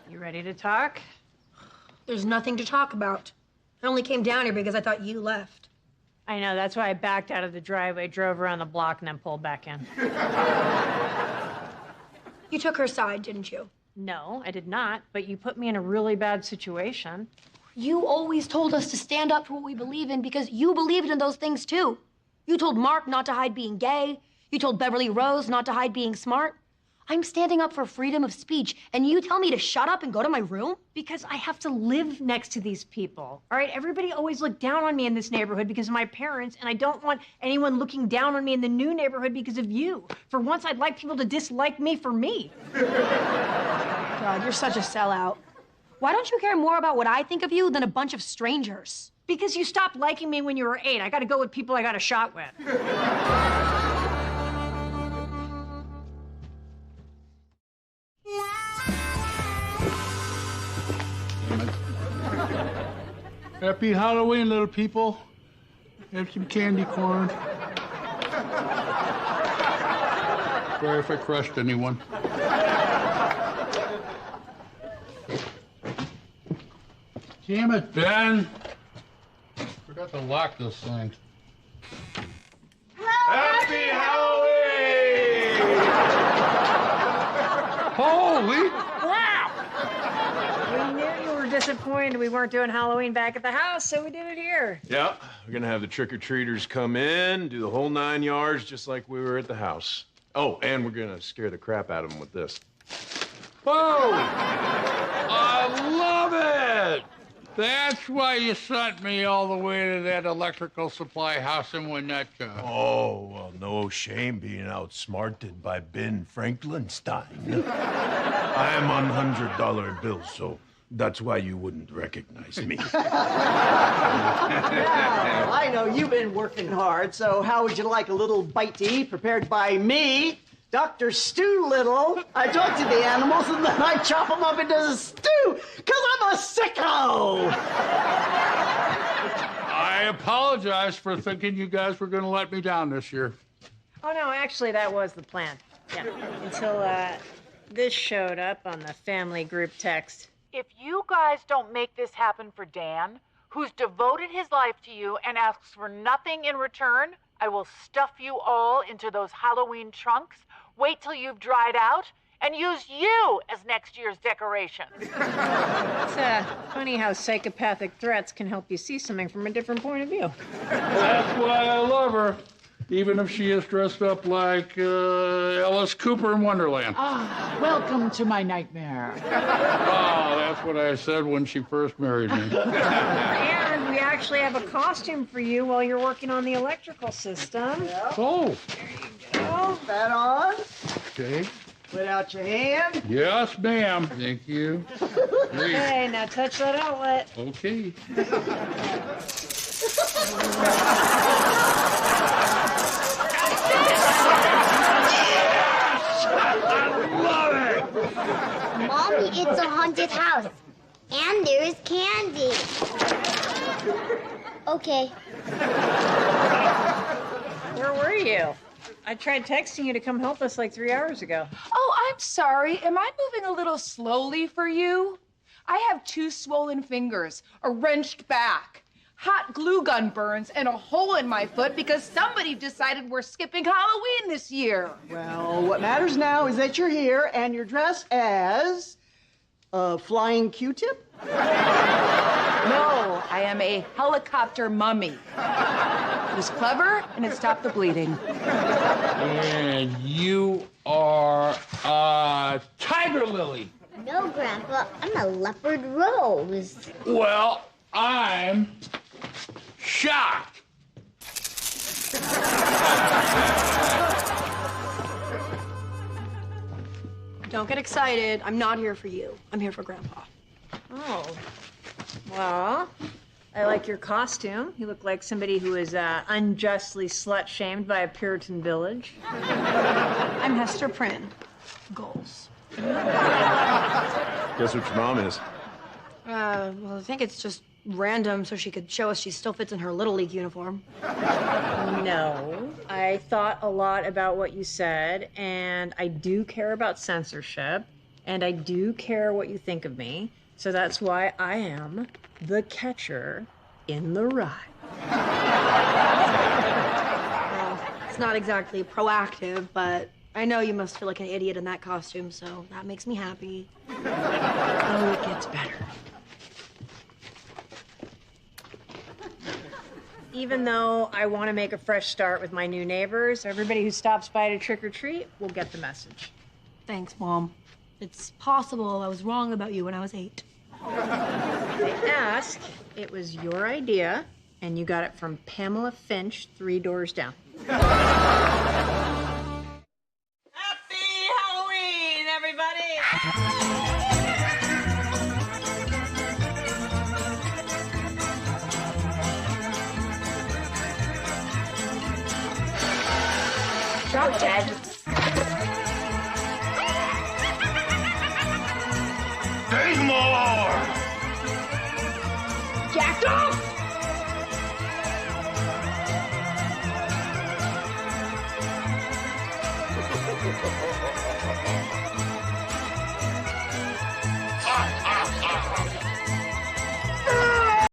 [SPEAKER 2] You ready to talk?
[SPEAKER 15] There's nothing to talk about. I only came down here because I thought you left.
[SPEAKER 2] I know, that's why I backed out of the driveway, drove around the block, and then pulled back in.
[SPEAKER 15] You took her side, didn't you?
[SPEAKER 2] No, I did not, but you put me in a really bad situation.
[SPEAKER 15] You always told us to stand up for what we believe in because you believed in those things too. You told Mark not to hide being gay. You told Beverly Rose not to hide being smart. I'm standing up for freedom of speech, and you tell me to shut up and go to my room?
[SPEAKER 2] Because I have to live next to these people. All right, everybody always looked down on me in this neighborhood because of my parents, and I don't want anyone looking down on me in the new neighborhood because of you. For once, I'd like people to dislike me for me.
[SPEAKER 15] God, you're such a sellout. Why don't you care more about what I think of you than a bunch of strangers?
[SPEAKER 2] Because you stopped liking me when you were 8. I gotta go with people I got a shot with.
[SPEAKER 9] Happy Halloween, little people. Have some candy corn. Sorry if I crushed anyone. Damn it, Ben. Forgot to lock this thing.
[SPEAKER 18] Happy Halloween!
[SPEAKER 9] Holy crap!
[SPEAKER 2] We knew you were disappointed we weren't doing Halloween back at the house, so we did it here.
[SPEAKER 1] Yeah, we're gonna have the trick-or-treaters come in, do the whole 9 yards, just like we were at the house. Oh, and we're gonna scare the crap out of them with this.
[SPEAKER 9] Oh! I love it! That's why you sent me all the way to that electrical supply house in Winnetka.
[SPEAKER 11] Oh, well, no shame being outsmarted by Ben Franklinstein. I am on $100 bills, so that's why you wouldn't recognize me.
[SPEAKER 7] Yeah, I know you've been working hard, so how would you like a little bite to eat prepared by me, Dr. Stu Little? I talk to the animals and then I chop them up into the stew, because I'm a sicko!
[SPEAKER 9] I apologize for thinking you guys were going to let me down this year.
[SPEAKER 2] Oh, no, actually, that was the plan. Yeah, until this showed up on the family group text.
[SPEAKER 5] If you guys don't make this happen for Dan, who's devoted his life to you and asks for nothing in return, I will stuff you all into those Halloween trunks, wait till you've dried out, and use you as next year's decoration.
[SPEAKER 2] It's funny how psychopathic threats can help you see something from a different point of view.
[SPEAKER 9] That's why I love her, even if she is dressed up like Alice Cooper in Wonderland.
[SPEAKER 16] Ah, welcome to my nightmare.
[SPEAKER 9] Oh, that's what I said when she first married me.
[SPEAKER 2] And we actually have a costume for you while you're working on the electrical system.
[SPEAKER 7] Yeah.
[SPEAKER 9] Oh.
[SPEAKER 2] Oh.
[SPEAKER 7] That on.
[SPEAKER 9] Okay.
[SPEAKER 7] Put out your hand.
[SPEAKER 9] Yes, ma'am. Thank you.
[SPEAKER 2] Okay, now touch that outlet.
[SPEAKER 9] Okay.
[SPEAKER 10] Mommy, it's a haunted house. And there is candy. Okay.
[SPEAKER 2] Where were you? I tried texting you to come help us like 3 hours ago.
[SPEAKER 5] Oh, I'm sorry. Am I moving a little slowly for you? I have 2 swollen fingers, a wrenched back, hot glue gun burns, and a hole in my foot because somebody decided we're skipping Halloween this year.
[SPEAKER 7] Well, what matters now is that you're here and you're dressed as a flying Q-tip?
[SPEAKER 5] No, I am a helicopter mummy. It was clever, and it stopped the bleeding.
[SPEAKER 9] And you are a tiger lily.
[SPEAKER 10] No, Grandpa, I'm a leopard rose.
[SPEAKER 9] Well, I'm shocked.
[SPEAKER 15] Don't get excited. I'm not here for you. I'm here for Grandpa.
[SPEAKER 2] Oh. Well, I like your costume. You look like somebody who is unjustly slut-shamed by a Puritan village.
[SPEAKER 15] I'm Hester Prynne. Goals.
[SPEAKER 1] Guess what your mom is?
[SPEAKER 15] Well, I think it's just random so she could show us she still fits in her Little League uniform.
[SPEAKER 2] No, I thought a lot about what you said, and I do care about censorship, and I do care what you think of me, so that's why I am the catcher in the rye.
[SPEAKER 15] Well, it's not exactly proactive, but I know you must feel like an idiot in that costume, so that makes me happy.
[SPEAKER 2] Oh, it gets better. Even though I want to make a fresh start with my new neighbors, everybody who stops by to trick or treat will get the message.
[SPEAKER 15] Thanks, Mom. It's possible I was wrong about you when I was 8.
[SPEAKER 2] They ask, it was your idea, and you got it from Pamela Finch 3 doors down.
[SPEAKER 8] Halloween, everybody!
[SPEAKER 10] Drop dead.
[SPEAKER 11] There's more!
[SPEAKER 10] Jacked off!